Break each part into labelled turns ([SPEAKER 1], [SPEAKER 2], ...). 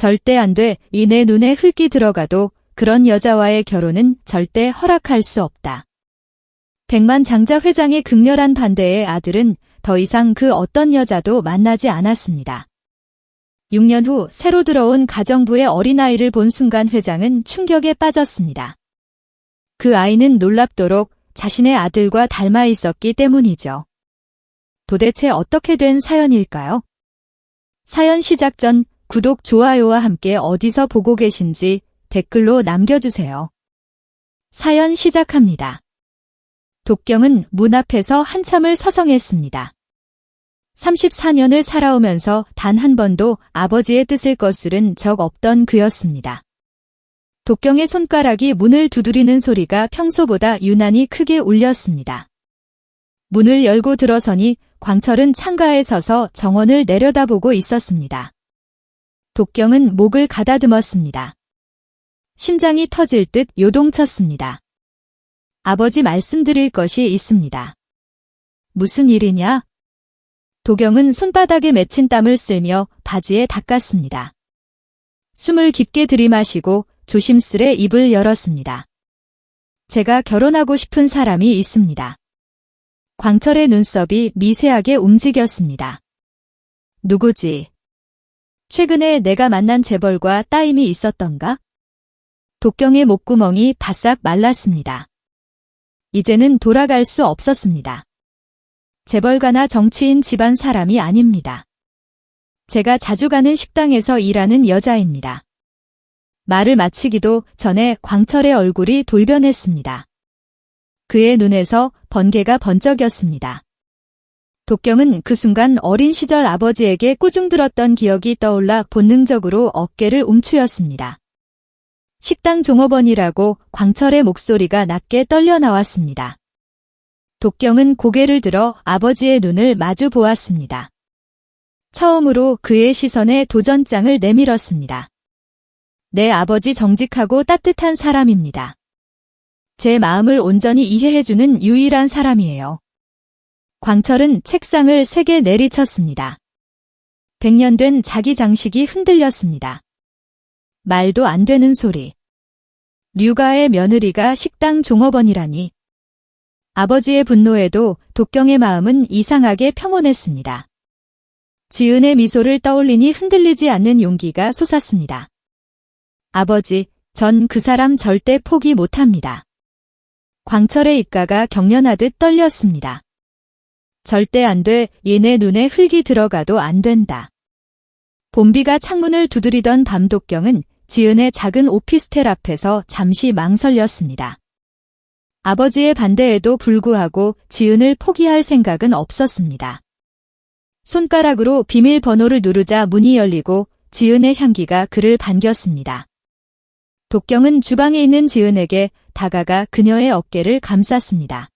[SPEAKER 1] 절대 안 돼. 이 내 눈에 흙이 들어가도 그런 여자와의 결혼은 절대 허락할 수 없다. 백만장자 회장의 극렬한 반대에 아들은 더 이상 그 어떤 여자도 만나지 않았습니다. 6년 후 새로 들어온 가정부의 어린아이를 본 순간 회장은 충격에 빠졌습니다. 그 아이는 놀랍도록 자신의 아들과 닮아 있었기 때문이죠. 도대체 어떻게 된 사연일까요? 사연 시작 전 구독, 좋아요와 함께 어디서 보고 계신지 댓글로 남겨주세요. 사연 시작합니다. 독경은 문 앞에서 한참을 서성했습니다. 34년을 살아오면서 단 한 번도 아버지의 뜻을 거스른 적 없던 그였습니다. 독경의 손가락이 문을 두드리는 소리가 평소보다 유난히 크게 울렸습니다. 문을 열고 들어서니 광철은 창가에 서서 정원을 내려다보고 있었습니다. 독경은 목을 가다듬었습니다. 심장이 터질 듯 요동쳤습니다. 아버지 말씀드릴 것이 있습니다. 무슨 일이냐? 도경은 손바닥에 맺힌 땀을 쓸며 바지에 닦았습니다. 숨을 깊게 들이마시고 조심스레 입을 열었습니다. 제가 결혼하고 싶은 사람이 있습니다. 광철의 눈썹이 미세하게 움직였습니다. 누구지? 최근에 내가 만난 재벌과 따임이 있었던가? 독경의 목구멍이 바싹 말랐습니다. 이제는 돌아갈 수 없었습니다. 재벌가나 정치인 집안 사람이 아닙니다. 제가 자주 가는 식당에서 일하는 여자입니다. 말을 마치기도 전에 광철의 얼굴이 돌변했습니다. 그의 눈에서 번개가 번쩍였습니다. 독경은 그 순간 어린 시절 아버지에게 꾸중들었던 기억이 떠올라 본능적으로 어깨를 움츠렸습니다. 식당 종업원이라고 광철의 목소리가 낮게 떨려 나왔습니다. 독경은 고개를 들어 아버지의 눈을 마주 보았습니다. 처음으로 그의 시선에 도전장을 내밀었습니다. 내 아버지 정직하고 따뜻한 사람입니다. 제 마음을 온전히 이해해주는 유일한 사람이에요. 광철은 책상을 세게 내리쳤습니다. 100년 된 자기 장식이 흔들렸습니다. 말도 안 되는 소리. 류가의 며느리가 식당 종업원이라니. 아버지의 분노에도 독경의 마음은 이상하게 평온했습니다. 지은의 미소를 떠올리니 흔들리지 않는 용기가 솟았습니다. 아버지, 전 그 사람 절대 포기 못합니다. 광철의 입가가 경련하듯 떨렸습니다. 절대 안 돼. 얘네 눈에 흙이 들어가도 안 된다. 봄비가 창문을 두드리던 밤 독경은 지은의 작은 오피스텔 앞에서 잠시 망설였습니다. 아버지의 반대에도 불구하고 지은을 포기할 생각은 없었습니다. 손가락으로 비밀번호를 누르자 문이 열리고 지은의 향기가 그를 반겼습니다. 독경은 주방에 있는 지은에게 다가가 그녀의 어깨를 감쌌습니다.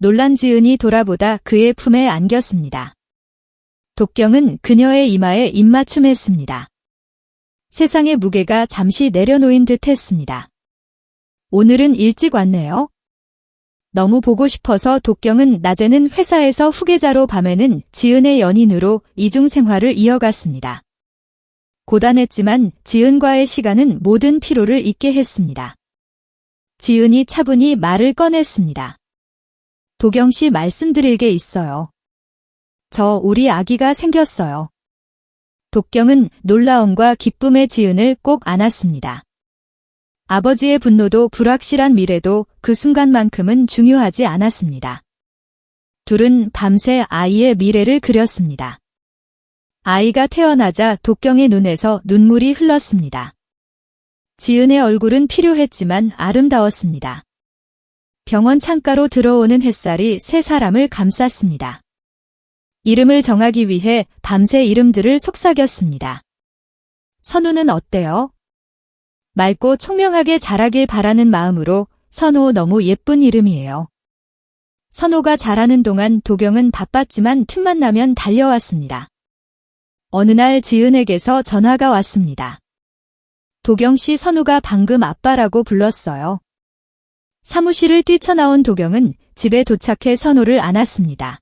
[SPEAKER 1] 놀란 지은이 돌아보다 그의 품에 안겼습니다. 독경은 그녀의 이마에 입맞춤했습니다. 세상의 무게가 잠시 내려놓인 듯 했습니다. 오늘은 일찍 왔네요. 너무 보고 싶어서 독경은 낮에는 회사에서 후계자로 밤에는 지은의 연인으로 이중 생활을 이어갔습니다. 고단했지만 지은과의 시간은 모든 피로를 잊게 했습니다. 지은이 차분히 말을 꺼냈습니다. 도경 씨 말씀드릴 게 있어요. 저 우리 아기가 생겼어요. 독경은 놀라움과 기쁨의 지은을 꼭 안았습니다. 아버지의 분노도 불확실한 미래도 그 순간만큼은 중요하지 않았습니다. 둘은 밤새 아이의 미래를 그렸습니다. 아이가 태어나자 독경의 눈에서 눈물이 흘렀습니다. 지은의 얼굴은 필요했지만 아름다웠습니다. 병원 창가로 들어오는 햇살이 세 사람을 감쌌습니다. 이름을 정하기 위해 밤새 이름들을 속삭였습니다. 선우는 어때요? 맑고 총명하게 자라길 바라는 마음으로 선호 너무 예쁜 이름이에요. 선호가 자라는 동안 도경은 바빴지만 틈만 나면 달려왔습니다. 어느 날 지은에게서 전화가 왔습니다. 도경 씨 선우가 방금 아빠라고 불렀어요. 사무실을 뛰쳐나온 도경은 집에 도착해 선우를 안았습니다.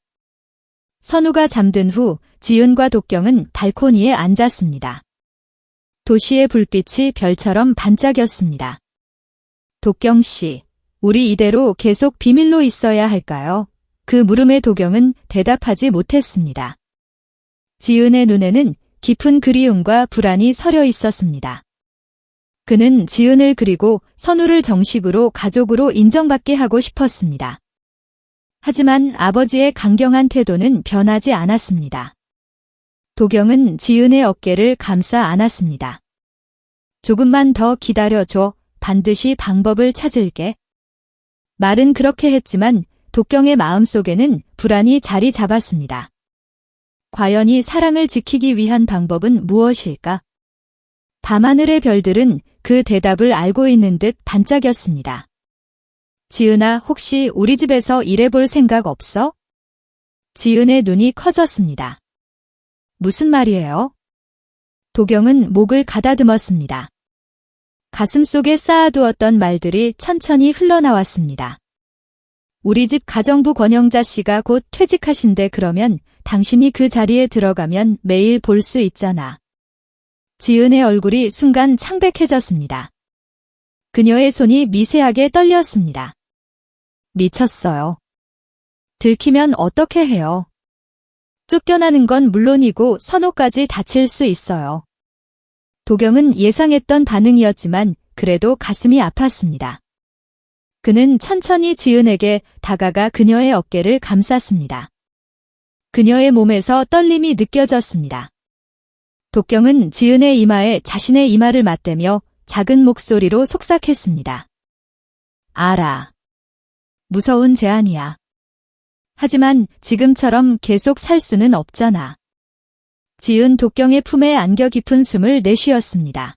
[SPEAKER 1] 선우가 잠든 후 지은과 독경은 발코니에 앉았습니다. 도시의 불빛이 별처럼 반짝였습니다. 도경 씨, 우리 이대로 계속 비밀로 있어야 할까요? 그 물음에 도경은 대답하지 못했습니다. 지은의 눈에는 깊은 그리움과 불안이 서려 있었습니다. 그는 지은을 그리고 선우를 정식으로 가족으로 인정받게 하고 싶었습니다. 하지만 아버지의 강경한 태도는 변하지 않았습니다. 도경은 지은의 어깨를 감싸 안았습니다. 조금만 더 기다려줘. 반드시 방법을 찾을게. 말은 그렇게 했지만 도경의 마음속에는 불안이 자리 잡았습니다. 과연 이 사랑을 지키기 위한 방법은 무엇일까? 밤하늘의 별들은 그 대답을 알고 있는 듯 반짝였습니다. 지은아, 혹시 우리 집에서 일해볼 생각 없어? 지은의 눈이 커졌습니다. 무슨 말이에요? 도경은 목을 가다듬었습니다. 가슴속에 쌓아두었던 말들이 천천히 흘러나왔습니다. 우리 집 가정부 권영자 씨가 곧 퇴직하신대. 그러면 당신이 그 자리에 들어가면 매일 볼 수 있잖아. 지은의 얼굴이 순간 창백해졌습니다. 그녀의 손이 미세하게 떨렸습니다. 미쳤어요. 들키면 어떻게 해요? 쫓겨나는 건 물론이고 선호까지 다칠 수 있어요. 도경은 예상했던 반응이었지만 그래도 가슴이 아팠습니다. 그는 천천히 지은에게 다가가 그녀의 어깨를 감쌌습니다. 그녀의 몸에서 떨림이 느껴졌습니다. 도경은 지은의 이마에 자신의 이마를 맞대며 작은 목소리로 속삭했습니다. 알아. 무서운 제안이야. 하지만 지금처럼 계속 살 수는 없잖아. 지은 도경의 품에 안겨 깊은 숨을 내쉬었습니다.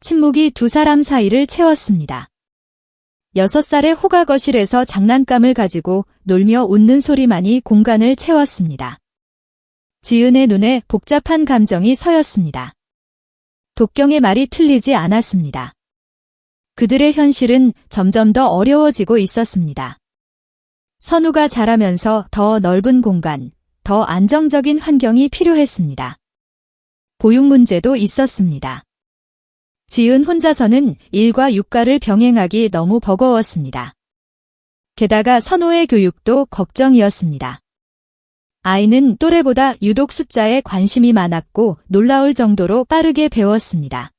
[SPEAKER 1] 침묵이 두 사람 사이를 채웠습니다. 6살의 호가 거실에서 장난감을 가지고 놀며 웃는 소리만이 공간을 채웠습니다. 지은의 눈에 복잡한 감정이 서였습니다. 도경의 말이 틀리지 않았습니다. 그들의 현실은 점점 더 어려워지고 있었습니다. 선우가 자라면서 더 넓은 공간, 더 안정적인 환경이 필요했습니다. 보육 문제도 있었습니다. 지은 혼자서는 일과 육가를 병행하기 너무 버거웠습니다. 게다가 선우의 교육도 걱정이었습니다. 아이는 또래보다 유독 숫자에 관심이 많았고 놀라울 정도로 빠르게 배웠습니다.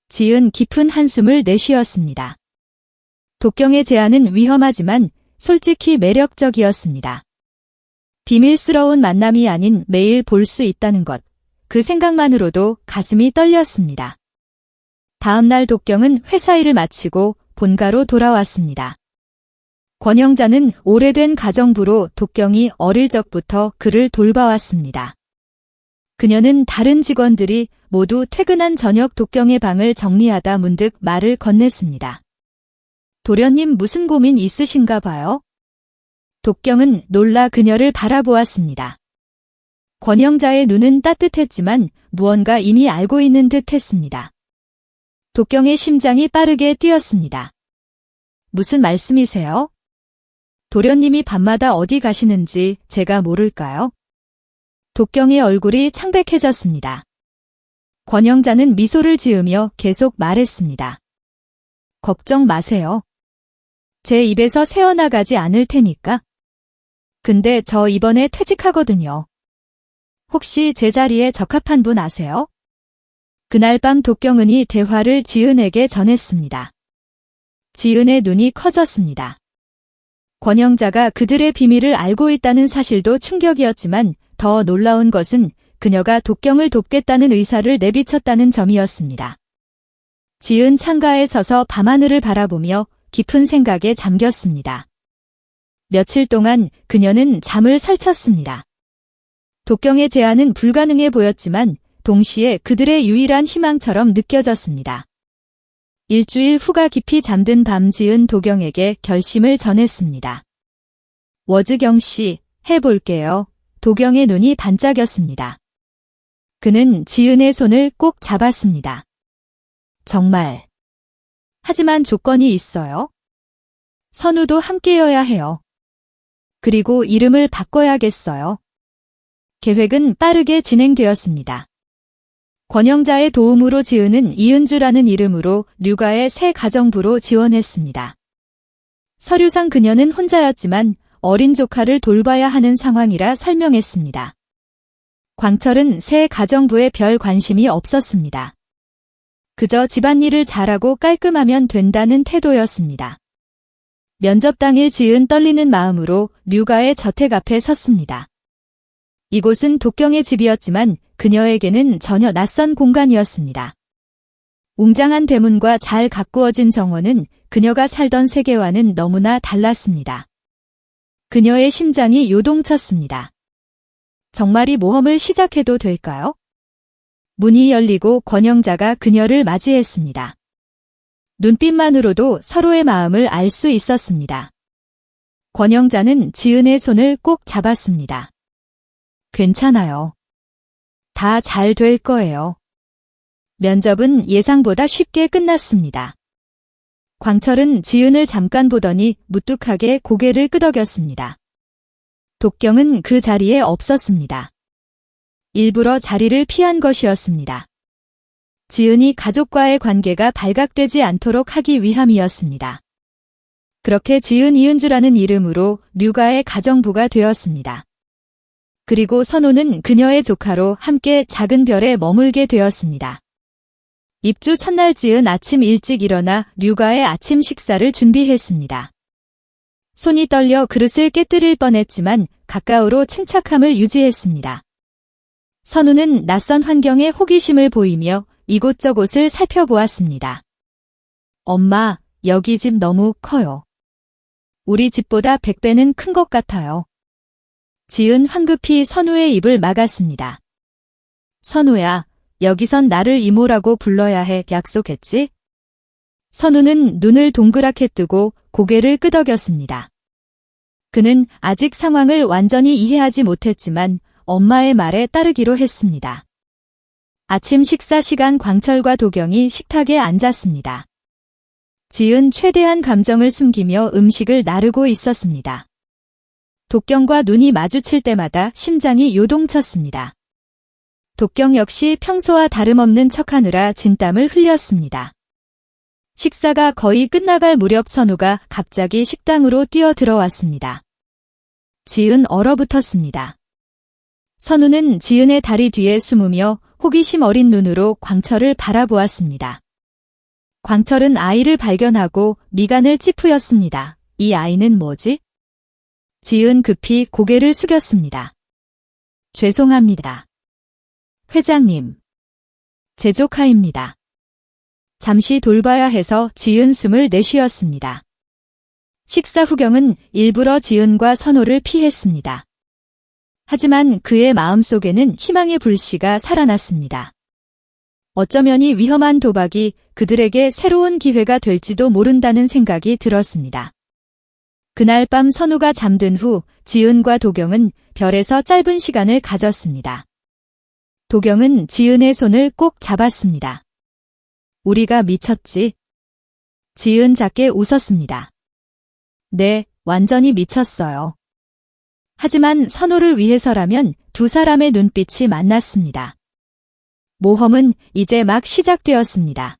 [SPEAKER 1] 지은 깊은 한숨을 내쉬었습니다. 도경의 제안은 위험하지만 솔직히 매력적이었습니다. 비밀스러운 만남이 아닌 매일 볼 수 있다는 것, 그 생각만으로도 가슴이 떨렸습니다. 다음 날 도경은 회사 일을 마치고 본가로 돌아왔습니다. 권영자는 오래된 가정부로 도경이 어릴 적부터 그를 돌봐왔습니다. 그녀는 다른 직원들이 모두 퇴근한 저녁 도경의 방을 정리하다 문득 말을 건넸습니다. 도련님 무슨 고민 있으신가 봐요? 도경은 놀라 그녀를 바라보았습니다. 권영자의 눈은 따뜻했지만 무언가 이미 알고 있는 듯 했습니다. 도경의 심장이 빠르게 뛰었습니다. 무슨 말씀이세요? 도련님이 밤마다 어디 가시는지 제가 모를까요? 도경의 얼굴이 창백해졌습니다. 권영자는 미소를 지으며 계속 말했습니다. 걱정 마세요. 제 입에서 새어나가지 않을 테니까. 근데 저 이번에 퇴직하거든요. 혹시 제 자리에 적합한 분 아세요? 그날 밤 도경은이 대화를 지은에게 전했습니다. 지은의 눈이 커졌습니다. 권영자가 그들의 비밀을 알고 있다는 사실도 충격이었지만 더 놀라운 것은 그녀가 도경을 돕겠다는 의사를 내비쳤다는 점이었습니다. 지은 창가에 서서 밤하늘을 바라보며 깊은 생각에 잠겼습니다. 며칠 동안 그녀는 잠을 설쳤습니다. 도경의 제안은 불가능해 보였지만 동시에 그들의 유일한 희망처럼 느껴졌습니다. 일주일 후가 깊이 잠든 밤 지은 도경에게 결심을 전했습니다. 워즈경 씨, 해볼게요. 도경의 눈이 반짝였습니다. 그는 지은의 손을 꼭 잡았습니다. 정말. 하지만 조건이 있어요. 선우도 함께여야 해요. 그리고 이름을 바꿔야겠어요. 계획은 빠르게 진행되었습니다. 권영자의 도움으로 지은은 이은주라는 이름으로 류가의 새 가정부로 지원했습니다. 서류상 그녀는 혼자였지만 어린 조카를 돌봐야 하는 상황이라 설명했습니다. 광철은 새 가정부에 별 관심이 없었습니다. 그저 집안일을 잘하고 깔끔하면 된다는 태도였습니다. 면접 당일 지은 떨리는 마음으로 류가의 저택 앞에 섰습니다. 이곳은 독경의 집이었지만 그녀에게는 전혀 낯선 공간이었습니다. 웅장한 대문과 잘 가꾸어진 정원은 그녀가 살던 세계와는 너무나 달랐습니다. 그녀의 심장이 요동쳤습니다. 정말 이 모험을 시작해도 될까요? 문이 열리고 권영자가 그녀를 맞이했습니다. 눈빛만으로도 서로의 마음을 알 수 있었습니다. 권영자는 지은의 손을 꼭 잡았습니다. 괜찮아요. 다 잘 될 거예요. 면접은 예상보다 쉽게 끝났습니다. 광철은 지은을 잠깐 보더니 무뚝하게 고개를 끄덕였습니다. 독경은 그 자리에 없었습니다. 일부러 자리를 피한 것이었습니다. 지은이 가족과의 관계가 발각되지 않도록 하기 위함이었습니다. 그렇게 지은 이은주라는 이름으로 류가의 가정부가 되었습니다. 그리고 선우는 그녀의 조카로 함께 작은 별에 머물게 되었습니다. 입주 첫날 지은 아침 일찍 일어나 류가의 아침 식사를 준비했습니다. 손이 떨려 그릇을 깨뜨릴 뻔했지만 가까우로 침착함을 유지했습니다. 선우는 낯선 환경에 호기심을 보이며 이곳저곳을 살펴보았습니다. 엄마, 여기 집 너무 커요. 우리 집보다 100배는 큰 것 같아요. 지은 황급히 선우의 입을 막았습니다. 선우야, 여기선 나를 이모라고 불러야 해 약속했지? 선우는 눈을 동그랗게 뜨고 고개를 끄덕였습니다. 그는 아직 상황을 완전히 이해하지 못했지만 엄마의 말에 따르기로 했습니다. 아침 식사 시간 광철과 도경이 식탁에 앉았습니다. 지은 최대한 감정을 숨기며 음식을 나르고 있었습니다. 독경과 눈이 마주칠 때마다 심장이 요동쳤습니다. 독경 역시 평소와 다름없는 척하느라 진땀을 흘렸습니다. 식사가 거의 끝나갈 무렵 선우가 갑자기 식당으로 뛰어들어왔습니다. 지은 얼어붙었습니다. 선우는 지은의 다리 뒤에 숨으며 호기심 어린 눈으로 광철을 바라보았습니다. 광철은 아이를 발견하고 미간을 찌푸렸습니다. 이 아이는 뭐지? 지은 급히 고개를 숙였습니다. 죄송합니다. 회장님. 제 조카입니다. 잠시 돌봐야 해서 지은 숨을 내쉬었습니다. 식사 후경은 일부러 지은과 선우를 피했습니다. 하지만 그의 마음속에는 희망의 불씨가 살아났습니다. 어쩌면 이 위험한 도박이 그들에게 새로운 기회가 될지도 모른다는 생각이 들었습니다. 그날 밤 선우가 잠든 후 지은과 도경은 별에서 짧은 시간을 가졌습니다. 도경은 지은의 손을 꼭 잡았습니다. 우리가 미쳤지? 지은 작게 웃었습니다. 네, 완전히 미쳤어요. 하지만 선우를 위해서라면 두 사람의 눈빛이 만났습니다. 모험은 이제 막 시작되었습니다.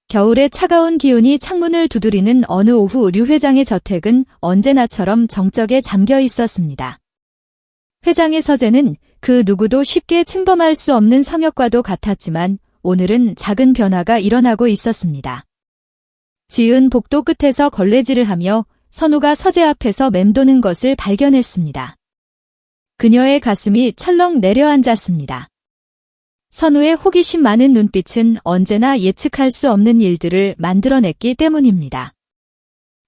[SPEAKER 1] 겨울의 차가운 기운이 창문을 두드리는 어느 오후 류 회장의 저택은 언제나처럼 정적에 잠겨 있었습니다. 회장의 서재는 그 누구도 쉽게 침범할 수 없는 성역과도 같았지만 오늘은 작은 변화가 일어나고 있었습니다. 지은 복도 끝에서 걸레질을 하며 선우가 서재 앞에서 맴도는 것을 발견했습니다. 그녀의 가슴이 철렁 내려앉았습니다. 선우의 호기심 많은 눈빛은 언제나 예측할 수 없는 일들을 만들어냈기 때문입니다.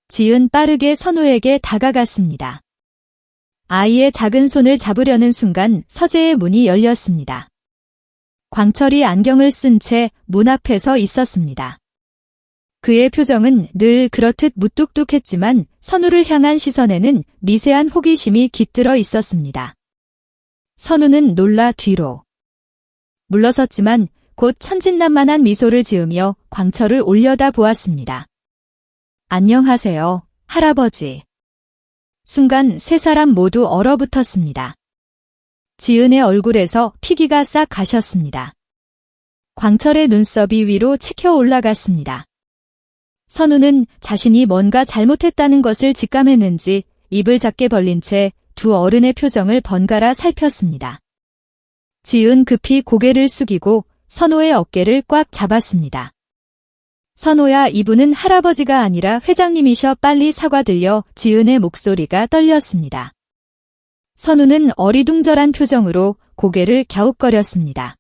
[SPEAKER 1] 지은 빠르게 선우에게 다가갔습니다. 아이의 작은 손을 잡으려는 순간 서재의 문이 열렸습니다. 광철이 안경을 쓴 채 문 앞에 서 있었습니다. 그의 표정은 늘 그렇듯 무뚝뚝했지만 선우를 향한 시선에는 미세한 호기심이 깃들어 있었습니다. 선우는 놀라 뒤로 물러섰지만 곧 천진난만한 미소를 지으며 광철을 올려다 보았습니다. 안녕하세요, 할아버지. 순간 세 사람 모두 얼어붙었습니다. 지은의 얼굴에서 피기가 싹 가셨습니다. 광철의 눈썹이 위로 치켜 올라갔습니다. 선우는 자신이 뭔가 잘못했다는 것을 직감했는지 입을 작게 벌린 채 두 어른의 표정을 번갈아 살폈습니다. 지은 급히 고개를 숙이고 선호의 어깨를 꽉 잡았습니다. 선호야, 이분은 할아버지가 아니라 회장님이셔. 빨리 사과드려. 지은의 목소리가 떨렸습니다. 선우는 어리둥절한 표정으로 고개를 갸웃거렸습니다.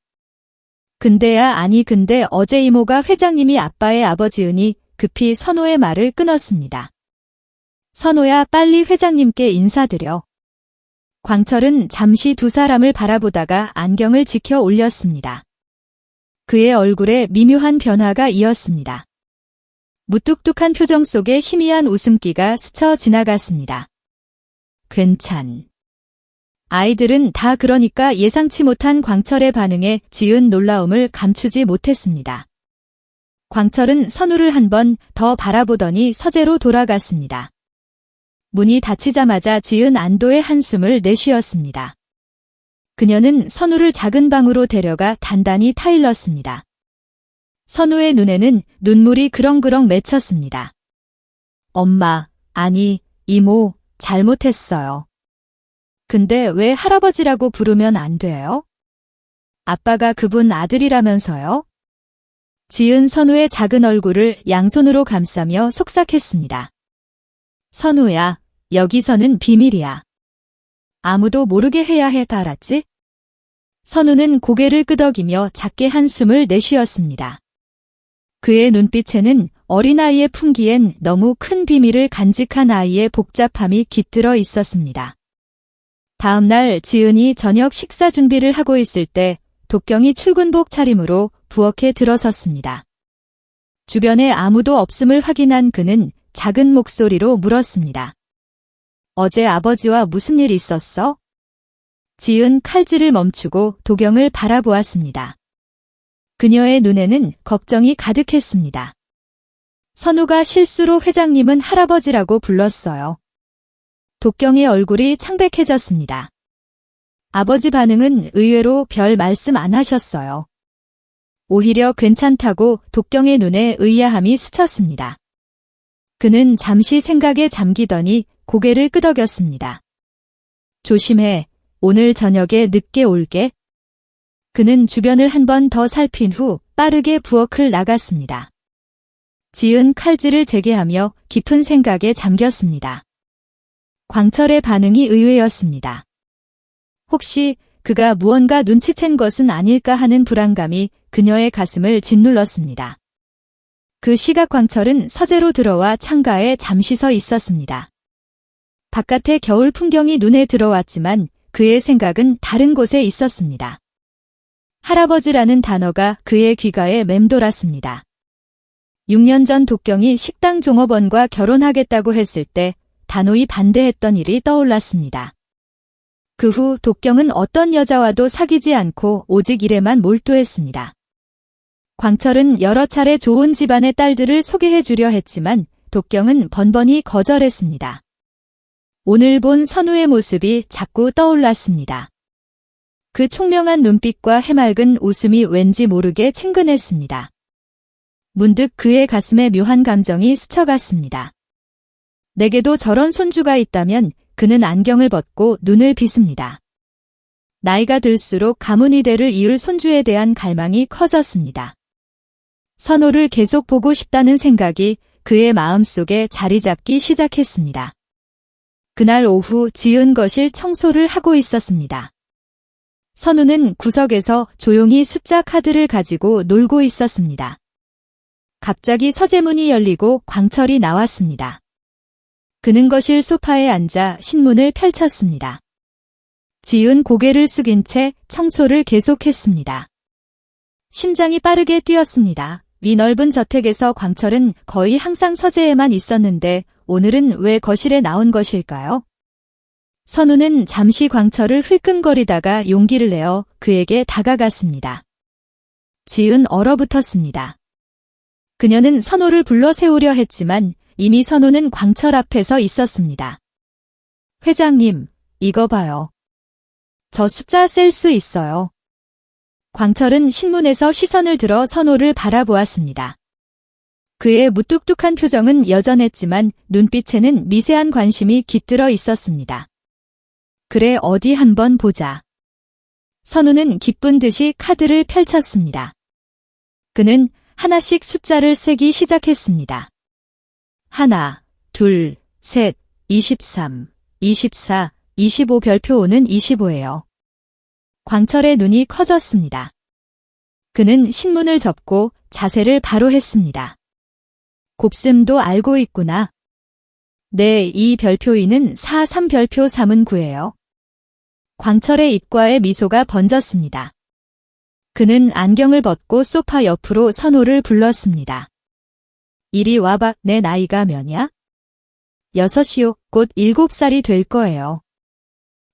[SPEAKER 1] 근데 어제 이모가 회장님이 아빠의 아버지으니 급히 선호의 말을 끊었습니다. 선호야, 빨리 회장님께 인사드려. 광철은 잠시 두 사람을 바라보다가 안경을 지켜 올렸습니다. 그의 얼굴에 미묘한 변화가 이었습니다. 무뚝뚝한 표정 속에 희미한 웃음기가 스쳐 지나갔습니다. 아이들은 다 그러니까 예상치 못한 광철의 반응에 지은 놀라움을 감추지 못했습니다. 광철은 선우를 한 번 더 바라보더니 서재로 돌아갔습니다. 문이 닫히자마자 지은 안도의 한숨을 내쉬었습니다. 그녀는 선우를 작은 방으로 데려가 단단히 타일렀습니다. 선우의 눈에는 눈물이 그렁그렁 맺혔습니다. 엄마, 아니, 이모, 잘못했어요. 근데 왜 할아버지라고 부르면 안 돼요? 아빠가 그분 아들이라면서요? 지은 선우의 작은 얼굴을 양손으로 감싸며 속삭했습니다. 선우야, 여기서는 비밀이야. 아무도 모르게 해야 해, 알았지? 선우는 고개를 끄덕이며 작게 한숨을 내쉬었습니다. 그의 눈빛에는 어린아이의 풍기엔 너무 큰 비밀을 간직한 아이의 복잡함이 깃들어 있었습니다. 다음 날 지은이 저녁 식사 준비를 하고 있을 때 독경이 출근복 차림으로 부엌에 들어섰습니다. 주변에 아무도 없음을 확인한 그는 작은 목소리로 물었습니다. 어제 아버지와 무슨 일 있었어? 지은 칼질을 멈추고 도경을 바라보았습니다. 그녀의 눈에는 걱정이 가득했습니다. 선우가 실수로 회장님은 할아버지라고 불렀어요. 독경의 얼굴이 창백해졌습니다. 아버지 반응은 의외로 별 말씀 안 하셨어요. 오히려 괜찮다고 독경의 눈에 의아함이 스쳤습니다. 그는 잠시 생각에 잠기더니 고개를 끄덕였습니다. 조심해, 오늘 저녁에 늦게 올게. 그는 주변을 한 번 더 살핀 후 빠르게 부엌을 나갔습니다. 지은 칼질을 재개하며 깊은 생각에 잠겼습니다. 광철의 반응이 의외였습니다. 혹시 그가 무언가 눈치챈 것은 아닐까 하는 불안감이 그녀의 가슴을 짓눌렀습니다. 그 시각 광철은 서재로 들어와 창가에 잠시 서 있었습니다. 바깥의 겨울 풍경이 눈에 들어왔지만 그의 생각은 다른 곳에 있었습니다. 할아버지라는 단어가 그의 귀가에 맴돌았습니다. 6년 전 독경이 식당 종업원과 결혼하겠다고 했을 때 단호히 반대했던 일이 떠올랐습니다. 그 후 독경은 어떤 여자와도 사귀지 않고 오직 일에만 몰두했습니다. 광철은 여러 차례 좋은 집안의 딸들을 소개해 주려 했지만 독경은 번번이 거절했습니다. 오늘 본 선우의 모습이 자꾸 떠올랐습니다. 그 총명한 눈빛과 해맑은 웃음이 왠지 모르게 친근했습니다. 문득 그의 가슴에 묘한 감정이 스쳐갔습니다. 내게도 저런 손주가 있다면 그는 안경을 벗고 눈을 빗습니다. 나이가 들수록 가문이대를 이을 손주에 대한 갈망이 커졌습니다. 선호를 계속 보고 싶다는 생각이 그의 마음속에 자리 잡기 시작했습니다. 그날 오후 지은 거실 청소를 하고 있었습니다. 선우는 구석에서 조용히 숫자 카드를 가지고 놀고 있었습니다. 갑자기 서재문이 열리고 광철이 나왔습니다. 그는 거실 소파에 앉아 신문을 펼쳤습니다. 지은 고개를 숙인 채 청소를 계속했습니다. 심장이 빠르게 뛰었습니다. 위 넓은 저택에서 광철은 거의 항상 서재에만 있었는데 오늘은 왜 거실에 나온 것일까요? 선우는 잠시 광철을 흘끔거리다가 용기를 내어 그에게 다가갔습니다. 지은 얼어붙었습니다. 그녀는 선우를 불러 세우려 했지만 이미 선우는 광철 앞에 서 있었습니다. 회장님, 이거 봐요. 저 숫자 셀 수 있어요. 광철은 신문에서 시선을 들어 선호를 바라보았습니다. 그의 무뚝뚝한 표정은 여전했지만 눈빛에는 미세한 관심이 깃들어 있었습니다. 그래, 어디 한번 보자. 선우는 기쁜 듯이 카드를 펼쳤습니다. 그는 하나씩 숫자를 세기 시작했습니다. 하나, 둘, 셋, 23, 24, 25 별표 5는 25예요. 광철의 눈이 커졌습니다. 그는 신문을 접고 자세를 바로 했습니다. 곱셈도 알고 있구나. 네, 이 별표 2는 4, 3 별표 3은 9예요. 광철의 입가에 미소가 번졌습니다. 그는 안경을 벗고 소파 옆으로 선호를 불렀습니다. 이리 와봐, 내 나이가 몇이야? 6이요. 곧 7살이 될 거예요.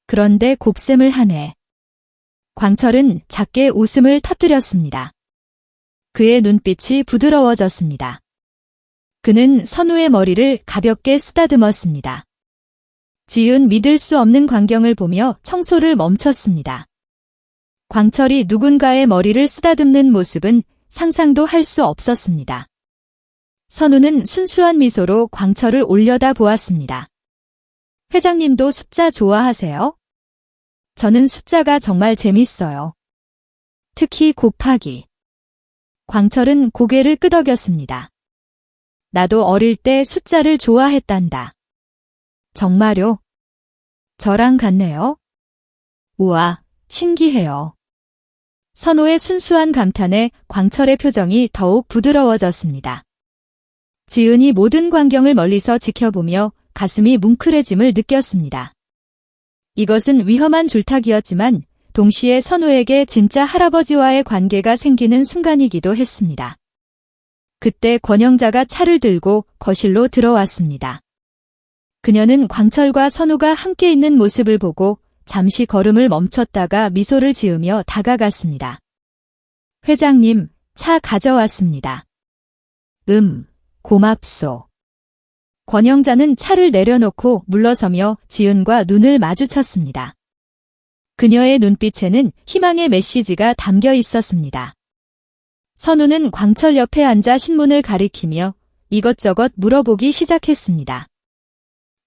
[SPEAKER 1] 그런데 곱셈을 하네. 광철은 작게 웃음을 터뜨렸습니다. 그의 눈빛이 부드러워졌습니다. 그는 선우의 머리를 가볍게 쓰다듬었습니다. 지은 믿을 수 없는 광경을 보며 청소를 멈췄습니다. 광철이 누군가의 머리를 쓰다듬는 모습은 상상도 할 수 없었습니다. 선우는 순수한 미소로 광철을 올려다 보았습니다. 회장님도 숫자 좋아하세요? 저는 숫자가 정말 재밌어요. 특히 곱하기. 광철은 고개를 끄덕였습니다. 나도 어릴 때 숫자를 좋아했단다. 정말요? 저랑 같네요. 우와, 신기해요. 선호의 순수한 감탄에 광철의 표정이 더욱 부드러워졌습니다. 지은이 모든 광경을 멀리서 지켜보며 가슴이 뭉클해짐을 느꼈습니다. 이것은 위험한 줄타기였지만 동시에 선우에게 진짜 할아버지와의 관계가 생기는 순간이기도 했습니다. 그때 권영자가 차를 들고 거실로 들어왔습니다. 그녀는 광철과 선우가 함께 있는 모습을 보고 잠시 걸음을 멈췄다가 미소를 지으며 다가갔습니다. 회장님, 차 가져왔습니다. 고맙소. 권영자는 차를 내려놓고 물러서며 지은과 눈을 마주쳤습니다. 그녀의 눈빛에는 희망의 메시지가 담겨 있었습니다. 선우는 광철 옆에 앉아 신문을 가리키며 이것저것 물어보기 시작했습니다.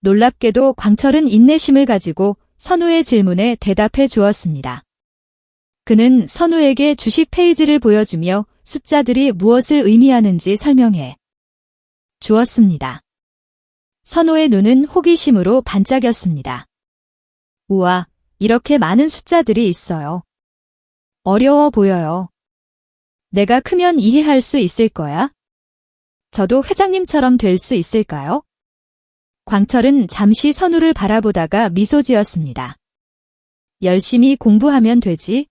[SPEAKER 1] 놀랍게도 광철은 인내심을 가지고 선우의 질문에 대답해 주었습니다. 그는 선우에게 주식 페이지를 보여주며 숫자들이 무엇을 의미하는지 설명해 주었습니다. 선우의 눈은 호기심으로 반짝였습니다. 우와, 이렇게 많은 숫자들이 있어요. 어려워 보여요. 내가 크면 이해할 수 있을 거야? 저도 회장님처럼 될 수 있을까요? 광철은 잠시 선우를 바라보다가 미소 지었습니다. 열심히 공부하면 되지.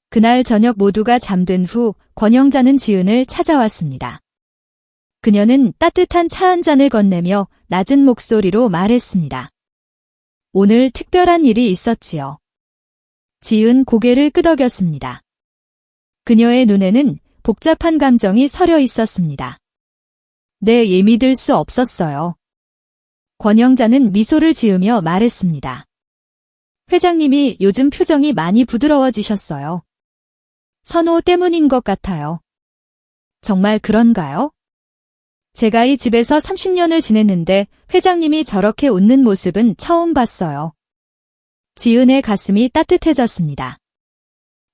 [SPEAKER 1] 그날 저녁 모두가 잠든 후 권영자는 지은을 찾아왔습니다. 그녀는 따뜻한 차 한 잔을 건네며 낮은 목소리로 말했습니다. 오늘 특별한 일이 있었지요. 지은 고개를 끄덕였습니다. 그녀의 눈에는 복잡한 감정이 서려 있었습니다. 네, 믿을 수 없었어요. 권영자는 미소를 지으며 말했습니다. 회장님이 요즘 표정이 많이 부드러워지셨어요. 선호 때문인 것 같아요. 정말 그런가요? 제가 이 집에서 30년을 지냈는데 회장님이 저렇게 웃는 모습은 처음 봤어요. 지은의 가슴이 따뜻해졌습니다.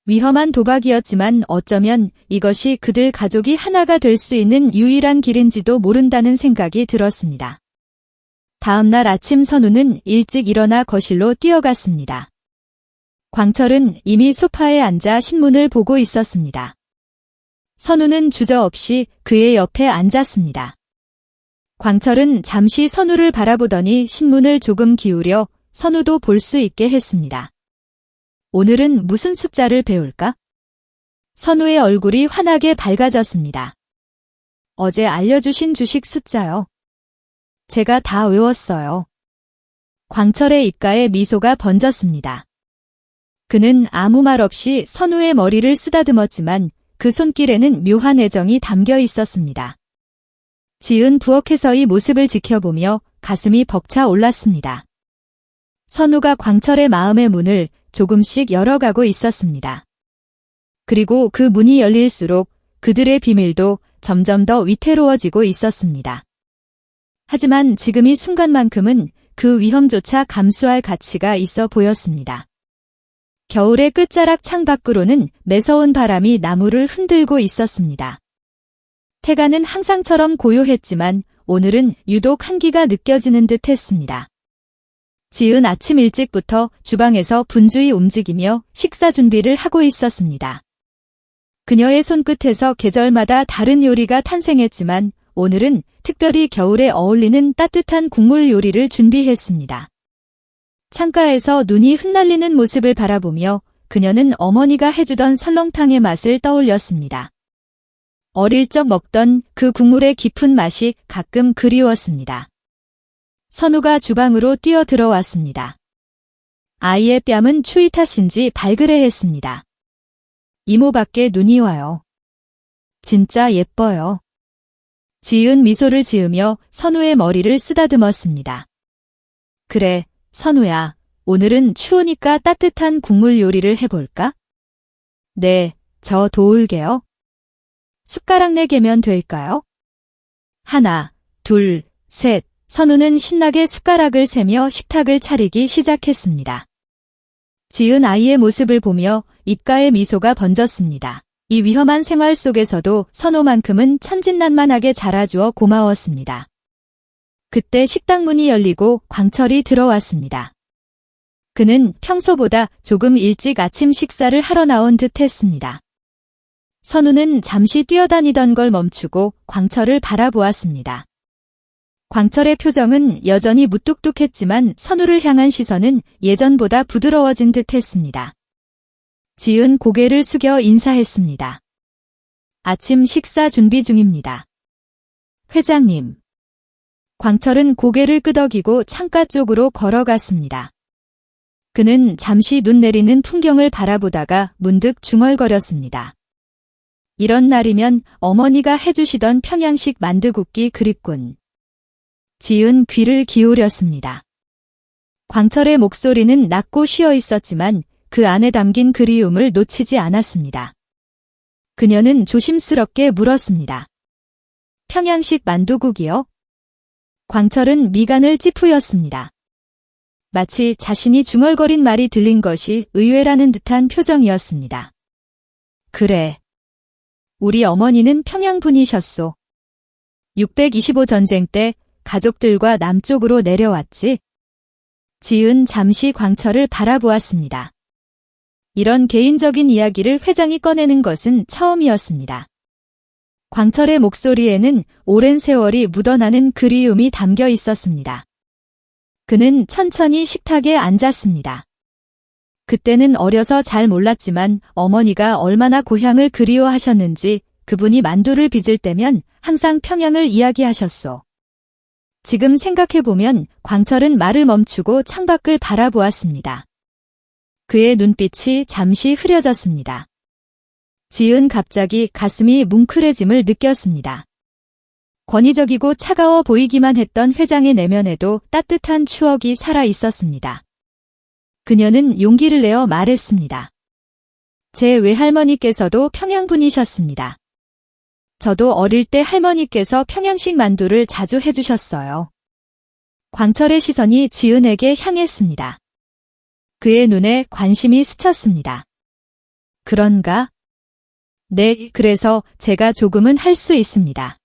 [SPEAKER 1] 위험한 도박이었지만 어쩌면 이것이 그들 가족이 하나가 될 수 있는 유일한 길인지도 모른다는 생각이 들었습니다. 다음 날 아침 선우는 일찍 일어나 거실로 뛰어갔습니다. 광철은 이미 소파에 앉아 신문을 보고 있었습니다. 선우는 주저없이 그의 옆에 앉았습니다. 광철은 잠시 선우를 바라보더니 신문을 조금 기울여 선우도 볼 수 있게 했습니다. 오늘은 무슨 숫자를 배울까? 선우의 얼굴이 환하게 밝아졌습니다. 어제 알려주신 주식 숫자요. 제가 다 외웠어요. 광철의 입가에 미소가 번졌습니다. 그는 아무 말 없이 선우의 머리를 쓰다듬었지만 그 손길에는 묘한 애정이 담겨 있었습니다. 지은 부엌에서 이 모습을 지켜보며 가슴이 벅차 올랐습니다. 선우가 광철의 마음의 문을 조금씩 열어가고 있었습니다. 그리고 그 문이 열릴수록 그들의 비밀도 점점 더 위태로워지고 있었습니다. 하지만 지금 이 순간만큼은 그 위험조차 감수할 가치가 있어 보였습니다. 겨울의 끝자락 창 밖으로는 매서운 바람이 나무를 흔들고 있었습니다. 태가는 항상처럼 고요했지만 오늘은 유독 한기가 느껴지는 듯 했습니다. 지은 아침 일찍부터 주방에서 분주히 움직이며 식사 준비를 하고 있었습니다. 그녀의 손끝에서 계절마다 다른 요리가 탄생했지만 오늘은 특별히 겨울에 어울리는 따뜻한 국물 요리를 준비했습니다. 창가에서 눈이 흩날리는 모습을 바라보며 그녀는 어머니가 해주던 설렁탕의 맛을 떠올렸습니다. 어릴 적 먹던 그 국물의 깊은 맛이 가끔 그리웠습니다. 선우가 주방으로 뛰어 들어왔습니다. 아이의 뺨은 추위 탓인지 발그레했습니다. 이모밖에 눈이 와요. 진짜 예뻐요. 지은 미소를 지으며 선우의 머리를 쓰다듬었습니다. 그래, 선우야, 오늘은 추우니까 따뜻한 국물 요리를 해볼까? 네, 저 도울게요. 숟가락 4개면 될까요? 하나, 둘, 셋. 선우는 신나게 숟가락을 세며 식탁을 차리기 시작했습니다. 지은 아이의 모습을 보며 입가에 미소가 번졌습니다. 이 위험한 생활 속에서도 선우만큼은 천진난만하게 자라주어 고마웠습니다. 그때 식당 문이 열리고 광철이 들어왔습니다. 그는 평소보다 조금 일찍 아침 식사를 하러 나온 듯 했습니다. 선우는 잠시 뛰어다니던 걸 멈추고 광철을 바라보았습니다. 광철의 표정은 여전히 무뚝뚝했지만 선우를 향한 시선은 예전보다 부드러워진 듯 했습니다. 지은 고개를 숙여 인사했습니다. 아침 식사 준비 중입니다. 회장님. 광철은 고개를 끄덕이고 창가 쪽으로 걸어갔습니다. 그는 잠시 눈 내리는 풍경을 바라보다가 문득 중얼거렸습니다. 이런 날이면 어머니가 해주시던 평양식 만두국기 그립군. 지은 귀를 기울였습니다. 광철의 목소리는 낮고 쉬어 있었지만 그 안에 담긴 그리움을 놓치지 않았습니다. 그녀는 조심스럽게 물었습니다. 평양식 만두국이요? 광철은 미간을 찌푸렸습니다. 마치 자신이 중얼거린 말이 들린 것이 의외라는 듯한 표정이었습니다. 그래. 우리 어머니는 평양 분이셨소. 625 전쟁 때 가족들과 남쪽으로 내려왔지. 지은 잠시 광철을 바라보았습니다. 이런 개인적인 이야기를 회장이 꺼내는 것은 처음이었습니다. 광철의 목소리에는 오랜 세월이 묻어나는 그리움이 담겨 있었습니다. 그는 천천히 식탁에 앉았습니다. 그때는 어려서 잘 몰랐지만 어머니가 얼마나 고향을 그리워하셨는지 그분이 만두를 빚을 때면 항상 평양을 이야기하셨소. 지금 생각해보면 광철은 말을 멈추고 창밖을 바라보았습니다. 그의 눈빛이 잠시 흐려졌습니다. 지은 갑자기 가슴이 뭉클해짐을 느꼈습니다. 권위적이고 차가워 보이기만 했던 회장의 내면에도 따뜻한 추억이 살아 있었습니다. 그녀는 용기를 내어 말했습니다. 제 외할머니께서도 평양분이셨습니다. 저도 어릴 때 할머니께서 평양식 만두를 자주 해주셨어요. 광철의 시선이 지은에게 향했습니다. 그의 눈에 관심이 스쳤습니다. 그런가? 네, 그래서 제가 조금은 할 수 있습니다.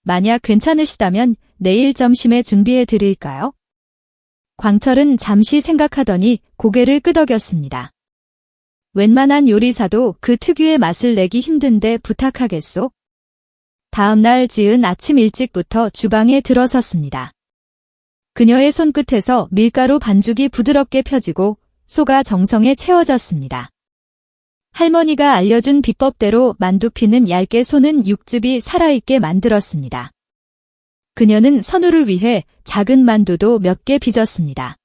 [SPEAKER 1] 만약 괜찮으시다면 내일 점심에 준비해 드릴까요? 광철은 잠시 생각하더니 고개를 끄덕였습니다. 웬만한 요리사도 그 특유의 맛을 내기 힘든데 부탁하겠소? 다음 날 지은 아침 일찍부터 주방에 들어섰습니다. 그녀의 손끝에서 밀가루 반죽이 부드럽게 펴지고 소가 정성에 채워졌습니다. 할머니가 알려준 비법대로 만두피는 얇게 소는 육즙이 살아있게 만들었습니다. 그녀는 선우를 위해 작은 만두도 몇 개 빚었습니다.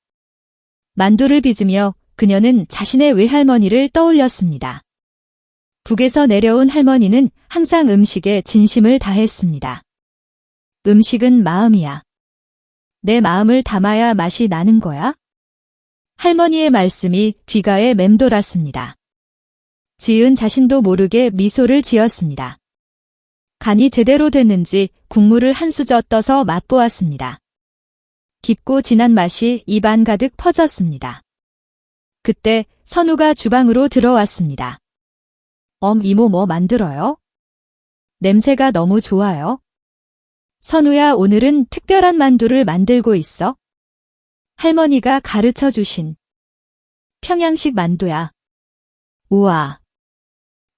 [SPEAKER 1] 만두를 빚으며 그녀는 자신의 외할머니를 떠올렸습니다. 북에서 내려온 할머니는 항상 음식에 진심을 다했습니다. 음식은 마음이야. 내 마음을 담아야 맛이 나는 거야? 할머니의 말씀이 귀가에 맴돌았습니다. 지은 자신도 모르게 미소를 지었습니다. 간이 제대로 됐는지 국물을 한 수저 떠서 맛보았습니다. 깊고 진한 맛이 입안 가득 퍼졌습니다. 그때 선우가 주방으로 들어왔습니다. 이모 뭐 만들어요? 냄새가 너무 좋아요. 선우야, 오늘은 특별한 만두를 만들고 있어. 할머니가 가르쳐 주신 평양식 만두야. 우와.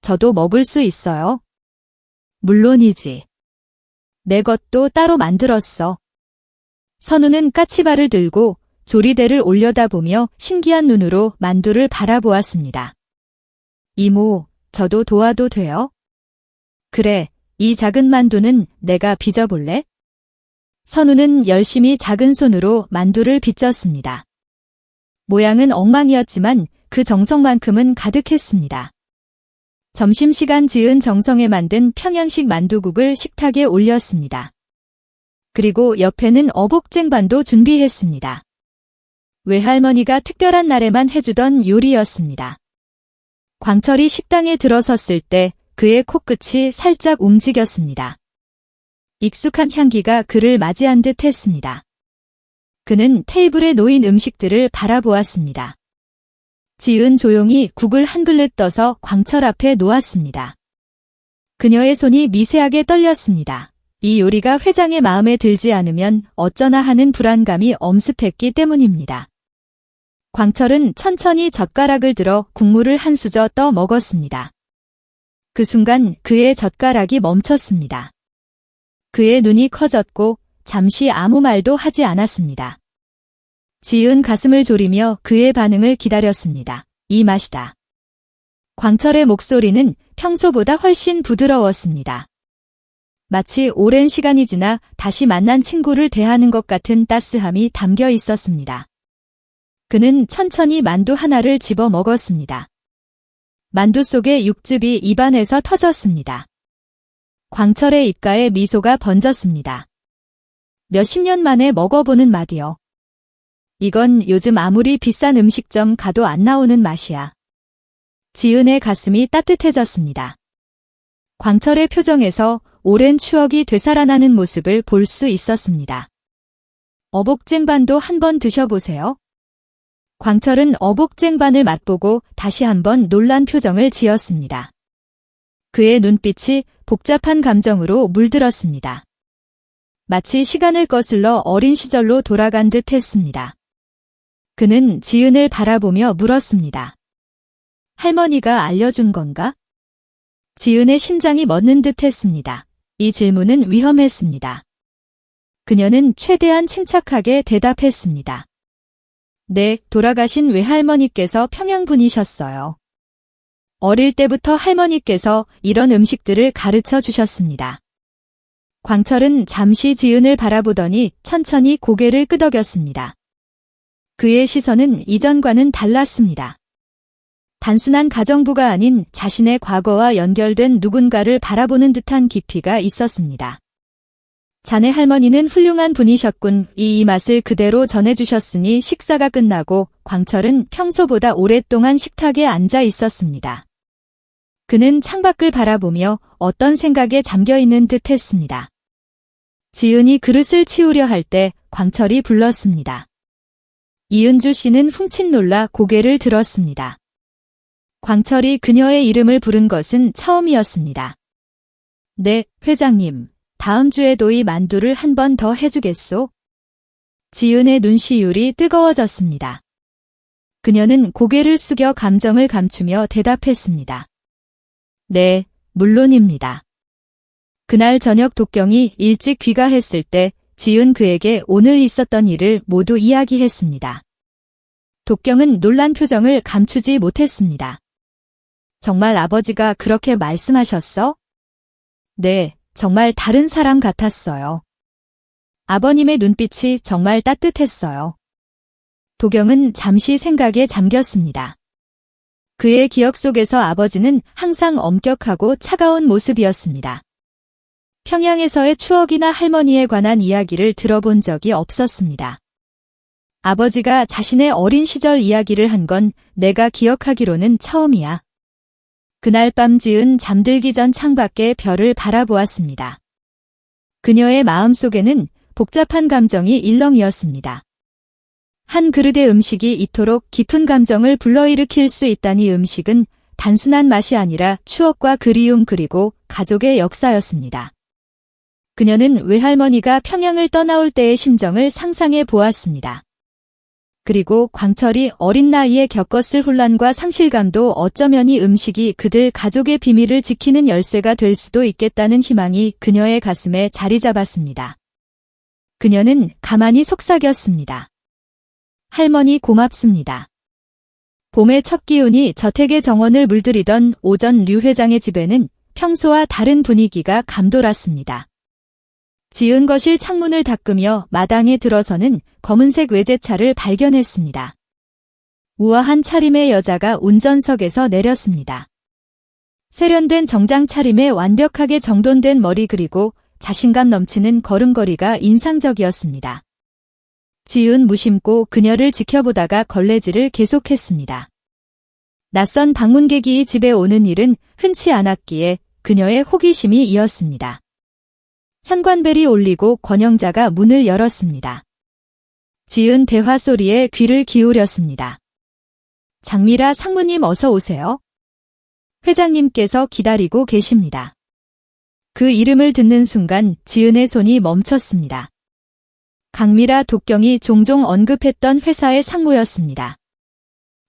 [SPEAKER 1] 저도 먹을 수 있어요? 물론이지. 내 것도 따로 만들었어. 선우는 까치발을 들고 조리대를 올려다보며 신기한 눈으로 만두를 바라보았습니다. 이모, 저도 도와도 돼요? 그래, 이 작은 만두는 내가 빚어볼래? 선우는 열심히 작은 손으로 만두를 빚었습니다. 모양은 엉망이었지만 그 정성만큼은 가득했습니다. 점심시간 지은 정성에 만든 평양식 만두국을 식탁에 올렸습니다. 그리고 옆에는 어복쟁반도 준비했습니다. 외할머니가 특별한 날에만 해주던 요리였습니다. 광철이 식당에 들어섰을 때 그의 코끝이 살짝 움직였습니다. 익숙한 향기가 그를 맞이한 듯 했습니다. 그는 테이블에 놓인 음식들을 바라보았습니다. 지은 조용히 국을 한 그릇 떠서 광철 앞에 놓았습니다. 그녀의 손이 미세하게 떨렸습니다. 이 요리가 회장의 마음에 들지 않으면 어쩌나 하는 불안감이 엄습했기 때문입니다. 광철은 천천히 젓가락을 들어 국물을 한 수저 떠 먹었습니다. 그 순간 그의 젓가락이 멈췄습니다. 그의 눈이 커졌고 잠시 아무 말도 하지 않았습니다. 지은 가슴을 졸이며 그의 반응을 기다렸습니다. 이 맛이다. 광철의 목소리는 평소보다 훨씬 부드러웠습니다. 마치 오랜 시간이 지나 다시 만난 친구를 대하는 것 같은 따스함이 담겨 있었습니다. 그는 천천히 만두 하나를 집어 먹었습니다. 만두 속의 육즙이 입안에서 터졌습니다. 광철의 입가에 미소가 번졌습니다. 몇십 년 만에 먹어보는 맛이요. 이건 요즘 아무리 비싼 음식점 가도 안 나오는 맛이야. 지은의 가슴이 따뜻해졌습니다. 광철의 표정에서 오랜 추억이 되살아나는 모습을 볼 수 있었습니다. 어복쟁반도 한번 드셔보세요. 광철은 어복쟁반을 맛보고 다시 한번 놀란 표정을 지었습니다. 그의 눈빛이 복잡한 감정으로 물들었습니다. 마치 시간을 거슬러 어린 시절로 돌아간 듯 했습니다. 그는 지은을 바라보며 물었습니다. 할머니가 알려준 건가? 지은의 심장이 멎는 듯 했습니다. 이 질문은 위험했습니다. 그녀는 최대한 침착하게 대답했습니다. 네, 돌아가신 외할머니께서 평양분이셨어요. 어릴 때부터 할머니께서 이런 음식들을 가르쳐 주셨습니다. 광철은 잠시 지은을 바라보더니 천천히 고개를 끄덕였습니다. 그의 시선은 이전과는 달랐습니다. 단순한 가정부가 아닌 자신의 과거와 연결된 누군가를 바라보는 듯한 깊이가 있었습니다. 자네 할머니는 훌륭한 분이셨군. 이 맛을 그대로 전해주셨으니 식사가 끝나고 광철은 평소보다 오랫동안 식탁에 앉아 있었습니다. 그는 창밖을 바라보며 어떤 생각에 잠겨있는 듯 했습니다. 지은이 그릇을 치우려 할 때 광철이 불렀습니다. 이은주 씨는 훔칫 놀라 고개를 들었습니다. 광철이 그녀의 이름을 부른 것은 처음이었습니다. 네, 회장님. 다음 주에도 이 만두를 한 번 더 해주겠소? 지은의 눈시울이 뜨거워졌습니다. 그녀는 고개를 숙여 감정을 감추며 대답했습니다. 네, 물론입니다. 그날 저녁 독경이 일찍 귀가했을 때 지은 그에게 오늘 있었던 일을 모두 이야기했습니다. 독경은 놀란 표정을 감추지 못했습니다. 정말 아버지가 그렇게 말씀하셨어? 네, 정말 다른 사람 같았어요. 아버님의 눈빛이 정말 따뜻했어요. 도경은 잠시 생각에 잠겼습니다. 그의 기억 속에서 아버지는 항상 엄격하고 차가운 모습이었습니다. 평양에서의 추억이나 할머니에 관한 이야기를 들어본 적이 없었습니다. 아버지가 자신의 어린 시절 이야기를 한 건 내가 기억하기로는 처음이야. 그날 밤 지은 잠들기 전 창밖에 별을 바라보았습니다. 그녀의 마음속에는 복잡한 감정이 일렁이었습니다. 한 그릇의 음식이 이토록 깊은 감정을 불러일으킬 수 있다니 음식은 단순한 맛이 아니라 추억과 그리움 그리고 가족의 역사였습니다. 그녀는 외할머니가 평양을 떠나올 때의 심정을 상상해 보았습니다. 그리고 광철이 어린 나이에 겪었을 혼란과 상실감도 어쩌면 이 음식이 그들 가족의 비밀을 지키는 열쇠가 될 수도 있겠다는 희망이 그녀의 가슴에 자리 잡았습니다. 그녀는 가만히 속삭였습니다. 할머니 고맙습니다. 봄의 첫 기운이 저택의 정원을 물들이던 오전 류 회장의 집에는 평소와 다른 분위기가 감돌았습니다. 지은 거실 창문을 닦으며 마당에 들어서는 검은색 외제차를 발견했습니다. 우아한 차림의 여자가 운전석에서 내렸습니다. 세련된 정장 차림에 완벽하게 정돈된 머리 그리고 자신감 넘치는 걸음걸이가 인상적이었습니다. 지은 무심코 그녀를 지켜보다가 걸레질을 계속했습니다. 낯선 방문객이 집에 오는 일은 흔치 않았기에 그녀의 호기심이 이었습니다. 현관벨이 울리고 권영자가 문을 열었습니다. 지은 대화 소리에 귀를 기울였습니다. 장미라 상무님 어서 오세요. 회장님께서 기다리고 계십니다. 그 이름을 듣는 순간 지은의 손이 멈췄습니다. 강미라 독경이 종종 언급했던 회사의 상무였습니다.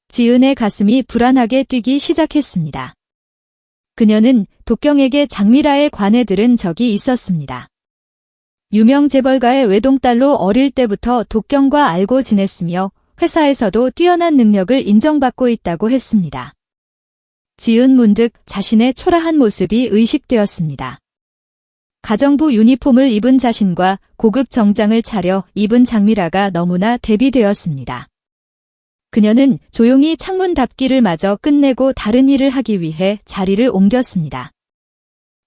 [SPEAKER 1] 지은의 가슴이 불안하게 뛰기 시작했습니다. 그녀는 독경에게 장미라에 관해 들은 적이 있었습니다. 유명 재벌가의 외동딸로 어릴 때부터 독경과 알고 지냈으며 회사에서도 뛰어난 능력을 인정받고 있다고 했습니다. 지은 문득 자신의 초라한 모습이 의식되었습니다. 가정부 유니폼을 입은 자신과 고급 정장을 차려 입은 장미라가 너무나 대비되었습니다. 그녀는 조용히 창문 닫기를 마저 끝내고 다른 일을 하기 위해 자리를 옮겼습니다.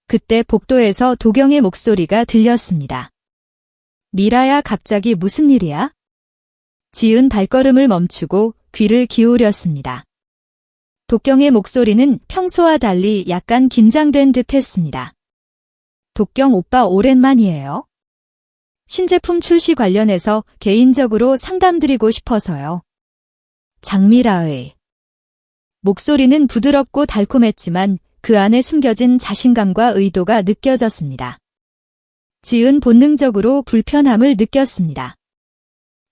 [SPEAKER 1] 그때 복도에서 도경의 목소리가 들렸습니다. 미라야, 갑자기 무슨 일이야? 지은 발걸음을 멈추고 귀를 기울였습니다. 독경의 목소리는 평소와 달리 약간 긴장된 듯 했습니다. 독경 오빠 오랜만이에요. 신제품 출시 관련해서 개인적으로 상담드리고 싶어서요. 장미라의 목소리는 부드럽고 달콤했지만 그 안에 숨겨진 자신감과 의도가 느껴졌습니다. 지은 본능적으로 불편함을 느꼈습니다.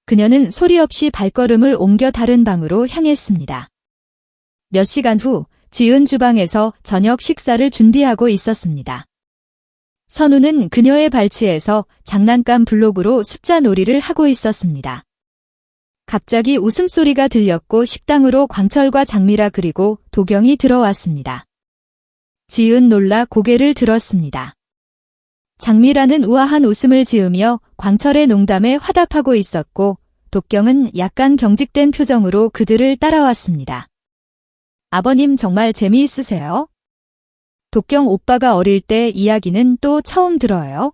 [SPEAKER 1] 그녀는 소리 없이 발걸음을 옮겨 다른 방으로 향했습니다. 몇 시간 후 지은 주방에서 저녁 식사를 준비하고 있었습니다. 선우는 그녀의 발치에서 장난감 블록으로 숫자 놀이를 하고 있었습니다. 갑자기 웃음소리가 들렸고 식당으로 광철과 장미라 그리고 도경이 들어왔습니다. 지은 놀라 고개를 들었습니다. 장미라는 우아한 웃음을 지으며 광철의 농담에 화답하고 있었고 도경은 약간 경직된 표정으로 그들을 따라왔습니다. 아버님 정말 재미있으세요? 도경 오빠가 어릴 때 이야기는 또 처음 들어요.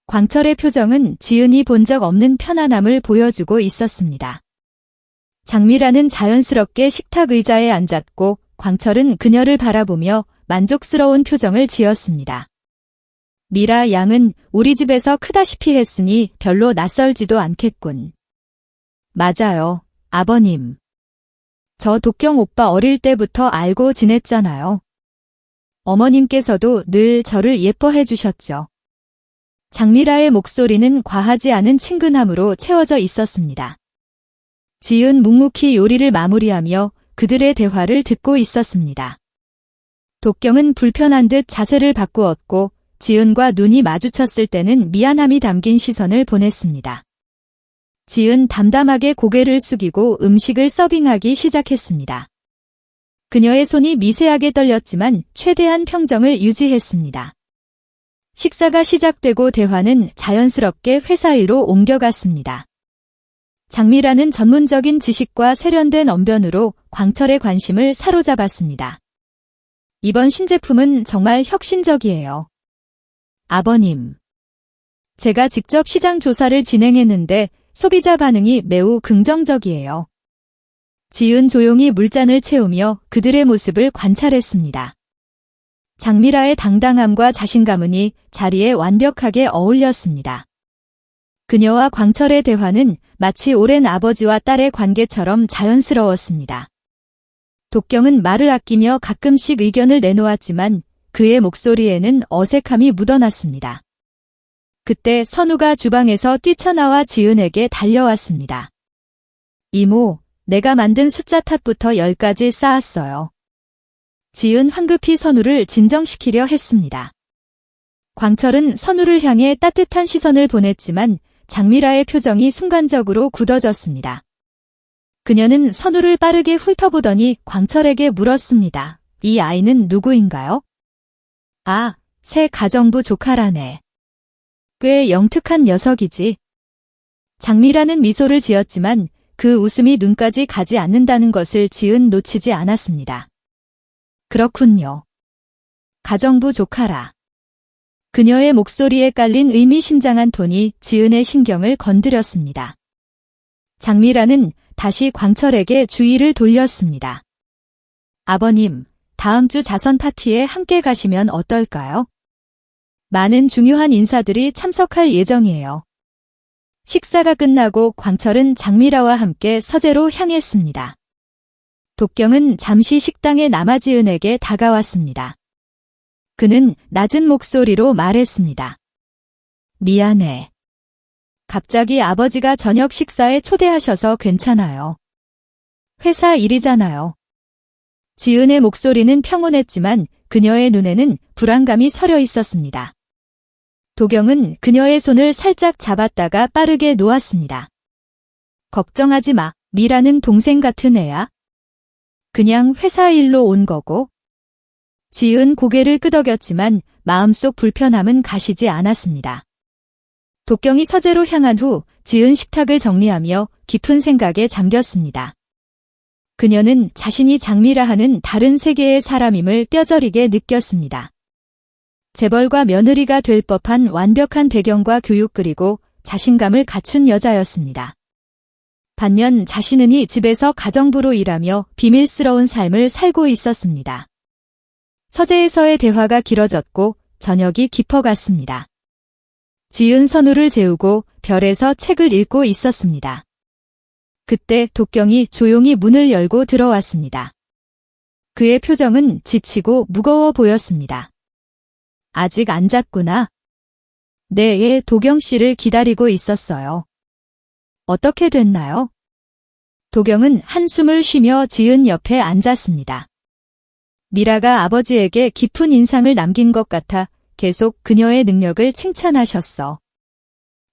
[SPEAKER 1] 광철의 표정은 지은이 본 적 없는 편안함을 보여주고 있었습니다. 장미라는 자연스럽게 식탁 의자에 앉았고 광철은 그녀를 바라보며 만족스러운 표정을 지었습니다. 미라 양은 우리 집에서 크다시피 했으니 별로 낯설지도 않겠군. 맞아요, 아버님. 저 독경 오빠 어릴 때부터 알고 지냈잖아요. 어머님께서도 늘 저를 예뻐해 주셨죠. 장미라의 목소리는 과하지 않은 친근함으로 채워져 있었습니다. 지은 묵묵히 요리를 마무리하며 그들의 대화를 듣고 있었습니다. 독경은 불편한 듯 자세를 바꾸었고 지은과 눈이 마주쳤을 때는 미안함이 담긴 시선을 보냈습니다. 지은 담담하게 고개를 숙이고 음식을 서빙하기 시작했습니다. 그녀의 손이 미세하게 떨렸지만 최대한 평정을 유지했습니다. 식사가 시작되고 대화는 자연스럽게 회사 일로 옮겨갔습니다. 장미라는 전문적인 지식과 세련된 언변으로 광철의 관심을 사로잡았습니다. 이번 신제품은 정말 혁신적이에요. 아버님. 제가 직접 시장 조사를 진행했는데 소비자 반응이 매우 긍정적이에요. 지은 조용히 물잔을 채우며 그들의 모습을 관찰했습니다. 장미라의 당당함과 자신감은 이 자리에 완벽하게 어울렸습니다. 그녀와 광철의 대화는 마치 오랜 아버지와 딸의 관계처럼 자연스러웠습니다. 독경은 말을 아끼며 가끔씩 의견을 내놓았지만 그의 목소리에는 어색함이 묻어났습니다. 그때 선우가 주방에서 뛰쳐나와 지은에게 달려왔습니다. 이모, 내가 만든 숫자 탓부터 10가지 쌓았어요. 지은 황급히 선우를 진정시키려 했습니다. 광철은 선우를 향해 따뜻한 시선을 보냈지만 장미라의 표정이 순간적으로 굳어졌습니다. 그녀는 선우를 빠르게 훑어보더니 광철에게 물었습니다. 이 아이는 누구인가요? 아, 새 가정부 조카라네. 꽤 영특한 녀석이지. 장미라는 미소를 지었지만 그 웃음이 눈까지 가지 않는다는 것을 지은 놓치지 않았습니다. 그렇군요. 가정부 조카라. 그녀의 목소리에 깔린 의미심장한 톤이 지은의 신경을 건드렸습니다. 장미라는 다시 광철에게 주의를 돌렸습니다. 아버님, 다음 주 자선 파티에 함께 가시면 어떨까요? 많은 중요한 인사들이 참석할 예정이에요. 식사가 끝나고 광철은 장미라와 함께 서재로 향했습니다. 독경은 잠시 식당에 남아 지은에게 다가왔습니다. 그는 낮은 목소리로 말했습니다. 미안해. 갑자기 아버지가 저녁 식사에 초대하셔서 괜찮아요. 회사 일이잖아요. 지은의 목소리는 평온했지만 그녀의 눈에는 불안감이 서려 있었습니다. 도경은 그녀의 손을 살짝 잡았다가 빠르게 놓았습니다. 걱정하지 마, 미라는 동생 같은 애야. 그냥 회사 일로 온 거고. 지은 고개를 끄덕였지만 마음속 불편함은 가시지 않았습니다. 독경이 서재로 향한 후 지은 식탁을 정리하며 깊은 생각에 잠겼습니다. 그녀는 자신이 장미라 하는 다른 세계의 사람임을 뼈저리게 느꼈습니다. 재벌과 며느리가 될 법한 완벽한 배경과 교육 그리고 자신감을 갖춘 여자였습니다. 반면 자신은 이 집에서 가정부로 일하며 비밀스러운 삶을 살고 있었습니다. 서재에서의 대화가 길어졌고 저녁이 깊어갔습니다. 지은 선우를 재우고 별에서 책을 읽고 있었습니다. 그때 독경이 조용히 문을 열고 들어왔습니다. 그의 표정은 지치고 무거워 보였습니다. 아직 안 잤구나. 네, 도경 씨를 기다리고 있었어요. 어떻게 됐나요? 도경은 한숨을 쉬며 지은 옆에 앉았습니다. 미라가 아버지에게 깊은 인상을 남긴 것 같아 계속 그녀의 능력을 칭찬하셨어.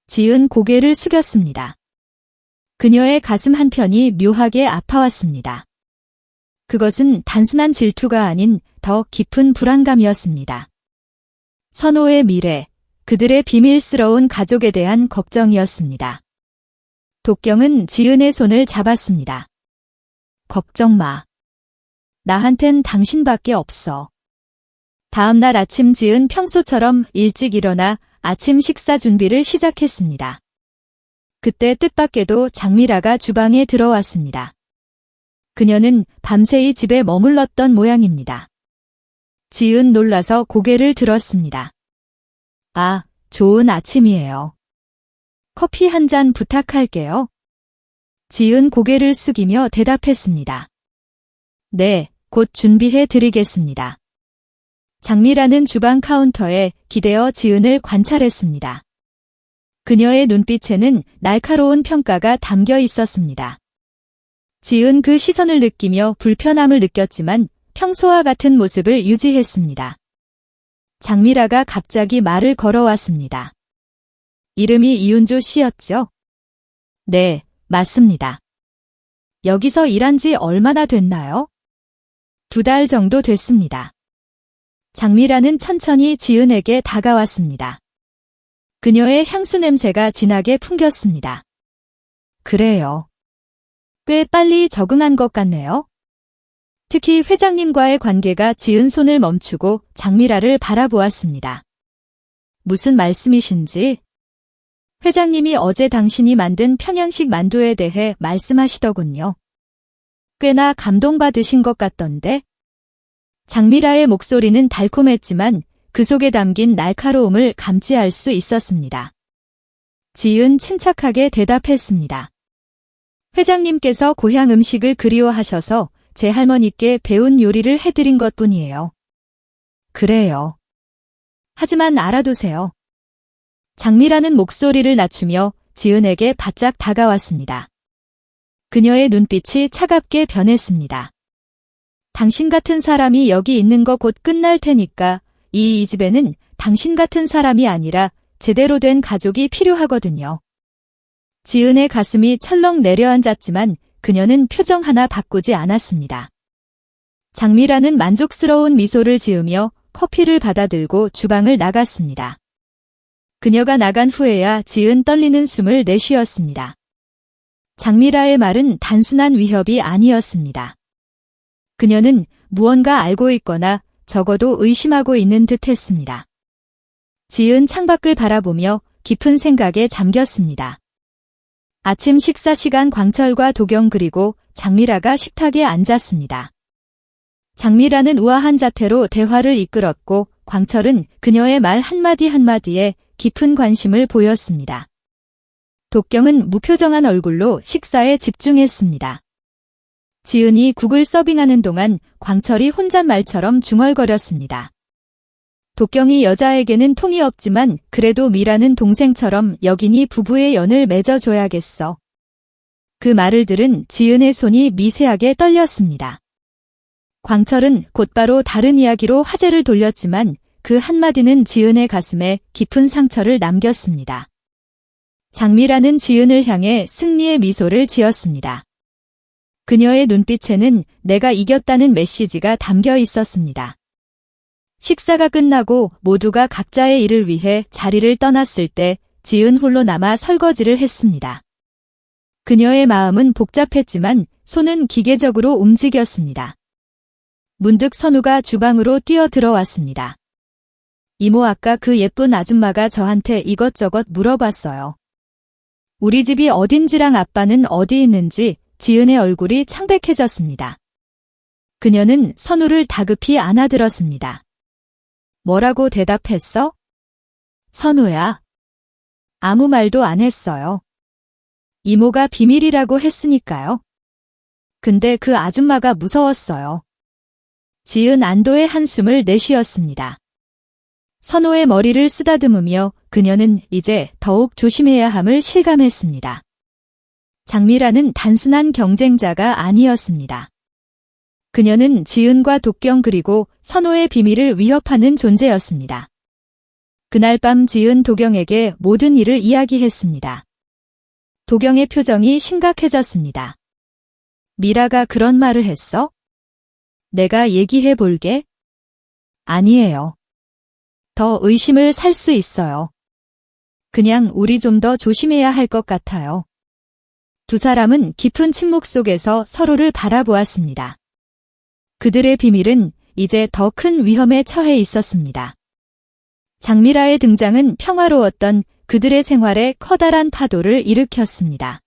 [SPEAKER 1] 지은 고개를 숙였습니다. 그녀의 가슴 한편이 묘하게 아파왔습니다. 그것은 단순한 질투가 아닌 더 깊은 불안감이었습니다. 선호의 미래, 그들의 비밀스러운 가족에 대한 걱정이었습니다. 독경은 지은의 손을 잡았습니다. 걱정 마. 나한텐 당신밖에 없어. 다음 날 아침 지은 평소처럼 일찍 일어나 아침 식사 준비를 시작했습니다. 그때 뜻밖에도 장미라가 주방에 들어왔습니다. 그녀는 밤새이 집에 머물렀던 모양입니다. 지은 놀라서 고개를 들었습니다. 아, 좋은 아침이에요. 커피 한 잔 부탁할게요. 지은 고개를 숙이며 대답했습니다. 네, 곧 준비해 드리겠습니다. 장미라는 주방 카운터에 기대어 지은을 관찰했습니다. 그녀의 눈빛에는 날카로운 평가가 담겨 있었습니다. 지은 그 시선을 느끼며 불편함을 느꼈지만 평소와 같은 모습을 유지했습니다. 장미라가 갑자기 말을 걸어왔습니다. 이름이 이윤주 씨였죠? 네, 맞습니다. 여기서 일한 지 얼마나 됐나요? 2달 정도 됐습니다. 장미라는 천천히 지은에게 다가왔습니다. 그녀의 향수 냄새가 진하게 풍겼습니다. 그래요. 꽤 빨리 적응한 것 같네요. 특히 회장님과의 관계가 지은 손을 멈추고 장미라를 바라보았습니다. 무슨 말씀이신지? 회장님이 어제 당신이 만든 평양식 만두에 대해 말씀하시더군요. 꽤나 감동받으신 것 같던데? 장미라의 목소리는 달콤했지만 그 속에 담긴 날카로움을 감지할 수 있었습니다. 지은 침착하게 대답했습니다. 회장님께서 고향 음식을 그리워하셔서 제 할머니께 배운 요리를 해드린 것뿐이에요. 그래요. 하지만 알아두세요. 장미라는 목소리를 낮추며 지은에게 바짝 다가왔습니다. 그녀의 눈빛이 차갑게 변했습니다. 당신 같은 사람이 여기 있는 거 곧 끝날 테니까 이 집에는 당신 같은 사람이 아니라 제대로 된 가족이 필요하거든요. 지은의 가슴이 철렁 내려앉았지만 그녀는 표정 하나 바꾸지 않았습니다. 장미라는 만족스러운 미소를 지으며 커피를 받아들고 주방을 나갔습니다. 그녀가 나간 후에야 지은 떨리는 숨을 내쉬었습니다. 장미라의 말은 단순한 위협이 아니었습니다. 그녀는 무언가 알고 있거나 적어도 의심하고 있는 듯 했습니다. 지은 창밖을 바라보며 깊은 생각에 잠겼습니다. 아침 식사 시간 광철과 도경 그리고 장미라가 식탁에 앉았습니다. 장미라는 우아한 자태로 대화를 이끌었고 광철은 그녀의 말 한마디 한마디에 깊은 관심을 보였습니다. 도경은 무표정한 얼굴로 식사에 집중했습니다. 지은이 국을 서빙하는 동안 광철이 혼잣말처럼 중얼거렸습니다. 도경이 여자에게는 통이 없지만 그래도 미라는 동생처럼 여기니 부부의 연을 맺어줘야겠어. 그 말을 들은 지은의 손이 미세하게 떨렸습니다. 광철은 곧바로 다른 이야기로 화제를 돌렸지만 그 한마디는 지은의 가슴에 깊은 상처를 남겼습니다. 장미라는 지은을 향해 승리의 미소를 지었습니다. 그녀의 눈빛에는 내가 이겼다는 메시지가 담겨 있었습니다. 식사가 끝나고 모두가 각자의 일을 위해 자리를 떠났을 때 지은 홀로 남아 설거지를 했습니다. 그녀의 마음은 복잡했지만 손은 기계적으로 움직였습니다. 문득 선우가 주방으로 뛰어 들어왔습니다. 이모, 아까 그 예쁜 아줌마가 저한테 이것저것 물어봤어요. 우리 집이 어딘지랑 아빠는 어디 있는지. 지은의 얼굴이 창백해졌습니다. 그녀는 선우를 다급히 안아들었습니다. 뭐라고 대답했어? 선우야. 아무 말도 안 했어요. 이모가 비밀이라고 했으니까요. 근데 그 아줌마가 무서웠어요. 지은 안도의 한숨을 내쉬었습니다. 선우의 머리를 쓰다듬으며 그녀는 이제 더욱 조심해야 함을 실감했습니다. 장미라는 단순한 경쟁자가 아니었습니다. 그녀는 지은과 도경 그리고 선호의 비밀을 위협하는 존재였습니다. 그날 밤 지은 도경에게 모든 일을 이야기했습니다. 도경의 표정이 심각해졌습니다. 미라가 그런 말을 했어? 내가 얘기해 볼게? 아니에요. 더 의심을 살 수 있어요. 그냥 우리 좀 더 조심해야 할 것 같아요. 두 사람은 깊은 침묵 속에서 서로를 바라보았습니다. 그들의 비밀은 이제 더 큰 위험에 처해 있었습니다. 장미라의 등장은 평화로웠던 그들의 생활에 커다란 파도를 일으켰습니다.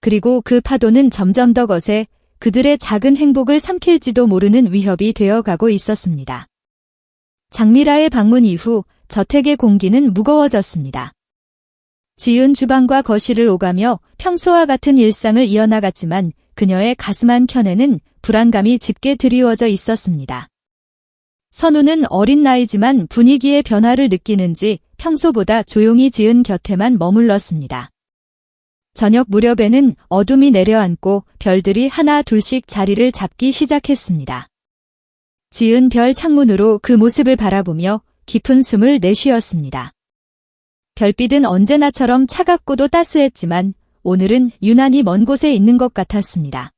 [SPEAKER 1] 그리고 그 파도는 점점 더 거세 그들의 작은 행복을 삼킬지도 모르는 위협이 되어가고 있었습니다. 장미라의 방문 이후 저택의 공기는 무거워졌습니다. 지은 주방과 거실을 오가며 평소와 같은 일상을 이어나갔지만 그녀의 가슴 한켠에는 불안감이 짙게 드리워져 있었습니다. 선우는 어린 나이지만 분위기의 변화를 느끼는지 평소보다 조용히 지은 곁에만 머물렀습니다. 저녁 무렵에는 어둠이 내려앉고 별들이 하나 둘씩 자리를 잡기 시작했습니다. 지은 별 창문으로 그 모습을 바라보며 깊은 숨을 내쉬었습니다. 별빛은 언제나처럼 차갑고도 따스했지만 오늘은 유난히 먼 곳에 있는 것 같았습니다.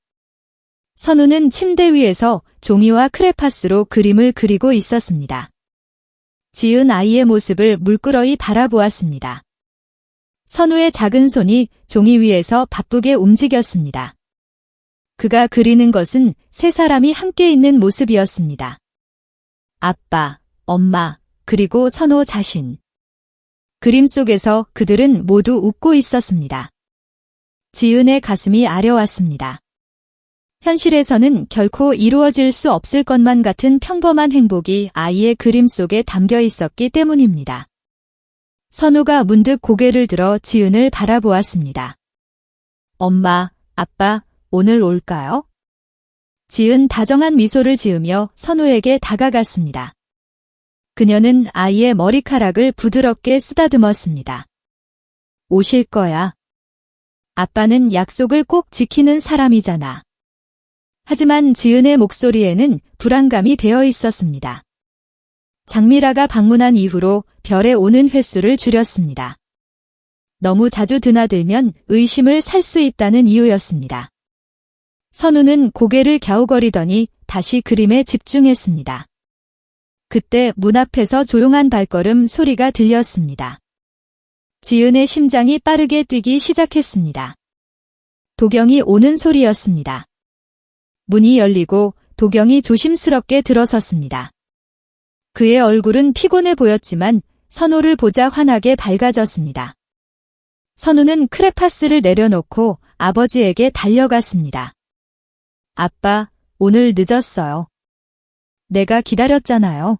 [SPEAKER 1] 선우는 침대 위에서 종이와 크레파스로 그림을 그리고 있었습니다. 지은 아이의 모습을 물끄러이 바라보았습니다. 선우의 작은 손이 종이 위에서 바쁘게 움직였습니다. 그가 그리는 것은 세 사람이 함께 있는 모습이었습니다. 아빠, 엄마, 그리고 선우 자신. 그림 속에서 그들은 모두 웃고 있었습니다. 지은의 가슴이 아려왔습니다. 현실에서는 결코 이루어질 수 없을 것만 같은 평범한 행복이 아이의 그림 속에 담겨 있었기 때문입니다. 선우가 문득 고개를 들어 지은을 바라보았습니다. 엄마, 아빠, 오늘 올까요? 지은 다정한 미소를 지으며 선우에게 다가갔습니다. 그녀는 아이의 머리카락을 부드럽게 쓰다듬었습니다. 오실 거야. 아빠는 약속을 꼭 지키는 사람이잖아. 하지만 지은의 목소리에는 불안감이 배어 있었습니다. 장미라가 방문한 이후로 별에 오는 횟수를 줄였습니다. 너무 자주 드나들면 의심을 살 수 있다는 이유였습니다. 선우는 고개를 갸우거리더니 다시 그림에 집중했습니다. 그때 문 앞에서 조용한 발걸음 소리가 들렸습니다. 지은의 심장이 빠르게 뛰기 시작했습니다. 도경이 오는 소리였습니다. 문이 열리고 도경이 조심스럽게 들어섰습니다. 그의 얼굴은 피곤해 보였지만 선우를 보자 환하게 밝아졌습니다. 선우는 크레파스를 내려놓고 아버지에게 달려갔습니다. 아빠, 오늘 늦었어요. 내가 기다렸잖아요.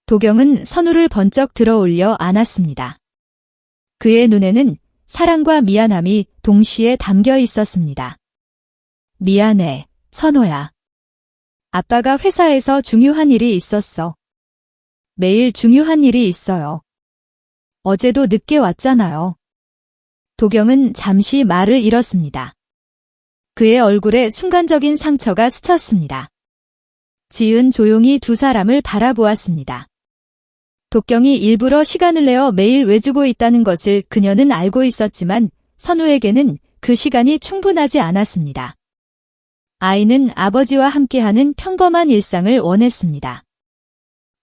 [SPEAKER 1] 도경은 선우를 번쩍 들어올려 안았습니다. 그의 눈에는 사랑과 미안함이 동시에 담겨 있었습니다. 미안해, 선호야. 아빠가 회사에서 중요한 일이 있었어. 매일 중요한 일이 있어요. 어제도 늦게 왔잖아요. 도경은 잠시 말을 잃었습니다. 그의 얼굴에 순간적인 상처가 스쳤습니다. 지은 조용히 두 사람을 바라보았습니다. 도경이 일부러 시간을 내어 매일 외주고 있다는 것을 그녀는 알고 있었지만 선우에게는 그 시간이 충분하지 않았습니다. 아이는 아버지와 함께하는 평범한 일상을 원했습니다.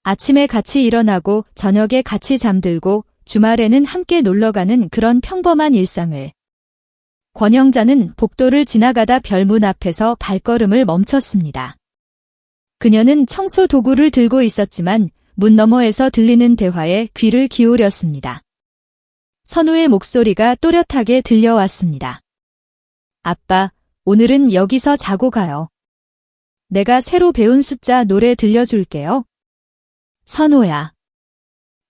[SPEAKER 1] 아침에 같이 일어나고 저녁에 같이 잠들고 주말에는 함께 놀러가는 그런 평범한 일상을. 권영자는 복도를 지나가다 별문 앞에서 발걸음을 멈췄습니다. 그녀는 청소 도구를 들고 있었지만 문 너머에서 들리는 대화에 귀를 기울였습니다. 선우의 목소리가 또렷하게 들려왔습니다. 아빠, 오늘은 여기서 자고 가요. 내가 새로 배운 숫자 노래 들려줄게요. 선우야.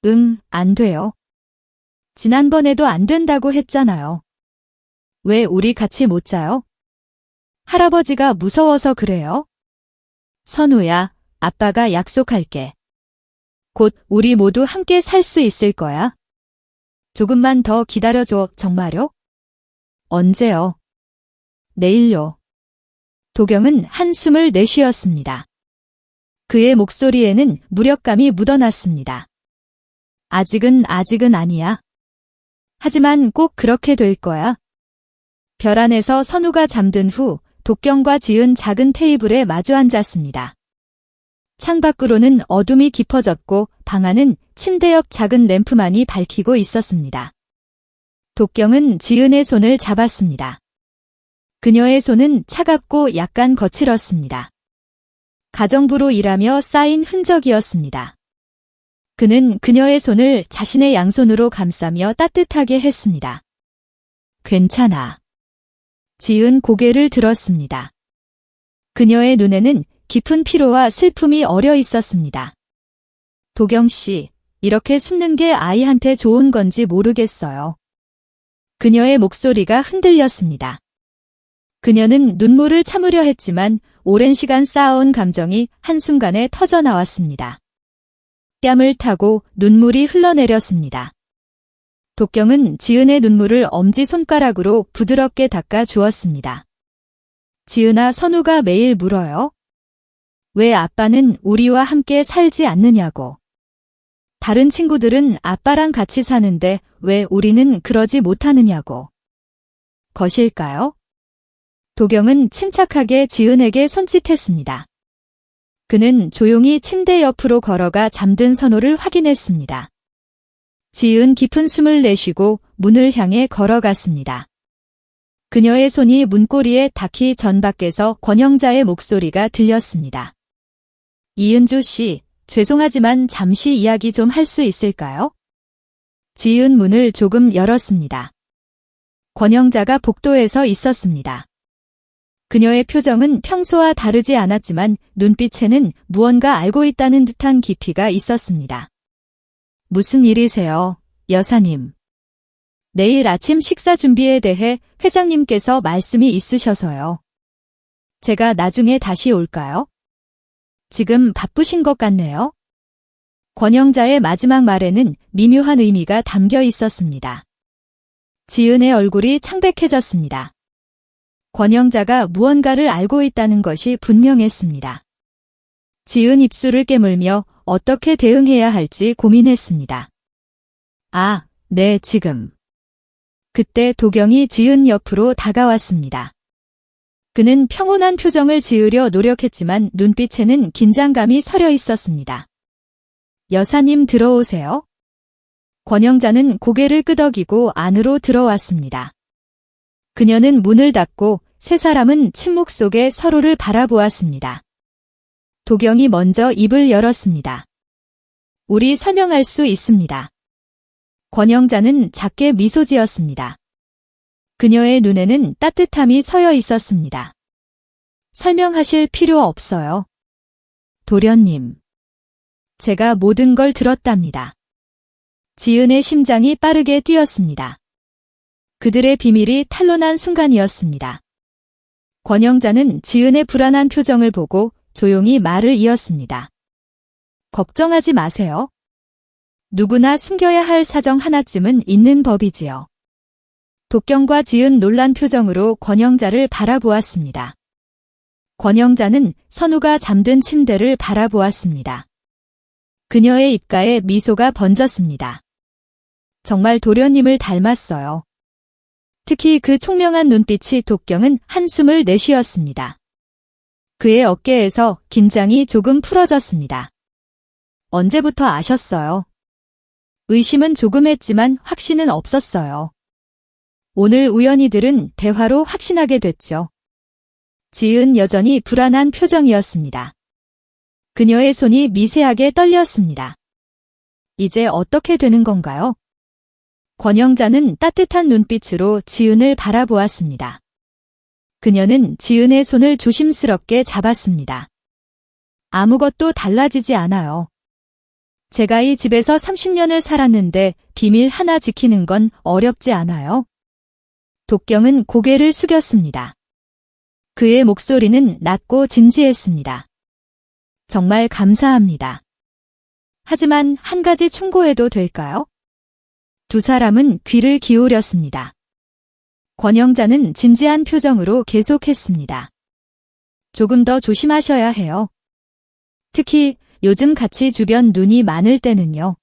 [SPEAKER 1] 응, 안 돼요. 지난번에도 안 된다고 했잖아요. 왜 우리 같이 못 자요? 할아버지가 무서워서 그래요? 선우야, 아빠가 약속할게. 곧 우리 모두 함께 살 수 있을 거야. 조금만 더 기다려줘, 정말요? 언제요? 내일요. 도경은 한숨을 내쉬었습니다. 그의 목소리에는 무력감이 묻어났습니다. 아직은 아니야. 하지만 꼭 그렇게 될 거야. 별 안에서 선우가 잠든 후 도경과 지은 작은 테이블에 마주 앉았습니다. 창밖으로는 어둠이 깊어졌고 방 안은 침대 옆 작은 램프만이 밝히고 있었습니다. 도경은 지은의 손을 잡았습니다. 그녀의 손은 차갑고 약간 거칠었습니다. 가정부로 일하며 쌓인 흔적이었습니다. 그는 그녀의 손을 자신의 양손으로 감싸며 따뜻하게 했습니다. 괜찮아. 지은 고개를 들었습니다. 그녀의 눈에는 깊은 피로와 슬픔이 어려 있었습니다. 도경 씨, 이렇게 숨는 게 아이한테 좋은 건지 모르겠어요. 그녀의 목소리가 흔들렸습니다. 그녀는 눈물을 참으려 했지만 오랜 시간 쌓아온 감정이 한순간에 터져나왔습니다. 뺨을 타고 눈물이 흘러내렸습니다. 도경은 지은의 눈물을 엄지손가락으로 부드럽게 닦아 주었습니다. 지은아, 선우가 매일 물어요. 왜 아빠는 우리와 함께 살지 않느냐고. 다른 친구들은 아빠랑 같이 사는데 왜 우리는 그러지 못하느냐고. 것일까요? 도경은 침착하게 지은에게 손짓했습니다. 그는 조용히 침대 옆으로 걸어가 잠든 선우를 확인했습니다. 지은 깊은 숨을 내쉬고 문을 향해 걸어갔습니다. 그녀의 손이 문고리에 닿기 전 밖에서 권영자의 목소리가 들렸습니다. 이은주 씨, 죄송하지만 잠시 이야기 좀 할 수 있을까요? 지은 문을 조금 열었습니다. 권영자가 복도에서 있었습니다. 그녀의 표정은 평소와 다르지 않았지만 눈빛에는 무언가 알고 있다는 듯한 깊이가 있었습니다. 무슨 일이세요, 여사님? 내일 아침 식사 준비에 대해 회장님께서 말씀이 있으셔서요. 제가 나중에 다시 올까요? 지금 바쁘신 것 같네요. 권영자의 마지막 말에는 미묘한 의미가 담겨 있었습니다. 지은의 얼굴이 창백해졌습니다. 권영자가 무언가를 알고 있다는 것이 분명했습니다. 지은 입술을 깨물며 어떻게 대응해야 할지 고민했습니다. 아, 네, 지금. 그때 도경이 지은 옆으로 다가왔습니다. 그는 평온한 표정을 지으려 노력했지만 눈빛에는 긴장감이 서려 있었습니다. 여사님 들어오세요. 권영자는 고개를 끄덕이고 안으로 들어왔습니다. 그녀는 문을 닫고 세 사람은 침묵 속에 서로를 바라보았습니다. 도경이 먼저 입을 열었습니다. 우리 설명할 수 있습니다. 권영자는 작게 미소 지었습니다. 그녀의 눈에는 따뜻함이 서여 있었습니다. 설명하실 필요 없어요. 도련님. 제가 모든 걸 들었답니다. 지은의 심장이 빠르게 뛰었습니다. 그들의 비밀이 탄로난 순간이었습니다. 권영자는 지은의 불안한 표정을 보고 조용히 말을 이었습니다. 걱정하지 마세요. 누구나 숨겨야 할 사정 하나쯤은 있는 법이지요. 도경과 지은 놀란 표정으로 권영자를 바라보았습니다. 권영자는 선우가 잠든 침대를 바라보았습니다. 그녀의 입가에 미소가 번졌습니다. 정말 도련님을 닮았어요. 특히 그 총명한 눈빛이 도경은 한숨을 내쉬었습니다. 그의 어깨에서 긴장이 조금 풀어졌습니다. 언제부터 아셨어요? 의심은 조금 했지만 확신은 없었어요. 오늘 우연히 들은 대화로 확신하게 됐죠. 지은 여전히 불안한 표정이었습니다. 그녀의 손이 미세하게 떨렸습니다. 이제 어떻게 되는 건가요? 권영자는 따뜻한 눈빛으로 지은을 바라보았습니다. 그녀는 지은의 손을 조심스럽게 잡았습니다. 아무것도 달라지지 않아요. 제가 이 집에서 30년을 살았는데 비밀 하나 지키는 건 어렵지 않아요. 도경은 고개를 숙였습니다. 그의 목소리는 낮고 진지했습니다. 정말 감사합니다. 하지만 한 가지 충고해도 될까요? 두 사람은 귀를 기울였습니다. 권영자는 진지한 표정으로 계속했습니다. 조금 더 조심하셔야 해요. 특히 요즘 같이 주변 눈이 많을 때는요.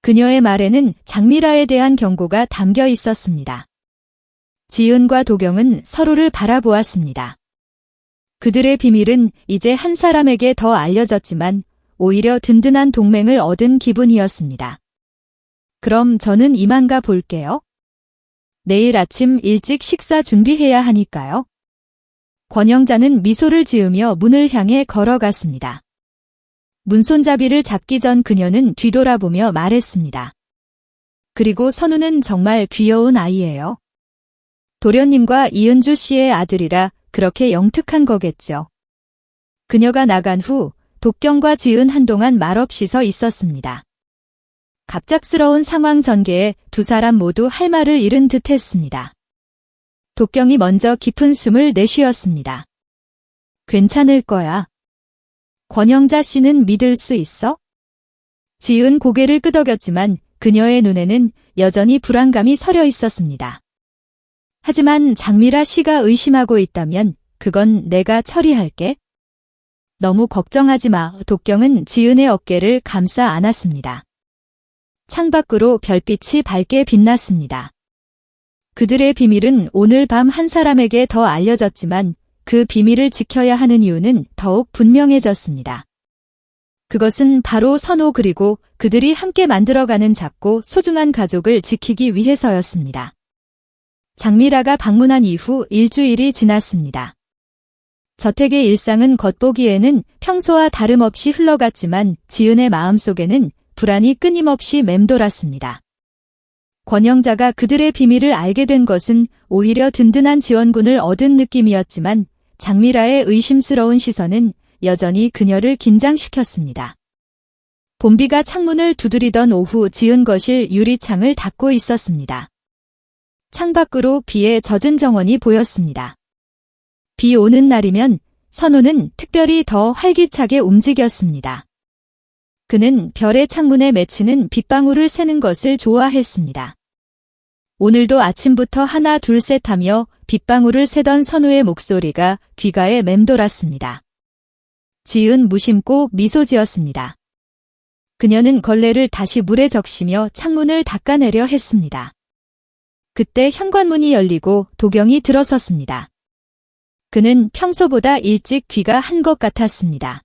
[SPEAKER 1] 그녀의 말에는 장미라에 대한 경고가 담겨 있었습니다. 지은과 도경은 서로를 바라보았습니다. 그들의 비밀은 이제 한 사람에게 더 알려졌지만 오히려 든든한 동맹을 얻은 기분이었습니다. 그럼 저는 이만 가 볼게요. 내일 아침 일찍 식사 준비해야 하니까요. 권영자는 미소를 지으며 문을 향해 걸어갔습니다. 문손잡이를 잡기 전 그녀는 뒤돌아보며 말했습니다. 그리고 선우는 정말 귀여운 아이예요. 도련님과 이은주 씨의 아들이라 그렇게 영특한 거겠죠. 그녀가 나간 후 도경과 지은 한동안 말없이 서 있었습니다. 갑작스러운 상황 전개에 두 사람 모두 할 말을 잃은 듯 했습니다. 도경이 먼저 깊은 숨을 내쉬었습니다. 괜찮을 거야. 권영자 씨는 믿을 수 있어? 지은 고개를 끄덕였지만 그녀의 눈에는 여전히 불안감이 서려 있었습니다. 하지만 장미라 씨가 의심하고 있다면 그건 내가 처리할게. 너무 걱정하지 마. 도경은 지은의 어깨를 감싸 안았습니다. 창밖으로 별빛이 밝게 빛났습니다. 그들의 비밀은 오늘 밤 한 사람에게 더 알려졌지만 그 비밀을 지켜야 하는 이유는 더욱 분명해졌습니다. 그것은 바로 선호 그리고 그들이 함께 만들어가는 작고 소중한 가족을 지키기 위해서였습니다. 장미라가 방문한 이후 일주일이 지났습니다. 저택의 일상은 겉보기에는 평소와 다름없이 흘러갔지만 지은의 마음속에는 불안이 끊임없이 맴돌았습니다. 권영자가 그들의 비밀을 알게 된 것은 오히려 든든한 지원군을 얻은 느낌이었지만 장미라의 의심스러운 시선은 여전히 그녀를 긴장시켰습니다. 봄비가 창문을 두드리던 오후 지은 거실 유리창을 닫고 있었습니다. 창밖으로 비에 젖은 정원이 보였습니다. 비 오는 날이면 선우는 특별히 더 활기차게 움직였습니다. 그는 별의 창문에 맺히는 빗방울을 세는 것을 좋아했습니다. 오늘도 아침부터 하나 둘 셋 하며 빗방울을 세던 선우의 목소리가 귀가에 맴돌았습니다. 지은 무심코 미소 지었습니다. 그녀는 걸레를 다시 물에 적시며 창문을 닦아내려 했습니다. 그때 현관문이 열리고 도경이 들어섰습니다. 그는 평소보다 일찍 귀가한 것 같았습니다.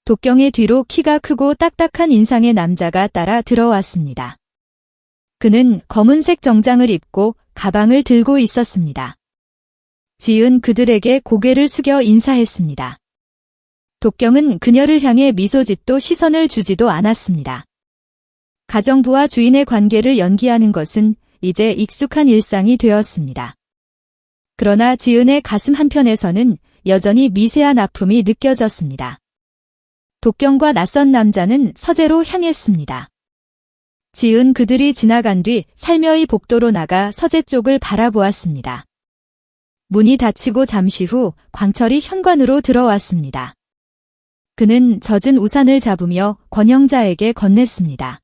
[SPEAKER 1] 도경의 뒤로 키가 크고 딱딱한 인상의 남자가 따라 들어왔습니다. 그는 검은색 정장을 입고 가방을 들고 있었습니다. 지은 그들에게 고개를 숙여 인사했습니다. 도경은 그녀를 향해 미소짓도 시선을 주지도 않았습니다. 가정부와 주인의 관계를 연기하는 것은 이제 익숙한 일상이 되었습니다. 그러나 지은의 가슴 한편에서는 여전히 미세한 아픔이 느껴졌습니다. 도경과 낯선 남자는 서재로 향했습니다. 지은 그들이 지나간 뒤 살며이 복도로 나가 서재 쪽을 바라보았습니다. 문이 닫히고 잠시 후 광철이 현관으로 들어왔습니다. 그는 젖은 우산을 잡으며 권영자에게 건넸습니다.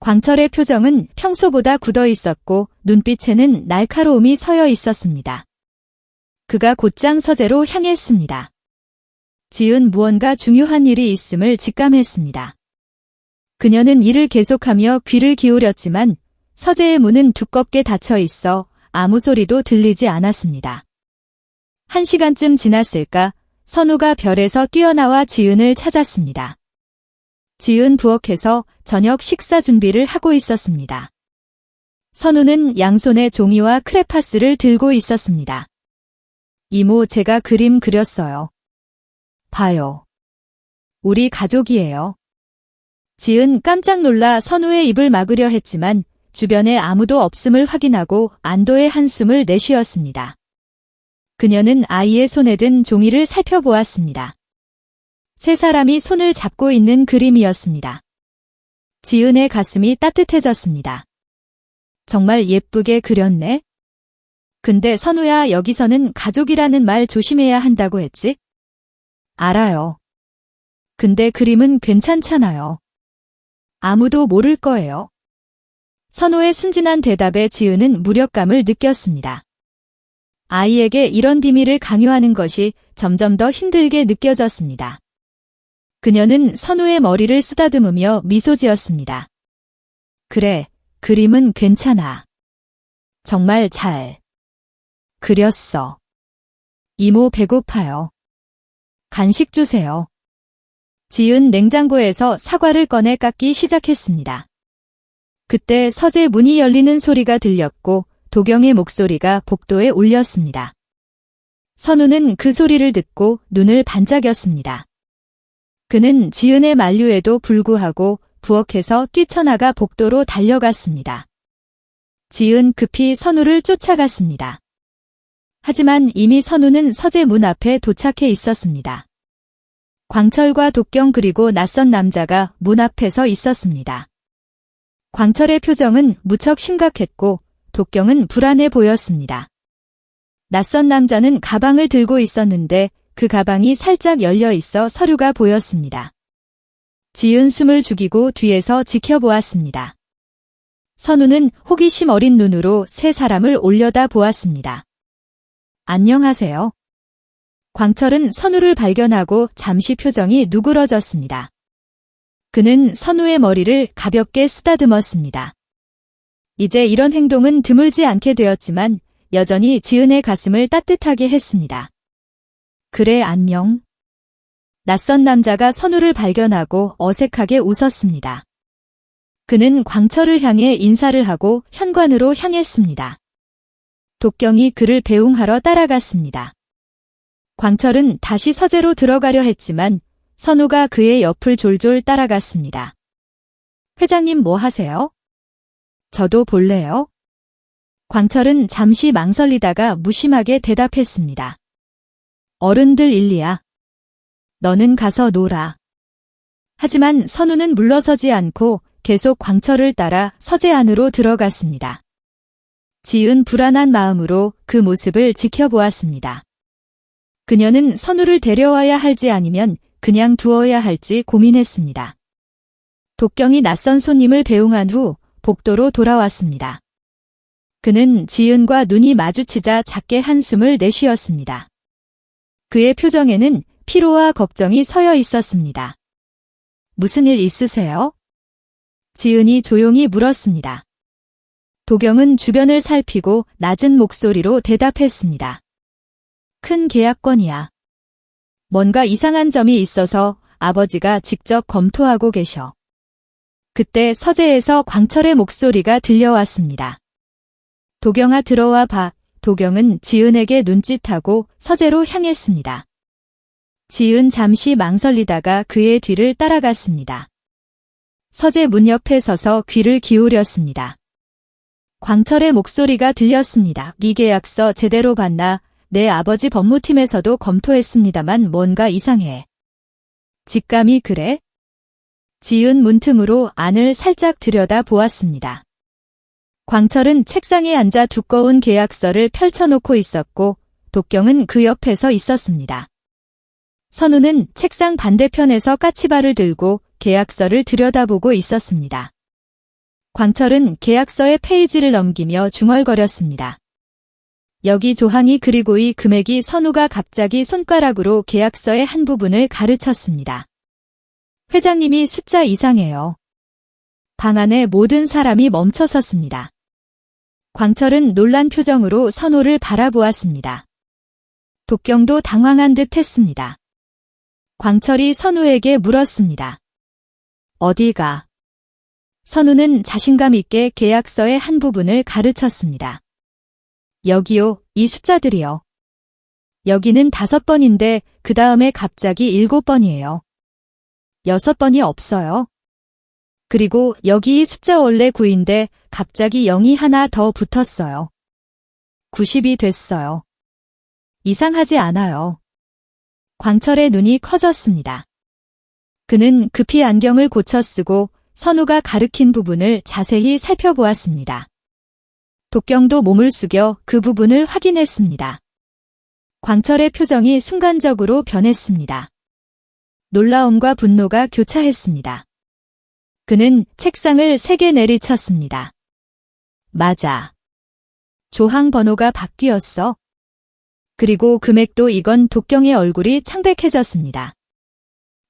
[SPEAKER 1] 광철의 표정은 평소보다 굳어 있었고 눈빛에는 날카로움이 서여 있었습니다. 그가 곧장 서재로 향했습니다. 지은 무언가 중요한 일이 있음을 직감했습니다. 그녀는 일을 계속하며 귀를 기울였지만 서재의 문은 두껍게 닫혀 있어 아무 소리도 들리지 않았습니다. 1시간쯤 지났을까 선우가 별에서 뛰어나와 지은을 찾았습니다. 지은 부엌에서 저녁 식사 준비를 하고 있었습니다. 선우는 양손에 종이와 크레파스를 들고 있었습니다. 이모, 제가 그림 그렸어요. 봐요. 우리 가족이에요. 지은 깜짝 놀라 선우의 입을 막으려 했지만 주변에 아무도 없음을 확인하고 안도의 한숨을 내쉬었습니다. 그녀는 아이의 손에 든 종이를 살펴보았습니다. 세 사람이 손을 잡고 있는 그림이었습니다. 지은의 가슴이 따뜻해졌습니다. 정말 예쁘게 그렸네? 근데 선우야, 여기서는 가족이라는 말 조심해야 한다고 했지? 알아요. 근데 그림은 괜찮잖아요. 아무도 모를 거예요. 선우의 순진한 대답에 지은은 무력감을 느꼈습니다. 아이에게 이런 비밀을 강요하는 것이 점점 더 힘들게 느껴졌습니다. 그녀는 선우의 머리를 쓰다듬으며 미소 지었습니다. 그래, 그림은 괜찮아. 정말 잘 그렸어. 이모, 배고파요. 간식 주세요. 지은 냉장고에서 사과를 꺼내 깎기 시작했습니다. 그때 서재 문이 열리는 소리가 들렸고 도경의 목소리가 복도에 울렸습니다. 선우는 그 소리를 듣고 눈을 반짝였습니다. 그는 지은의 만류에도 불구하고 부엌에서 뛰쳐나가 복도로 달려갔습니다. 지은 급히 선우를 쫓아갔습니다. 하지만 이미 선우는 서재 문 앞에 도착해 있었습니다. 광철과 도경 그리고 낯선 남자가 문 앞에 서 있었습니다. 광철의 표정은 무척 심각했고 도경은 불안해 보였습니다. 낯선 남자는 가방을 들고 있었는데 그 가방이 살짝 열려 있어 서류가 보였습니다. 지은 숨을 죽이고 뒤에서 지켜보았습니다. 선우는 호기심 어린 눈으로 세 사람을 올려다 보았습니다. 안녕하세요. 광철은 선우를 발견하고 잠시 표정이 누그러졌습니다. 그는 선우의 머리를 가볍게 쓰다듬었습니다. 이제 이런 행동은 드물지 않게 되었지만 여전히 지은의 가슴을 따뜻하게 했습니다. 그래, 안녕. 낯선 남자가 선우를 발견하고 어색하게 웃었습니다. 그는 광철을 향해 인사를 하고 현관으로 향했습니다. 도경이 그를 배웅하러 따라갔습니다. 광철은 다시 서재로 들어가려 했지만 선우가 그의 옆을 졸졸 따라갔습니다. 회장님, 뭐 하세요? 저도 볼래요? 광철은 잠시 망설이다가 무심하게 대답했습니다. 어른들 일리야. 너는 가서 놀아. 하지만 선우는 물러서지 않고 계속 광철을 따라 서재 안으로 들어갔습니다. 지은 불안한 마음으로 그 모습을 지켜보았습니다. 그녀는 선우를 데려와야 할지 아니면 그냥 두어야 할지 고민했습니다. 독경이 낯선 손님을 배웅한 후 복도로 돌아왔습니다. 그는 지은과 눈이 마주치자 작게 한숨을 내쉬었습니다. 그의 표정에는 피로와 걱정이 서여 있었습니다. 무슨 일 있으세요? 지은이 조용히 물었습니다. 도경은 주변을 살피고 낮은 목소리로 대답했습니다. 큰 계약건이야. 뭔가 이상한 점이 있어서 아버지가 직접 검토하고 계셔. 그때 서재에서 광철의 목소리가 들려왔습니다. 도경아 들어와 봐. 도경은 지은에게 눈짓하고 서재로 향했습니다. 지은 잠시 망설이다가 그의 뒤를 따라갔습니다. 서재 문 옆에 서서 귀를 기울였습니다. 광철의 목소리가 들렸습니다. 미계약서 제대로 봤나? 내 아버지 법무팀에서도 검토했습니다만 뭔가 이상해. 직감이 그래? 지은 문틈으로 안을 살짝 들여다 보았습니다. 광철은 책상에 앉아 두꺼운 계약서를 펼쳐놓고 있었고 독경은 그 옆에 서 있었습니다. 선우는 책상 반대편에서 까치발을 들고 계약서를 들여다보고 있었습니다. 광철은 계약서의 페이지를 넘기며 중얼거렸습니다. 여기 조항이 그리고 이 금액이 선우가 갑자기 손가락으로 계약서의 한 부분을 가르쳤습니다. 회장님이 숫자 이상해요. 방 안에 모든 사람이 멈춰섰습니다. 광철은 놀란 표정으로 선우를 바라보았습니다. 독경도 당황한 듯 했습니다. 광철이 선우에게 물었습니다. 어디가? 선우는 자신감 있게 계약서의 한 부분을 가르쳤습니다. 여기요, 이 숫자들이요. 여기는 5번인데 그 다음에 갑자기 7번이에요. 6번이 없어요. 그리고 여기 이 숫자 원래 9인데 갑자기 0이 하나 더 붙었어요. 90이 됐어요. 이상하지 않아요. 광철의 눈이 커졌습니다. 그는 급히 안경을 고쳐 쓰고 선우가 가리킨 부분을 자세히 살펴보았습니다. 독경도 몸을 숙여 그 부분을 확인했습니다. 광철의 표정이 순간적으로 변했습니다. 놀라움과 분노가 교차했습니다. 그는 책상을 3개 내리쳤습니다. 맞아. 조항 번호가 바뀌었어. 그리고 금액도 이건 독경의 얼굴이 창백해졌습니다.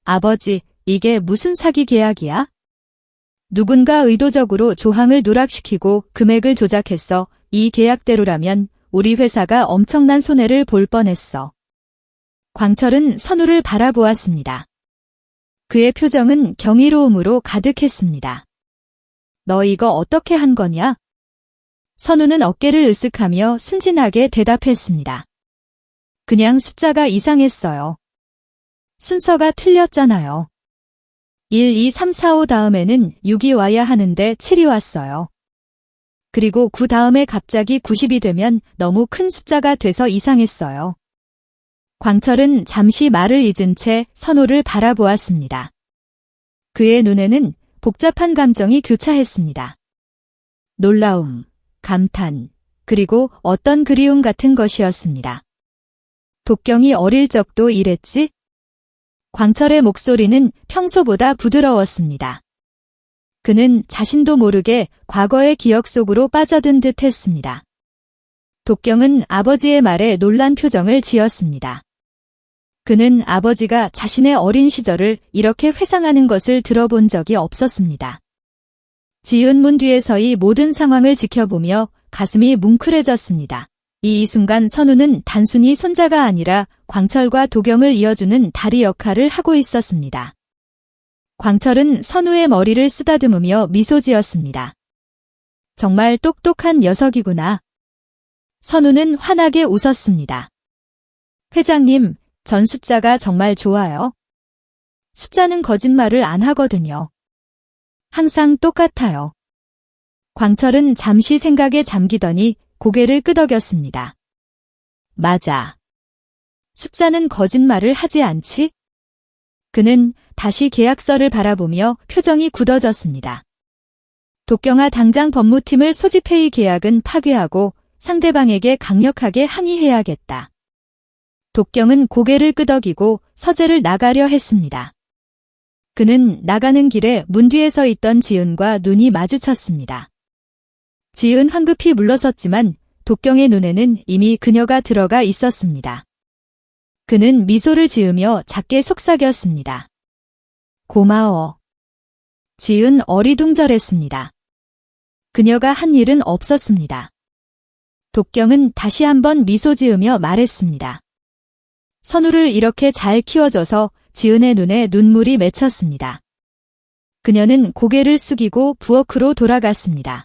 [SPEAKER 1] 아버지, 이게 무슨 사기 계약이야? 누군가 의도적으로 조항을 누락시키고 금액을 조작했어. 이 계약대로라면 우리 회사가 엄청난 손해를 볼 뻔했어. 광철은 선우를 바라보았습니다. 그의 표정은 경이로움으로 가득했습니다. 너 이거 어떻게 한 거냐? 선우는 어깨를 으쓱하며 순진하게 대답했습니다. 그냥 숫자가 이상했어요. 순서가 틀렸잖아요. 1, 2, 3, 4, 5 다음에는 6이 와야 하는데 7이 왔어요. 그리고 9 다음에 갑자기 90이 되면 너무 큰 숫자가 돼서 이상했어요. 광철은 잠시 말을 잊은 채 선우를 바라보았습니다. 그의 눈에는 복잡한 감정이 교차했습니다. 놀라움, 감탄, 그리고 어떤 그리움 같은 것이었습니다. 독경이 어릴 적도 이랬지? 광철의 목소리는 평소보다 부드러웠습니다. 그는 자신도 모르게 과거의 기억 속으로 빠져든 듯 했습니다. 독경은 아버지의 말에 놀란 표정을 지었습니다. 그는 아버지가 자신의 어린 시절을 이렇게 회상하는 것을 들어본 적이 없었습니다. 지은 문 뒤에 서이 모든 상황을 지켜보며 가슴이 뭉클해졌습니다. 이 순간 선우는 단순히 손자가 아니라 광철과 도경을 이어주는 다리 역할을 하고 있었습니다. 광철은 선우의 머리를 쓰다듬으며 미소 지었습니다. 정말 똑똑한 녀석이구나. 선우는 환하게 웃었습니다. 회장님, 전 숫자가 정말 좋아요. 숫자는 거짓말을 안 하거든요. 항상 똑같아요. 광철은 잠시 생각에 잠기더니 고개를 끄덕였습니다. 맞아. 숫자는 거짓말을 하지 않지? 그는 다시 계약서를 바라보며 표정이 굳어졌습니다. 독경아, 당장 법무팀을 소집해 이 계약은 파괴하고 상대방에게 강력하게 항의해야겠다. 독경은 고개를 끄덕이고 서재를 나가려 했습니다. 그는 나가는 길에 문 뒤에 서 있던 지은과 눈이 마주쳤습니다. 지은 황급히 물러섰지만 독경의 눈에는 이미 그녀가 들어가 있었습니다. 그는 미소를 지으며 작게 속삭였습니다. 고마워. 지은 어리둥절했습니다. 그녀가 한 일은 없었습니다. 독경은 다시 한번 미소 지으며 말했습니다. 선우를 이렇게 잘 키워줘서 지은의 눈에 눈물이 맺혔습니다. 그녀는 고개를 숙이고 부엌으로 돌아갔습니다.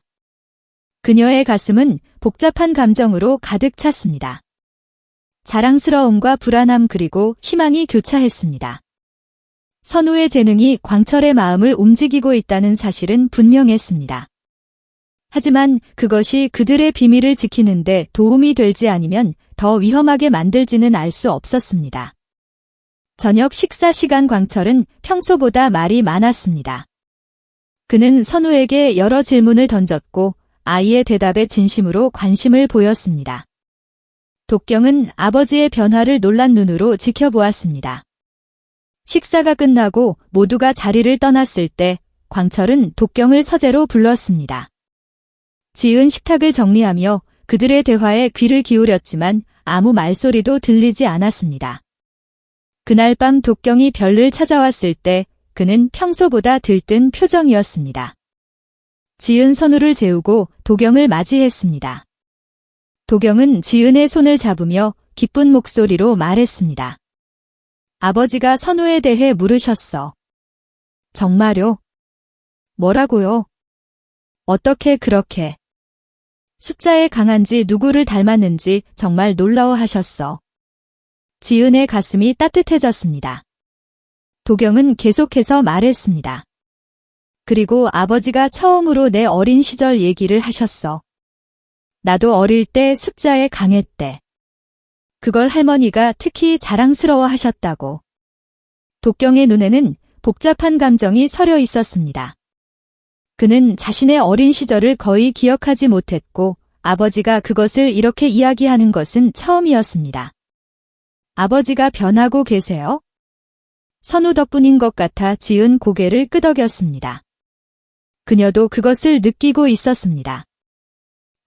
[SPEAKER 1] 그녀의 가슴은 복잡한 감정으로 가득 찼습니다. 자랑스러움과 불안함 그리고 희망이 교차했습니다. 선우의 재능이 광철의 마음을 움직이고 있다는 사실은 분명했습니다. 하지만 그것이 그들의 비밀을 지키는데 도움이 될지 아니면 더 위험하게 만들지는 알 수 없었습니다. 저녁 식사 시간, 광철은 평소보다 말이 많았습니다. 그는 선우에게 여러 질문을 던졌고 아이의 대답에 진심으로 관심을 보였습니다. 독경은 아버지의 변화를 놀란 눈으로 지켜보았습니다. 식사가 끝나고 모두가 자리를 떠났을 때 광철은 독경을 서재로 불렀습니다. 지은 식탁을 정리하며 그들의 대화에 귀를 기울였지만 아무 말소리도 들리지 않았습니다. 그날 밤 독경이 별을 찾아왔을 때 그는 평소보다 들뜬 표정이었습니다. 지은 선우를 재우고 도경을 맞이했습니다. 도경은 지은의 손을 잡으며 기쁜 목소리로 말했습니다. 아버지가 선우에 대해 물으셨어. 정말요? 뭐라고요? 어떻게 그렇게? 숫자에 강한지 누구를 닮았는지 정말 놀라워하셨어. 지은의 가슴이 따뜻해졌습니다. 도경은 계속해서 말했습니다. 그리고 아버지가 처음으로 내 어린 시절 얘기를 하셨어. 나도 어릴 때 숫자에 강했대. 그걸 할머니가 특히 자랑스러워 하셨다고. 독경의 눈에는 복잡한 감정이 서려 있었습니다. 그는 자신의 어린 시절을 거의 기억하지 못했고 아버지가 그것을 이렇게 이야기하는 것은 처음이었습니다. 아버지가 변하고 계세요? 선우 덕분인 것 같아 지은 고개를 끄덕였습니다. 그녀도 그것을 느끼고 있었습니다.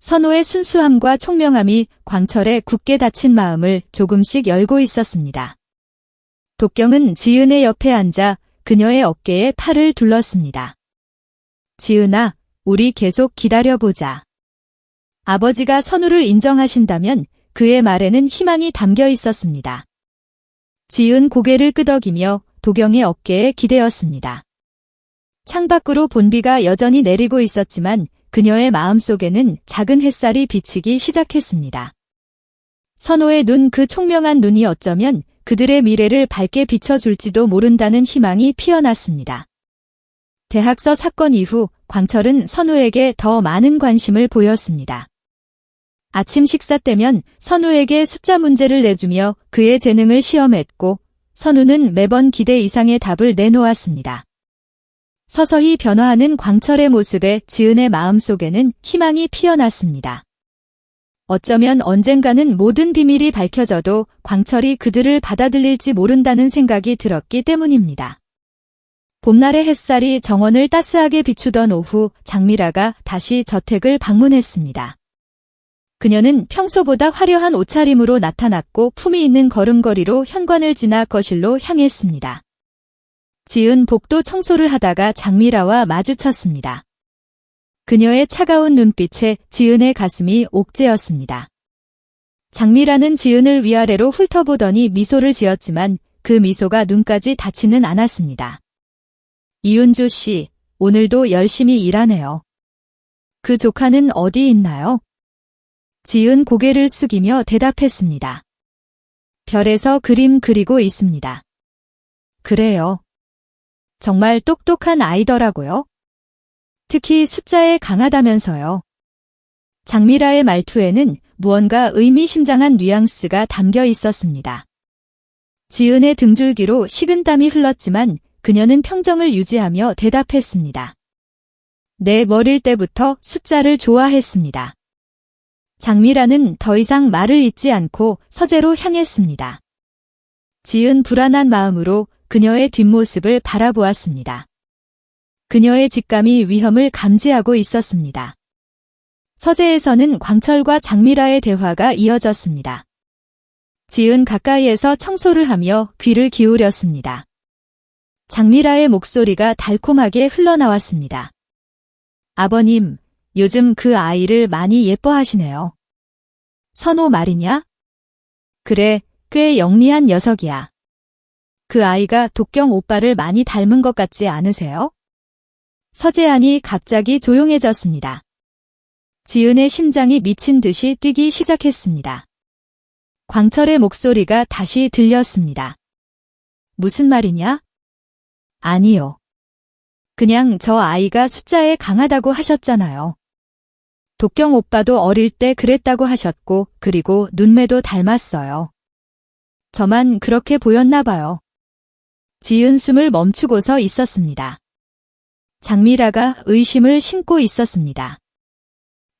[SPEAKER 1] 선우의 순수함과 총명함이 광철의 굳게 닫힌 마음을 조금씩 열고 있었습니다. 독경은 지은의 옆에 앉아 그녀의 어깨에 팔을 둘렀습니다. 지은아, 우리 계속 기다려보자. 아버지가 선우를 인정하신다면 그의 말에는 희망이 담겨 있었습니다. 지은 고개를 끄덕이며 도경의 어깨에 기대었습니다. 창밖으로 본비가 여전히 내리고 있었지만 그녀의 마음속에는 작은 햇살이 비치기 시작했습니다. 선우의 눈, 그 총명한 눈이 어쩌면 그들의 미래를 밝게 비춰줄지도 모른다는 희망이 피어났습니다. 대학서 사건 이후 광철은 선우에게 더 많은 관심을 보였습니다. 아침 식사 때면 선우에게 숫자 문제를 내주며 그의 재능을 시험했고 선우는 매번 기대 이상의 답을 내놓았습니다. 서서히 변화하는 광철의 모습에 지은의 마음속에는 희망이 피어났습니다. 어쩌면 언젠가는 모든 비밀이 밝혀져도 광철이 그들을 받아들일지 모른다는 생각이 들었기 때문입니다. 봄날의 햇살이 정원을 따스하게 비추던 오후, 장미라가 다시 저택을 방문했습니다. 그녀는 평소보다 화려한 옷차림으로 나타났고 품위 있는 걸음걸이로 현관을 지나 거실로 향했습니다. 지은 복도 청소를 하다가 장미라와 마주쳤습니다. 그녀의 차가운 눈빛에 지은의 가슴이 옥죄었습니다. 장미라는 지은을 위아래로 훑어보더니 미소를 지었지만 그 미소가 눈까지 닿지는 않았습니다. 이윤주 씨, 오늘도 열심히 일하네요. 그 조카는 어디 있나요? 지은 고개를 숙이며 대답했습니다. 별에서 그림 그리고 있습니다. 그래요. 정말 똑똑한 아이더라고요. 특히 숫자에 강하다면서요. 장미라의 말투에는 무언가 의미심장한 뉘앙스가 담겨 있었습니다. 지은의 등줄기로 식은땀이 흘렀지만 그녀는 평정을 유지하며 대답했습니다. 네, 어릴 때부터 숫자를 좋아했습니다. 장미라는 더 이상 말을 잇지 않고 서재로 향했습니다. 지은 불안한 마음으로 그녀의 뒷모습을 바라보았습니다. 그녀의 직감이 위험을 감지하고 있었습니다. 서재에서는 광철과 장미라의 대화가 이어졌습니다. 지은 가까이에서 청소를 하며 귀를 기울였습니다. 장미라의 목소리가 달콤하게 흘러나왔습니다. 아버님, 요즘 그 아이를 많이 예뻐하시네요. 선호 말이냐? 그래, 꽤 영리한 녀석이야. 그 아이가 독경 오빠를 많이 닮은 것 같지 않으세요? 서재안이 갑자기 조용해졌습니다. 지은의 심장이 미친 듯이 뛰기 시작했습니다. 광철의 목소리가 다시 들렸습니다. 무슨 말이냐? 아니요. 그냥 저 아이가 숫자에 강하다고 하셨잖아요. 독경 오빠도 어릴 때 그랬다고 하셨고, 그리고 눈매도 닮았어요. 저만 그렇게 보였나 봐요. 지은 숨을 멈추고서 있었습니다. 장미라가 의심을 심고 있었습니다.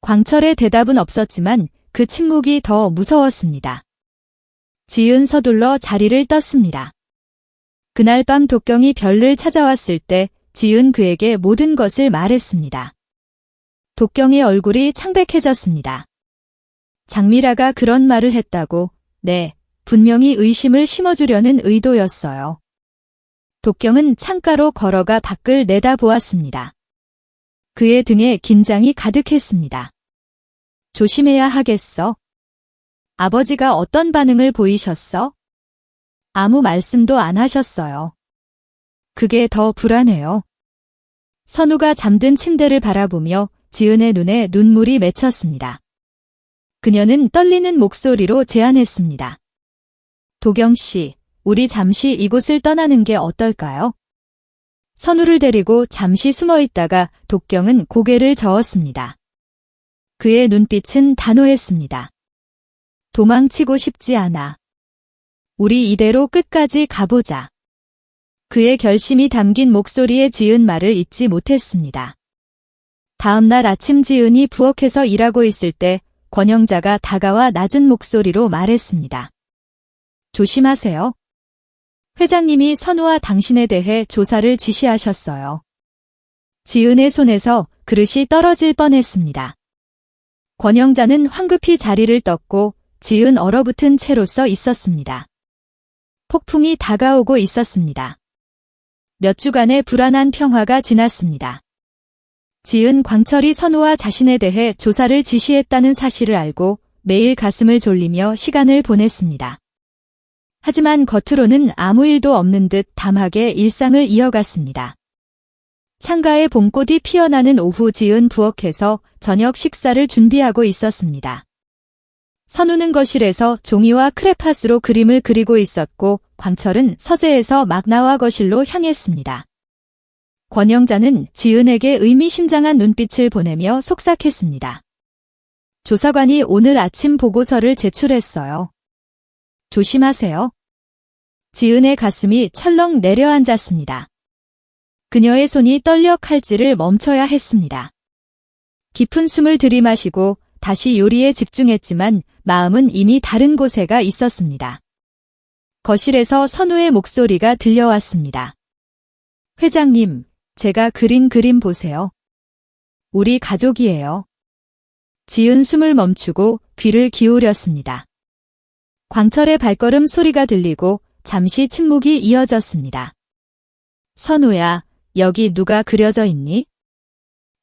[SPEAKER 1] 광철의 대답은 없었지만 그 침묵이 더 무서웠습니다. 지은 서둘러 자리를 떴습니다. 그날 밤 독경이 별을 찾아왔을 때 지은 그에게 모든 것을 말했습니다. 독경의 얼굴이 창백해졌습니다. 장미라가 그런 말을 했다고? 네, 분명히 의심을 심어주려는 의도였어요. 독경은 창가로 걸어가 밖을 내다보았습니다. 그의 등에 긴장이 가득했습니다. 조심해야 하겠어. 아버지가 어떤 반응을 보이셨어? 아무 말씀도 안 하셨어요. 그게 더 불안해요. 선우가 잠든 침대를 바라보며 지은의 눈에 눈물이 맺혔습니다. 그녀는 떨리는 목소리로 제안했습니다. 도경 씨, 우리 잠시 이곳을 떠나는 게 어떨까요? 선우를 데리고 잠시 숨어 있다가 독경은 고개를 저었습니다. 그의 눈빛은 단호했습니다. 도망치고 싶지 않아. 우리 이대로 끝까지 가보자. 그의 결심이 담긴 목소리에 지은 말을 잊지 못했습니다. 다음 날 아침 지은이 부엌에서 일하고 있을 때 권영자가 다가와 낮은 목소리로 말했습니다. 조심하세요. 회장님이 선우와 당신에 대해 조사를 지시하셨어요. 지은의 손에서 그릇이 떨어질 뻔했습니다. 권영자는 황급히 자리를 떴고 지은 얼어붙은 채로 서 있었습니다. 폭풍이 다가오고 있었습니다. 몇 주간의 불안한 평화가 지났습니다. 지은 광철이 선우와 자신에 대해 조사를 지시했다는 사실을 알고 매일 가슴을 졸리며 시간을 보냈습니다. 하지만 겉으로는 아무 일도 없는 듯 담하게 일상을 이어갔습니다. 창가에 봄꽃이 피어나는 오후 지은 부엌에서 저녁 식사를 준비하고 있었습니다. 선우는 거실에서 종이와 크레파스로 그림을 그리고 있었고 광철은 서재에서 막 나와 거실로 향했습니다. 권영자는 지은에게 의미심장한 눈빛을 보내며 속삭했습니다. 조사관이 오늘 아침 보고서를 제출했어요. 조심하세요. 지은의 가슴이 철렁 내려앉았습니다. 그녀의 손이 떨려 칼질을 멈춰야 했습니다. 깊은 숨을 들이마시고 다시 요리에 집중했지만 마음은 이미 다른 곳에 가 있었습니다. 거실에서 선우의 목소리가 들려왔습니다. 회장님, 제가 그린 그림 보세요. 우리 가족이에요. 지은 숨을 멈추고 귀를 기울였습니다. 광철의 발걸음 소리가 들리고 잠시 침묵이 이어졌습니다. 선우야, 여기 누가 그려져 있니?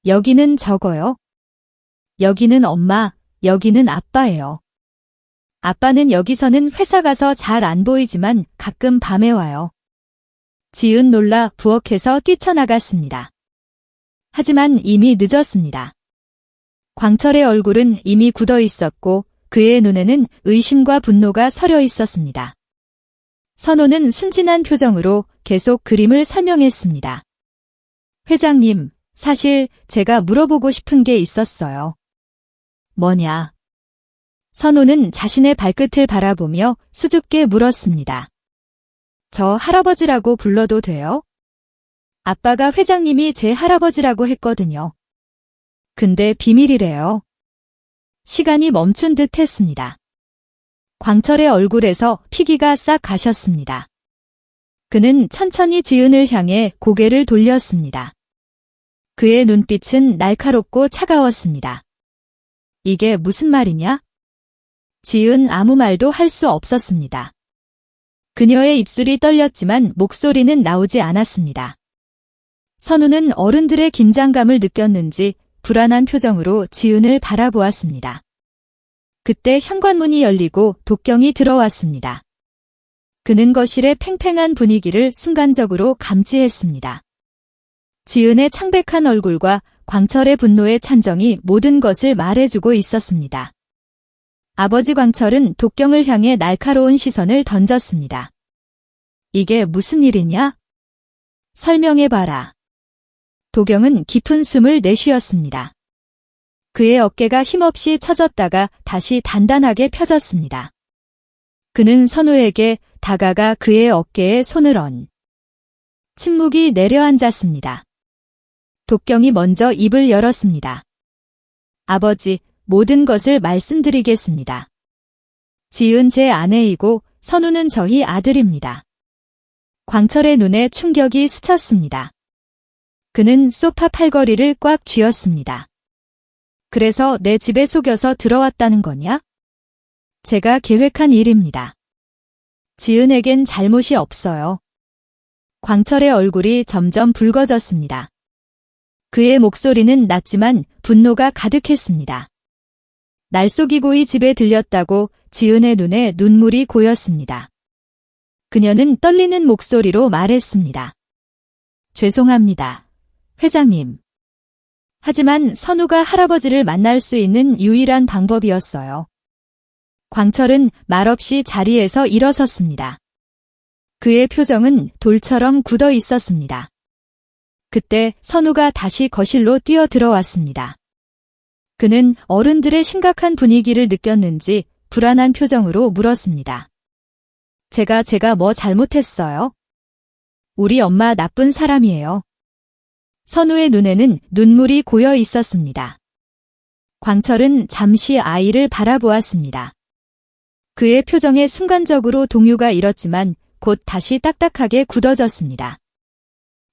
[SPEAKER 1] 여기는 저거요. 여기는 엄마, 여기는 아빠예요. 아빠는 여기서는 회사 가서 잘 안 보이지만 가끔 밤에 와요. 지은 놀라 부엌에서 뛰쳐나갔습니다. 하지만 이미 늦었습니다. 광철의 얼굴은 이미 굳어 있었고 그의 눈에는 의심과 분노가 서려 있었습니다. 선호는 순진한 표정으로 계속 그림을 설명했습니다. 회장님, 사실 제가 물어보고 싶은 게 있었어요. 뭐냐? 선우는 자신의 발끝을 바라보며 수줍게 물었습니다. 저 할아버지라고 불러도 돼요? 아빠가 회장님이 제 할아버지라고 했거든요. 근데 비밀이래요. 시간이 멈춘 듯 했습니다. 광철의 얼굴에서 피기가 싹 가셨습니다. 그는 천천히 지은을 향해 고개를 돌렸습니다. 그의 눈빛은 날카롭고 차가웠습니다. 이게 무슨 말이냐? 지은 아무 말도 할 수 없었습니다. 그녀의 입술이 떨렸지만 목소리는 나오지 않았습니다. 선우는 어른들의 긴장감을 느꼈는지 불안한 표정으로 지은을 바라보았습니다. 그때 현관문이 열리고 독경이 들어왔습니다. 그는 거실의 팽팽한 분위기를 순간적으로 감지했습니다. 지은의 창백한 얼굴과 광철의 분노의 찬정이 모든 것을 말해주고 있었습니다. 아버지 광철은 독경을 향해 날카로운 시선을 던졌습니다. 이게 무슨 일이냐? 설명해봐라. 도경은 깊은 숨을 내쉬었습니다. 그의 어깨가 힘없이 처졌다가 다시 단단하게 펴졌습니다. 그는 선우에게 다가가 그의 어깨에 손을 얹. 침묵이 내려앉았습니다. 독경이 먼저 입을 열었습니다. 아버지, 모든 것을 말씀드리겠습니다. 지은 제 아내이고 선우는 저희 아들입니다. 광철의 눈에 충격이 스쳤습니다. 그는 소파 팔걸이를 꽉 쥐었습니다. 그래서 내 집에 속여서 들어왔다는 거냐? 제가 계획한 일입니다. 지은에겐 잘못이 없어요. 광철의 얼굴이 점점 붉어졌습니다. 그의 목소리는 낮지만 분노가 가득했습니다. 날 속이고 이 집에 들렸다고 지은의 눈에 눈물이 고였습니다. 그녀는 떨리는 목소리로 말했습니다. 죄송합니다, 회장님. 하지만 선우가 할아버지를 만날 수 있는 유일한 방법이었어요. 광철은 말없이 자리에서 일어섰습니다. 그의 표정은 돌처럼 굳어 있었습니다. 그때 선우가 다시 거실로 뛰어들어왔습니다. 그는 어른들의 심각한 분위기를 느꼈는지 불안한 표정으로 물었습니다. 제가 뭐 잘못했어요? 우리 엄마 나쁜 사람이에요. 선우의 눈에는 눈물이 고여 있었습니다. 광철은 잠시 아이를 바라보았습니다. 그의 표정에 순간적으로 동요가 일었지만 곧 다시 딱딱하게 굳어졌습니다.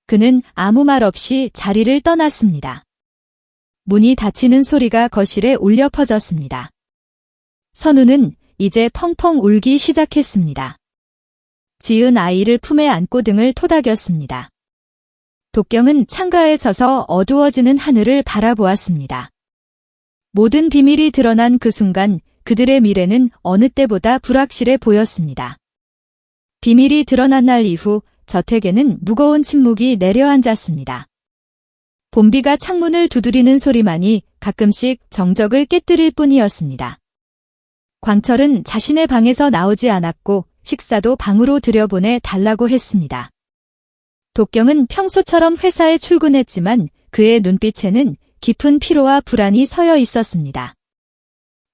[SPEAKER 1] 그는 아무 말 없이 자리를 떠났습니다. 문이 닫히는 소리가 거실에 울려 퍼졌습니다. 선우는 이제 펑펑 울기 시작했습니다. 지은 아이를 품에 안고 등을 토닥였습니다. 독경은 창가에 서서 어두워지는 하늘을 바라보았습니다. 모든 비밀이 드러난 그 순간 그들의 미래는 어느 때보다 불확실해 보였습니다. 비밀이 드러난 날 이후 저택에는 무거운 침묵이 내려앉았습니다. 봄비가 창문을 두드리는 소리만이 가끔씩 정적을 깨뜨릴 뿐이었습니다. 광철은 자신의 방에서 나오지 않았고 식사도 방으로 들여보내 달라고 했습니다. 독경은 평소처럼 회사에 출근했지만 그의 눈빛에는 깊은 피로와 불안이 서여 있었습니다.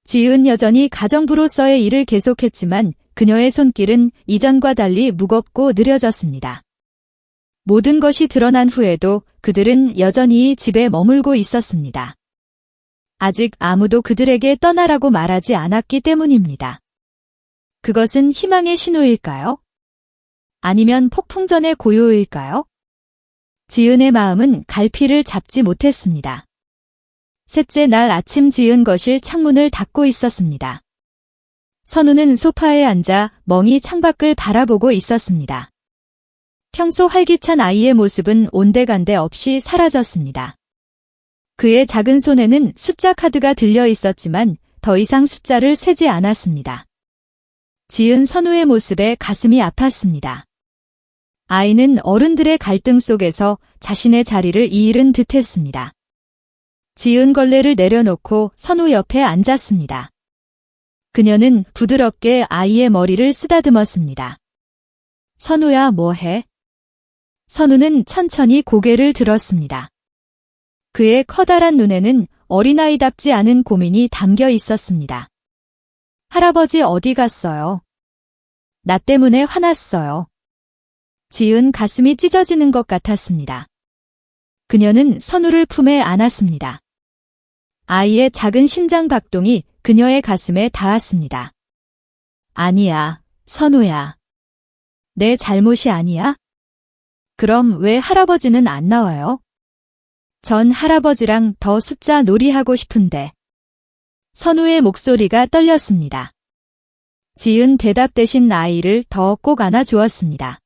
[SPEAKER 1] 지은 여전히 가정부로서의 일을 계속했지만 그녀의 손길은 이전과 달리 무겁고 느려졌습니다. 모든 것이 드러난 후에도 그들은 여전히 집에 머물고 있었습니다. 아직 아무도 그들에게 떠나라고 말하지 않았기 때문입니다. 그것은 희망의 신호일까요? 아니면 폭풍전의 고요일까요? 지은의 마음은 갈피를 잡지 못했습니다. 셋째 날 아침 지은 거실 창문을 닫고 있었습니다. 선우는 소파에 앉아 멍이 창밖을 바라보고 있었습니다. 평소 활기찬 아이의 모습은 온데간데 없이 사라졌습니다. 그의 작은 손에는 숫자 카드가 들려 있었지만 더 이상 숫자를 세지 않았습니다. 지은 선우의 모습에 가슴이 아팠습니다. 아이는 어른들의 갈등 속에서 자신의 자리를 잃은 듯했습니다. 지은 걸레를 내려놓고 선우 옆에 앉았습니다. 그녀는 부드럽게 아이의 머리를 쓰다듬었습니다. 선우야, 뭐해? 선우는 천천히 고개를 들었습니다. 그의 커다란 눈에는 어린아이답지 않은 고민이 담겨 있었습니다. 할아버지 어디 갔어요? 나 때문에 화났어요. 지은 가슴이 찢어지는 것 같았습니다. 그녀는 선우를 품에 안았습니다. 아이의 작은 심장 박동이 그녀의 가슴에 닿았습니다. 아니야, 선우야. 내 잘못이 아니야? 그럼 왜 할아버지는 안 나와요? 전 할아버지랑 더 숫자 놀이하고 싶은데. 선우의 목소리가 떨렸습니다. 지은 대답 대신 아이를 더 꼭 안아주었습니다.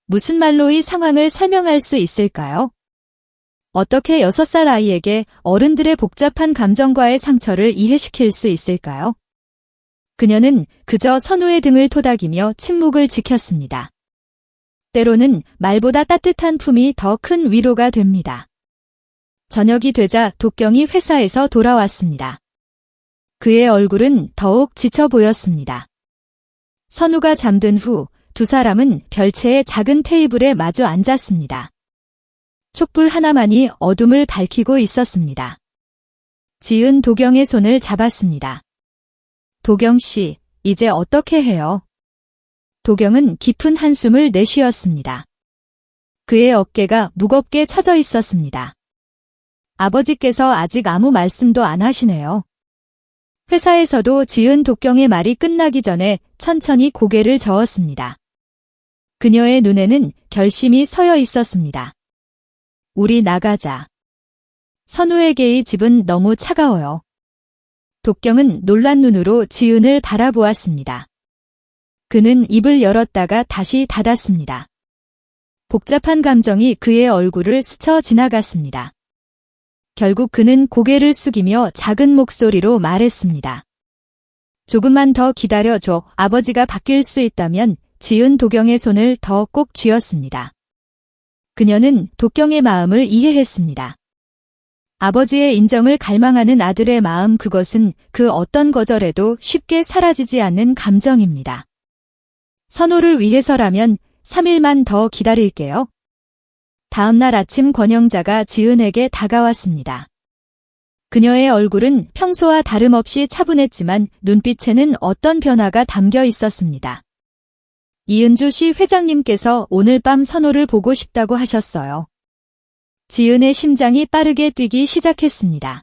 [SPEAKER 1] 무슨 말로 이 상황을 설명할 수 있을까요? 어떻게 6살 아이에게 어른들의 복잡한 감정과의 상처를 이해시킬 수 있을까요? 그녀는 그저 선우의 등을 토닥이며 침묵을 지켰습니다. 때로는 말보다 따뜻한 품이 더 큰 위로가 됩니다. 저녁이 되자 독경이 회사에서 돌아왔습니다. 그의 얼굴은 더욱 지쳐 보였습니다. 선우가 잠든 후 두 사람은 별채의 작은 테이블에 마주 앉았습니다. 촛불 하나만이 어둠을 밝히고 있었습니다. 지은 도경의 손을 잡았습니다. 도경 씨, 이제 어떻게 해요? 도경은 깊은 한숨을 내쉬었습니다. 그의 어깨가 무겁게 처져 있었습니다. 아버지께서 아직 아무 말씀도 안 하시네요. 회사에서도 지은 독경의 말이 끝나기 전에 천천히 고개를 저었습니다. 그녀의 눈에는 결심이 서여 있었습니다. 우리 나가자. 선우에게의 집은 너무 차가워요. 독경은 놀란 눈으로 지은을 바라보았습니다. 그는 입을 열었다가 다시 닫았습니다. 복잡한 감정이 그의 얼굴을 스쳐 지나갔습니다. 결국 그는 고개를 숙이며 작은 목소리로 말했습니다. 조금만 더 기다려줘. 아버지가 바뀔 수 있다면. 지은 도경의 손을 더 꼭 쥐었습니다. 그녀는 독경의 마음을 이해했습니다. 아버지의 인정을 갈망하는 아들의 마음, 그것은 그 어떤 거절에도 쉽게 사라지지 않는 감정입니다. 선우를 위해서라면 3일만 더 기다릴게요. 다음 날 아침 권영자가 지은에게 다가왔습니다. 그녀의 얼굴은 평소와 다름없이 차분했지만 눈빛에는 어떤 변화가 담겨 있었습니다. 이은주 씨 회장님께서 오늘 밤 선우를 보고 싶다고 하셨어요. 지은의 심장이 빠르게 뛰기 시작했습니다.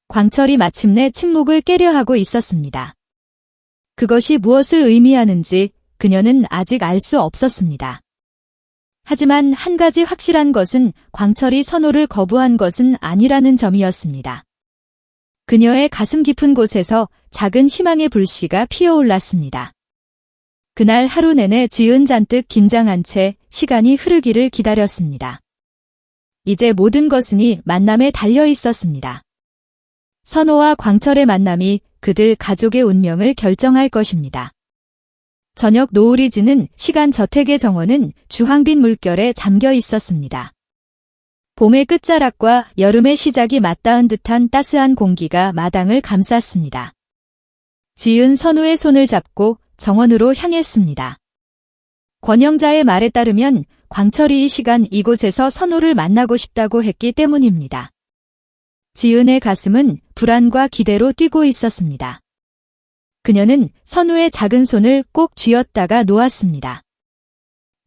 [SPEAKER 1] 광철이 마침내 침묵을 깨려 하고 있었습니다. 그것이 무엇을 의미하는지 그녀는 아직 알 수 없었습니다. 하지만 한 가지 확실한 것은 광철이 선우를 거부한 것은 아니라는 점이었습니다. 그녀의 가슴 깊은 곳에서 작은 희망의 불씨가 피어올랐습니다. 그날 하루 내내 지은 잔뜩 긴장한 채 시간이 흐르기를 기다렸습니다. 이제 모든 것은 만남에 달려 있었습니다. 선호와 광철의 만남이 그들 가족의 운명을 결정할 것입니다. 저녁 노을이 지는 시간 저택의 정원은 주황빛 물결에 잠겨 있었습니다. 봄의 끝자락과 여름의 시작이 맞닿은 듯한 따스한 공기가 마당을 감쌌습니다. 지은 선우의 손을 잡고 정원으로 향했습니다. 권영자의 말에 따르면 광철이 이 시간 이곳에서 선우를 만나고 싶다고 했기 때문입니다. 지은의 가슴은 불안과 기대로 뛰고 있었습니다. 그녀는 선우의 작은 손을 꼭 쥐었다가 놓았습니다.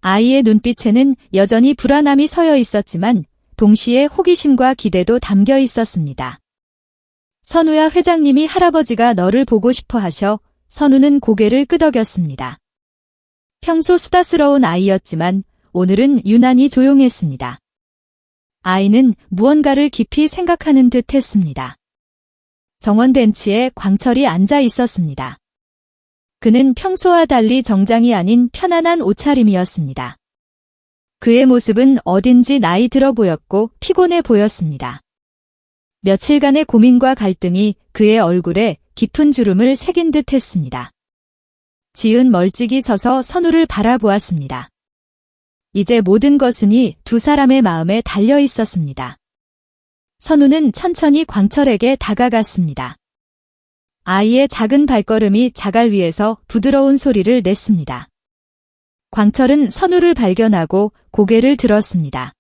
[SPEAKER 1] 아이의 눈빛에는 여전히 불안함이 서여 있었지만 동시에 호기심과 기대도 담겨 있었습니다. 선우야, 회장님이 할아버지가 너를 보고 싶어 하셔. 선우는 고개를 끄덕였습니다. 평소 수다스러운 아이였지만 오늘은 유난히 조용했습니다. 아이는 무언가를 깊이 생각하는 듯 했습니다. 정원 벤치에 광철이 앉아 있었습니다. 그는 평소와 달리 정장이 아닌 편안한 옷차림이었습니다. 그의 모습은 어딘지 나이 들어 보였고 피곤해 보였습니다. 며칠간의 고민과 갈등이 그의 얼굴에 깊은 주름을 새긴 듯 했습니다. 지은 멀찍이 서서 선우를 바라보았습니다. 이제 모든 것은 이 두 사람의 마음에 달려 있었습니다. 선우는 천천히 광철에게 다가갔습니다. 아이의 작은 발걸음이 자갈 위에서 부드러운 소리를 냈습니다. 광철은 선우를 발견하고 고개를 들었습니다.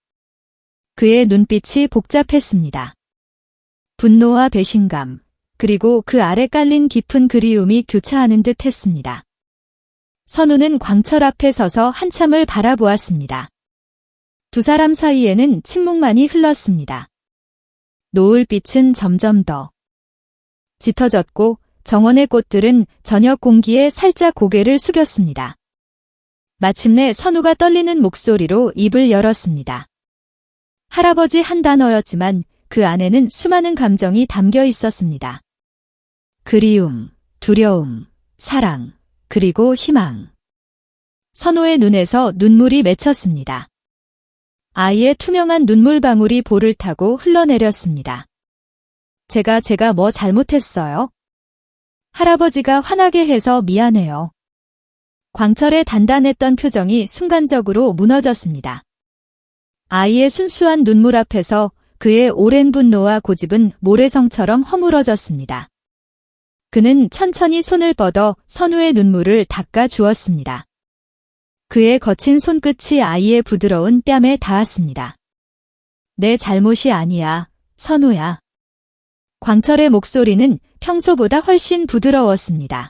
[SPEAKER 1] 그의 눈빛이 복잡했습니다. 분노와 배신감, 그리고 그 아래 깔린 깊은 그리움이 교차하는 듯 했습니다. 선우는 광철 앞에 서서 한참을 바라보았습니다. 두 사람 사이에는 침묵만이 흘렀습니다. 노을빛은 점점 더 짙어졌고 정원의 꽃들은 저녁 공기에 살짝 고개를 숙였습니다. 마침내 선우가 떨리는 목소리로 입을 열었습니다. 할아버지 한 단어였지만 그 안에는 수많은 감정이 담겨 있었습니다. 그리움, 두려움, 사랑, 그리고 희망. 선우의 눈에서 눈물이 맺혔습니다. 아이의 투명한 눈물방울이 볼을 타고 흘러내렸습니다. 제가 뭐 잘못했어요? 할아버지가 화나게 해서 미안해요. 광철의 단단했던 표정이 순간적으로 무너졌습니다. 아이의 순수한 눈물 앞에서 그의 오랜 분노와 고집은 모래성처럼 허물어졌습니다. 그는 천천히 손을 뻗어 선우의 눈물을 닦아 주었습니다. 그의 거친 손끝이 아이의 부드러운 뺨에 닿았습니다. 내 잘못이 아니야, 선우야. 광철의 목소리는 평소보다 훨씬 부드러웠습니다.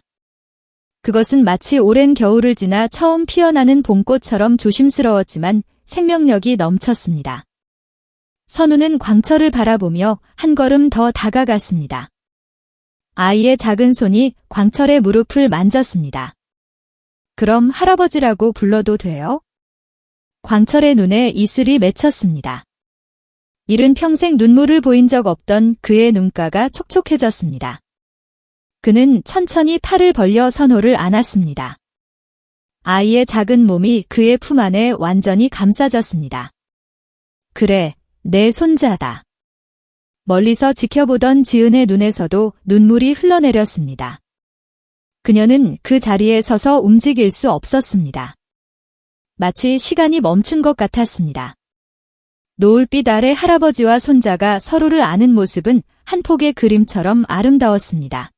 [SPEAKER 1] 그것은 마치 오랜 겨울을 지나 처음 피어나는 봄꽃처럼 조심스러웠지만 생명력이 넘쳤습니다. 선우는 광철을 바라보며 한 걸음 더 다가갔습니다. 아이의 작은 손이 광철의 무릎을 만졌습니다. 그럼 할아버지라고 불러도 돼요? 광철의 눈에 이슬이 맺혔습니다. 이른 평생 눈물을 보인 적 없던 그의 눈가가 촉촉해졌습니다. 그는 천천히 팔을 벌려 선우를 안았습니다. 아이의 작은 몸이 그의 품 안에 완전히 감싸졌습니다. 그래, 내 손자다. 멀리서 지켜보던 지은의 눈에서도 눈물이 흘러내렸습니다. 그녀는 그 자리에 서서 움직일 수 없었습니다. 마치 시간이 멈춘 것 같았습니다. 노을빛 아래 할아버지와 손자가 서로를 안은 모습은 한 폭의 그림처럼 아름다웠습니다.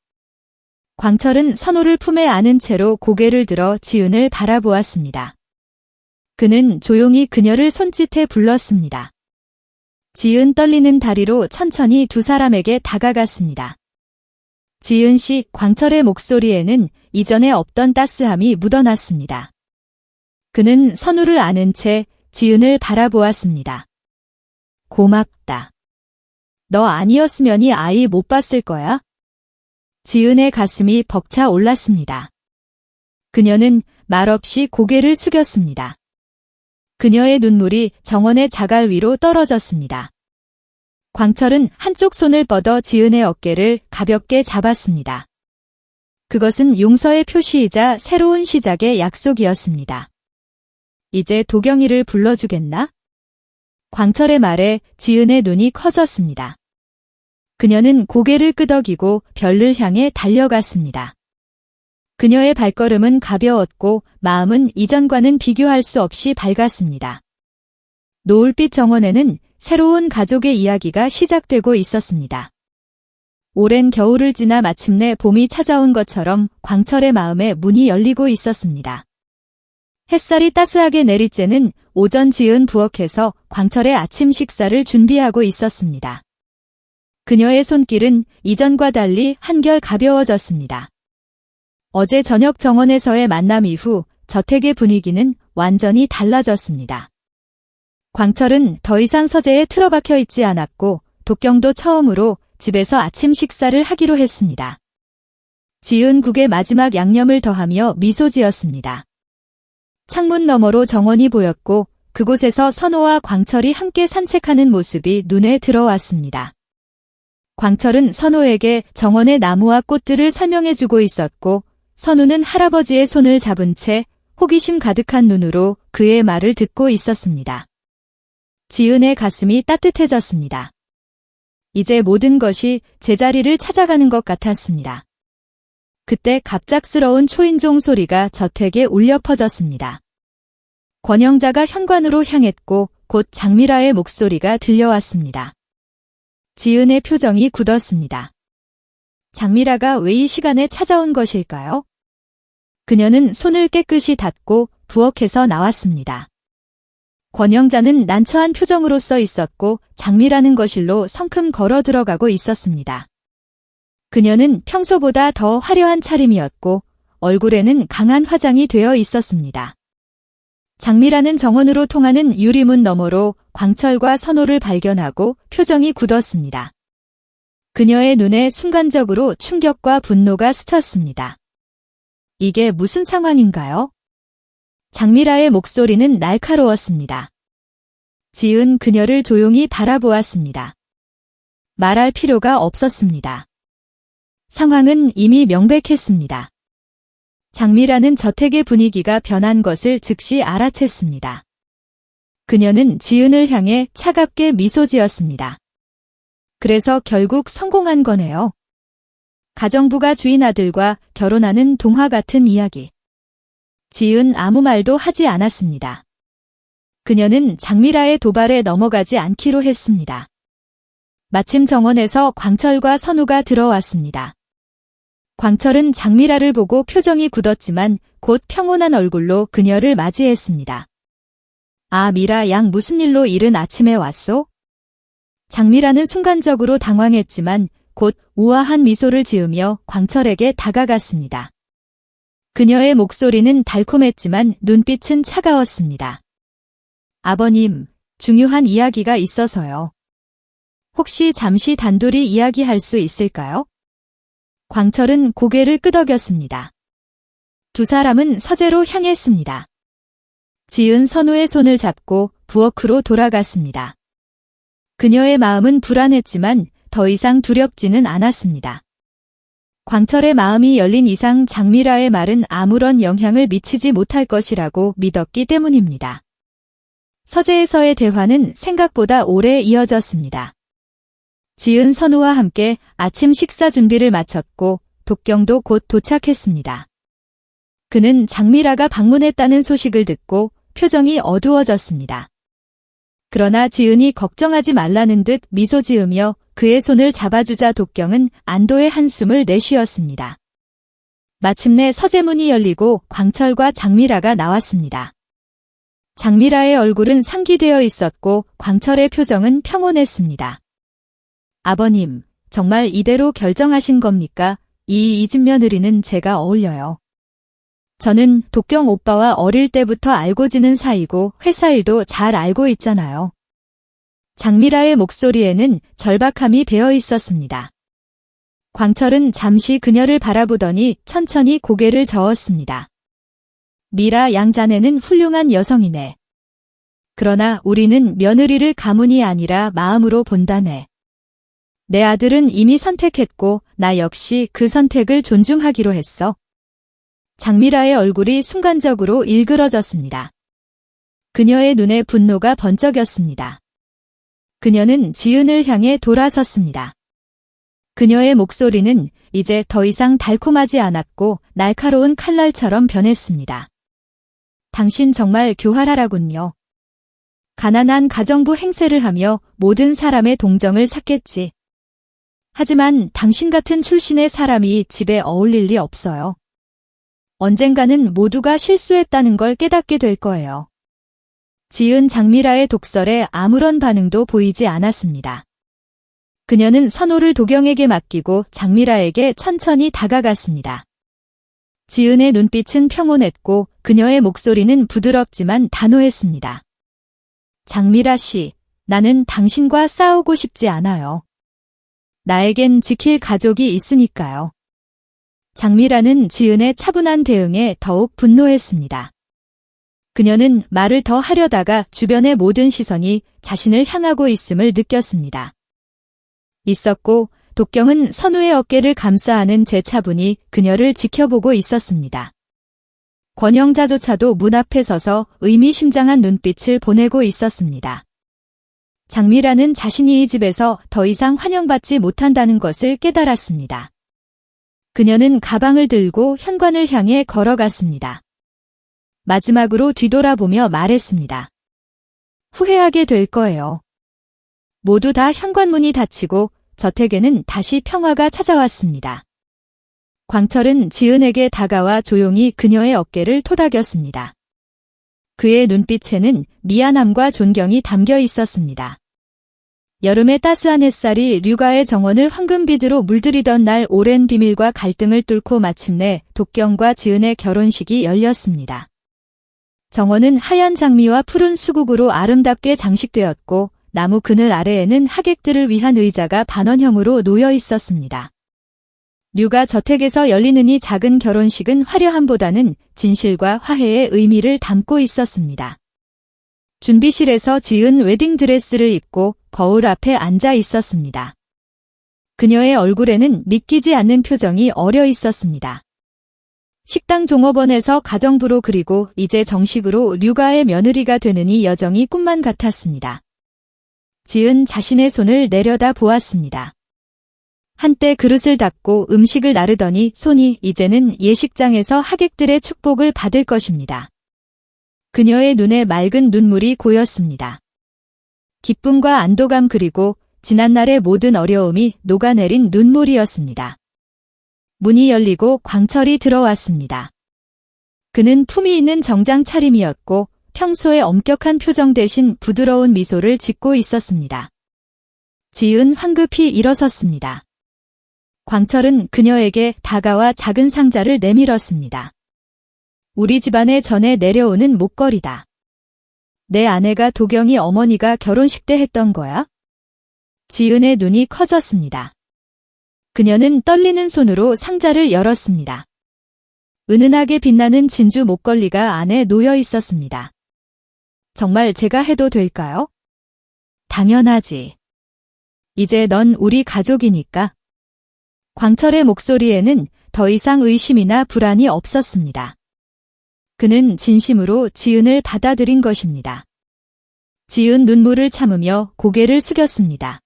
[SPEAKER 1] 광철은 선우를 품에 안은 채로 고개를 들어 지은을 바라보았습니다. 그는 조용히 그녀를 손짓해 불렀습니다. 지은 떨리는 다리로 천천히 두 사람에게 다가갔습니다. 지은 씨, 광철의 목소리에는 이전에 없던 따스함이 묻어났습니다. 그는 선우를 안은 채 지은을 바라보았습니다. 고맙다. 너 아니었으면 이 아이 못 봤을 거야? 지은의 가슴이 벅차 올랐습니다. 그녀는 말없이 고개를 숙였습니다. 그녀의 눈물이 정원의 자갈 위로 떨어졌습니다. 광철은 한쪽 손을 뻗어 지은의 어깨를 가볍게 잡았습니다. 그것은 용서의 표시이자 새로운 시작의 약속이었습니다. 이제 도경이를 불러주겠나? 광철의 말에 지은의 눈이 커졌습니다. 그녀는 고개를 끄덕이고 별을 향해 달려갔습니다. 그녀의 발걸음은 가벼웠고 마음은 이전과는 비교할 수 없이 밝았습니다. 노을빛 정원에는 새로운 가족의 이야기가 시작되고 있었습니다. 오랜 겨울을 지나 마침내 봄이 찾아온 것처럼 광철의 마음에 문이 열리고 있었습니다. 햇살이 따스하게 내리쬐는 오전 지은 부엌에서 광철의 아침 식사를 준비하고 있었습니다. 그녀의 손길은 이전과 달리 한결 가벼워졌습니다. 어제 저녁 정원에서의 만남 이후 저택의 분위기는 완전히 달라졌습니다. 광철은 더 이상 서재에 틀어박혀 있지 않았고 독경도 처음으로 집에서 아침 식사를 하기로 했습니다. 지은 국에 마지막 양념을 더하며 미소 지었습니다. 창문 너머로 정원이 보였고 그곳에서 선호와 광철이 함께 산책하는 모습이 눈에 들어왔습니다. 광철은 선호에게 정원의 나무와 꽃들을 설명해주고 있었고 선우는 할아버지의 손을 잡은 채 호기심 가득한 눈으로 그의 말을 듣고 있었습니다. 지은의 가슴이 따뜻해졌습니다. 이제 모든 것이 제자리를 찾아가는 것 같았습니다. 그때 갑작스러운 초인종 소리가 저택에 울려 퍼졌습니다. 권영자가 현관으로 향했고 곧 장미라의 목소리가 들려왔습니다. 지은의 표정이 굳었습니다. 장미라가 왜 이 시간에 찾아온 것일까요? 그녀는 손을 깨끗이 닦고 부엌에서 나왔습니다. 권영자는 난처한 표정으로 써 있었고 장미라는 거실로 성큼 걸어 들어가고 있었습니다. 그녀는 평소보다 더 화려한 차림이었고 얼굴에는 강한 화장이 되어 있었습니다. 장미라는 정원으로 통하는 유리문 너머로 광철과 선호를 발견하고 표정이 굳었습니다. 그녀의 눈에 순간적으로 충격과 분노가 스쳤습니다. 이게 무슨 상황인가요? 장미라의 목소리는 날카로웠습니다. 지은 그녀를 조용히 바라보았습니다. 말할 필요가 없었습니다. 상황은 이미 명백했습니다. 장미라는 저택의 분위기가 변한 것을 즉시 알아챘습니다. 그녀는 지은을 향해 차갑게 미소 지었습니다. 그래서 결국 성공한 거네요. 가정부가 주인 아들과 결혼하는 동화 같은 이야기. 지은 아무 말도 하지 않았습니다. 그녀는 장미라의 도발에 넘어가지 않기로 했습니다. 마침 정원에서 광철과 선우가 들어왔습니다. 광철은 장미라를 보고 표정이 굳었지만 곧 평온한 얼굴로 그녀를 맞이했습니다. 아, 미라 양 무슨 일로 이른 아침에 왔소? 장미라는 순간적으로 당황했지만 곧 우아한 미소를 지으며 광철에게 다가갔습니다. 그녀의 목소리는 달콤했지만 눈빛은 차가웠습니다. 아버님, 중요한 이야기가 있어서요. 혹시 잠시 단둘이 이야기할 수 있을까요? 광철은 고개를 끄덕였습니다. 두 사람은 서재로 향했습니다. 지은 선우의 손을 잡고 부엌으로 돌아갔습니다. 그녀의 마음은 불안했지만 더 이상 두렵지는 않았습니다. 광철의 마음이 열린 이상 장미라의 말은 아무런 영향을 미치지 못할 것이라고 믿었기 때문입니다. 서재에서의 대화는 생각보다 오래 이어졌습니다. 지은 선우와 함께 아침 식사 준비를 마쳤고 독경도 곧 도착했습니다. 그는 장미라가 방문했다는 소식을 듣고 표정이 어두워졌습니다. 그러나 지은이 걱정하지 말라는 듯 미소 지으며 그의 손을 잡아주자 독경은 안도의 한숨을 내쉬었습니다. 마침내 서재문이 열리고 광철과 장미라가 나왔습니다. 장미라의 얼굴은 상기되어 있었고 광철의 표정은 평온했습니다. 아버님, 정말 이대로 결정하신 겁니까? 이 집 며느리는 제가 어울려요. 저는 독경 오빠와 어릴 때부터 알고 지는 사이고 회사 일도 잘 알고 있잖아요. 장미라의 목소리에는 절박함이 배어 있었습니다. 광철은 잠시 그녀를 바라보더니 천천히 고개를 저었습니다. 미라 양자네는 훌륭한 여성이네. 그러나 우리는 며느리를 가문이 아니라 마음으로 본다네. 내 아들은 이미 선택했고 나 역시 그 선택을 존중하기로 했어. 장미라의 얼굴이 순간적으로 일그러졌습니다. 그녀의 눈에 분노가 번쩍였습니다. 그녀는 지은을 향해 돌아섰습니다. 그녀의 목소리는 이제 더 이상 달콤하지 않았고 날카로운 칼날처럼 변했습니다. 당신 정말 교활하라군요. 가난한 가정부 행세를 하며 모든 사람의 동정을 샀겠지. 하지만 당신 같은 출신의 사람이 집에 어울릴 리 없어요. 언젠가는 모두가 실수했다는 걸 깨닫게 될 거예요. 지은 장미라의 독설에 아무런 반응도 보이지 않았습니다. 그녀는 선호를 도경에게 맡기고 장미라에게 천천히 다가갔습니다. 지은의 눈빛은 평온했고 그녀의 목소리는 부드럽지만 단호했습니다. 장미라 씨, 나는 당신과 싸우고 싶지 않아요. 나에겐 지킬 가족이 있으니까요. 장미라는 지은의 차분한 대응에 더욱 분노했습니다. 그녀는 말을 더 하려다가 주변의 모든 시선이 자신을 향하고 있음을 느꼈습니다. 있었고 독경은 선우의 어깨를 감싸 안은 제 차분히 그녀를 지켜보고 있었습니다. 권영자조차도 문 앞에 서서 의미심장한 눈빛을 보내고 있었습니다. 장미라는 자신이 이 집에서 더 이상 환영받지 못한다는 것을 깨달았습니다. 그녀는 가방을 들고 현관을 향해 걸어갔습니다. 마지막으로 뒤돌아보며 말했습니다. 후회하게 될 거예요. 모두 다 현관문이 닫히고 저택에는 다시 평화가 찾아왔습니다. 광철은 지은에게 다가와 조용히 그녀의 어깨를 토닥였습니다. 그의 눈빛에는 미안함과 존경이 담겨 있었습니다. 여름의 따스한 햇살이 류가의 정원을 황금빛으로 물들이던 날 오랜 비밀과 갈등을 뚫고 마침내 독경과 지은의 결혼식이 열렸습니다. 정원은 하얀 장미와 푸른 수국으로 아름답게 장식되었고 나무 그늘 아래에는 하객들을 위한 의자가 반원형으로 놓여 있었습니다. 류가 저택에서 열리는 이 작은 결혼식은 화려함보다는 진실과 화해의 의미를 담고 있었습니다. 준비실에서 지은 웨딩드레스를 입고 거울 앞에 앉아 있었습니다. 그녀의 얼굴에는 믿기지 않는 표정이 어려 있었습니다. 식당 종업원에서 가정부로 그리고 이제 정식으로 류가의 며느리가 되는 이 여정이 꿈만 같았습니다. 지은 자신의 손을 내려다 보았습니다. 한때 그릇을 닦고 음식을 나르더니 손이 이제는 예식장에서 하객들의 축복을 받을 것입니다. 그녀의 눈에 맑은 눈물이 고였습니다. 기쁨과 안도감 그리고 지난날의 모든 어려움이 녹아내린 눈물이었습니다. 문이 열리고 광철이 들어왔습니다. 그는 품위 있는 정장 차림이었고 평소의 엄격한 표정 대신 부드러운 미소를 짓고 있었습니다. 지은 황급히 일어섰습니다. 광철은 그녀에게 다가와 작은 상자를 내밀었습니다. 우리 집안에 전해 내려오는 목걸이다. 내 아내가 도경이 어머니가 결혼식 때 했던 거야? 지은의 눈이 커졌습니다. 그녀는 떨리는 손으로 상자를 열었습니다. 은은하게 빛나는 진주 목걸이가 안에 놓여 있었습니다. 정말 제가 해도 될까요? 당연하지. 이제 넌 우리 가족이니까. 광철의 목소리에는 더 이상 의심이나 불안이 없었습니다. 그는 진심으로 지은을 받아들인 것입니다. 지은 눈물을 참으며 고개를 숙였습니다.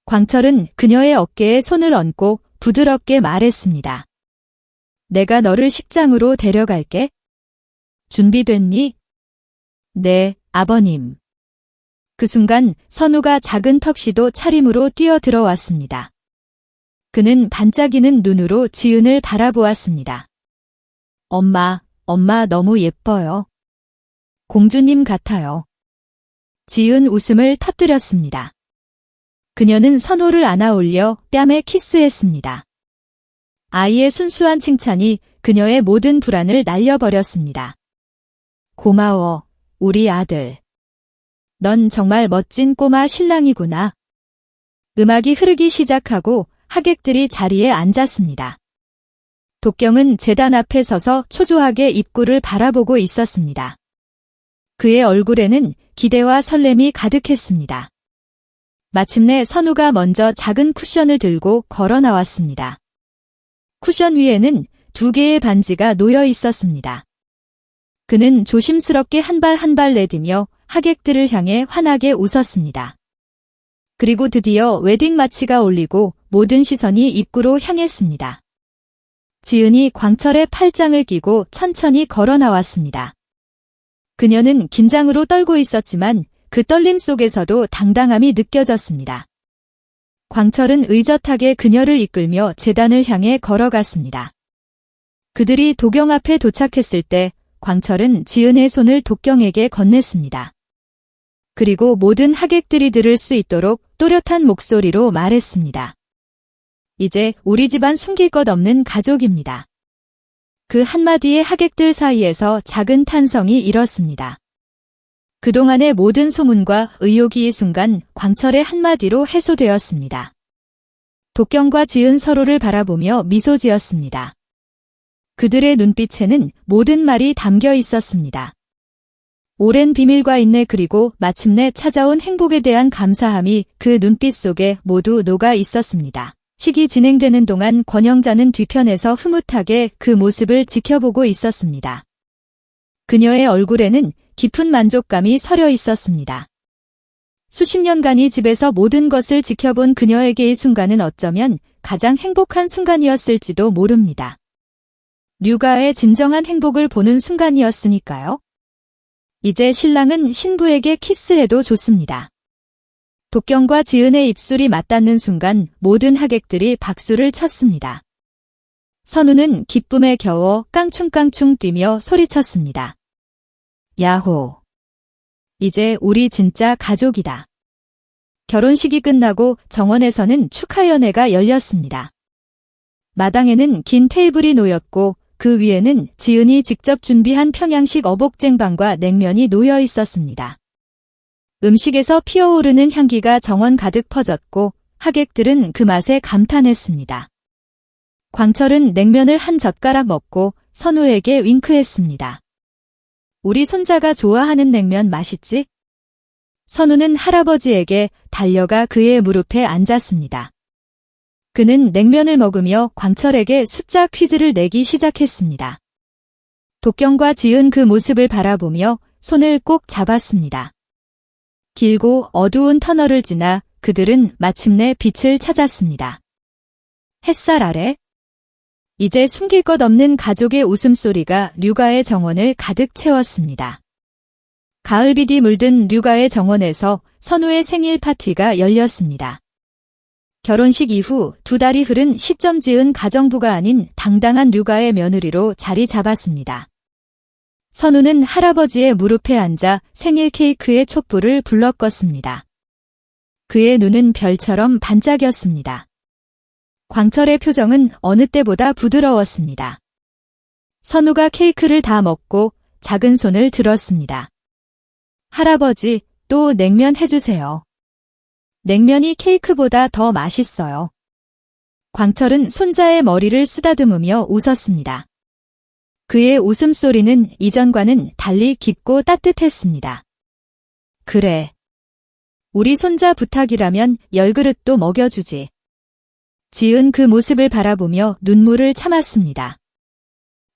[SPEAKER 1] 광철은 그녀의 어깨에 손을 얹고 부드럽게 말했습니다. 내가 너를 식장으로 데려갈게. 준비됐니? 네, 아버님. 그 순간 선우가 작은 턱시도 차림으로 뛰어들어왔습니다. 그는 반짝이는 눈으로 지은을 바라보았습니다. 엄마 너무 예뻐요. 공주님 같아요. 지은 웃음을 터뜨렸습니다. 그녀는 선호를 안아올려 뺨에 키스했습니다. 아이의 순수한 칭찬이 그녀의 모든 불안을 날려버렸습니다. 고마워, 우리 아들. 넌 정말 멋진 꼬마 신랑이구나. 음악이 흐르기 시작하고 하객들이 자리에 앉았습니다. 독경은 제단 앞에 서서 초조하게 입구를 바라보고 있었습니다. 그의 얼굴에는 기대와 설렘이 가득했습니다. 마침내 선우가 먼저 작은 쿠션을 들고 걸어 나왔습니다. 쿠션 위에는 2개의 반지가 놓여 있었습니다. 그는 조심스럽게 한 발 한 발 내디며 하객들을 향해 환하게 웃었습니다. 그리고 드디어 웨딩 마치가 울리고 모든 시선이 입구로 향했습니다. 지은이 광철의 팔짱을 끼고 천천히 걸어 나왔습니다. 그녀는 긴장으로 떨고 있었지만 그 떨림 속에서도 당당함이 느껴졌습니다. 광철은 의젓하게 그녀를 이끌며 제단을 향해 걸어갔습니다. 그들이 도경 앞에 도착했을 때 광철은 지은의 손을 독경에게 건넸습니다. 그리고 모든 하객들이 들을 수 있도록 또렷한 목소리로 말했습니다. 이제 우리 집안 숨길 것 없는 가족입니다. 그 한마디에 하객들 사이에서 작은 탄성이 일었습니다. 그동안의 모든 소문과 의혹이 이 순간 광철의 한마디로 해소되었습니다. 독경과 지은 서로를 바라보며 미소 지었습니다. 그들의 눈빛에는 모든 말이 담겨 있었습니다. 오랜 비밀과 인내 그리고 마침내 찾아온 행복에 대한 감사함이 그 눈빛 속에 모두 녹아 있었습니다. 식이 진행되는 동안 권영자는 뒤편에서 흐뭇하게 그 모습을 지켜보고 있었습니다. 그녀의 얼굴에는 깊은 만족감이 서려 있었습니다. 수십 년간 이 집에서 모든 것을 지켜본 그녀에게 이 순간은 어쩌면 가장 행복한 순간이었을지도 모릅니다. 류가의 진정한 행복을 보는 순간이었으니까요. 이제 신랑은 신부에게 키스해도 좋습니다. 독경과 지은의 입술이 맞닿는 순간 모든 하객들이 박수를 쳤습니다. 선우는 기쁨에 겨워 깡충깡충 뛰며 소리쳤습니다. 야호. 이제 우리 진짜 가족이다. 결혼식이 끝나고 정원에서는 축하 연회가 열렸습니다. 마당에는 긴 테이블이 놓였고 그 위에는 지은이 직접 준비한 평양식 어복쟁반과 냉면이 놓여 있었습니다. 음식에서 피어오르는 향기가 정원 가득 퍼졌고 하객들은 그 맛에 감탄했습니다. 광철은 냉면을 한 젓가락 먹고 선우에게 윙크했습니다. 우리 손자가 좋아하는 냉면 맛있지? 선우는 할아버지에게 달려가 그의 무릎에 앉았습니다. 그는 냉면을 먹으며 광철에게 숫자 퀴즈를 내기 시작했습니다. 독경과 지은 그 모습을 바라보며 손을 꼭 잡았습니다. 길고 어두운 터널을 지나 그들은 마침내 빛을 찾았습니다. 햇살 아래 이제 숨길 것 없는 가족의 웃음소리가 류가의 정원을 가득 채웠습니다. 가을빛이 물든 류가의 정원에서 선우의 생일 파티가 열렸습니다. 결혼식 이후 2달이 흐른 시점 지은 가정부가 아닌 당당한 류가의 며느리로 자리 잡았습니다. 선우는 할아버지의 무릎에 앉아 생일 케이크의 촛불을 불러 껐습니다. 그의 눈은 별처럼 반짝였습니다. 광철의 표정은 어느 때보다 부드러웠습니다. 선우가 케이크를 다 먹고 작은 손을 들었습니다. 할아버지, 또 냉면 해주세요. 냉면이 케이크보다 더 맛있어요. 광철은 손자의 머리를 쓰다듬으며 웃었습니다. 그의 웃음소리는 이전과는 달리 깊고 따뜻했습니다. 그래. 우리 손자 부탁이라면 10그릇도 먹여주지. 지은 그 모습을 바라보며 눈물을 참았습니다.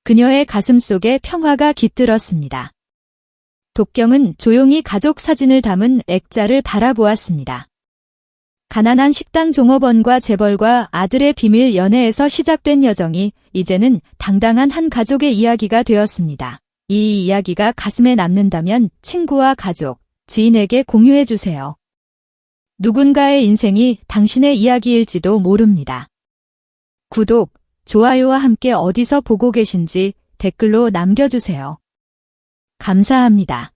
[SPEAKER 1] 그녀의 가슴속에 평화가 깃들었습니다. 독경은 조용히 가족 사진을 담은 액자를 바라보았습니다. 가난한 식당 종업원과 재벌과 아들의 비밀 연애에서 시작된 여정이 이제는 당당한 한 가족의 이야기가 되었습니다. 이 이야기가 가슴에 남는다면 친구와 가족, 지인에게 공유해주세요. 누군가의 인생이 당신의 이야기일지도 모릅니다. 구독, 좋아요와 함께 어디서 보고 계신지 댓글로 남겨주세요. 감사합니다.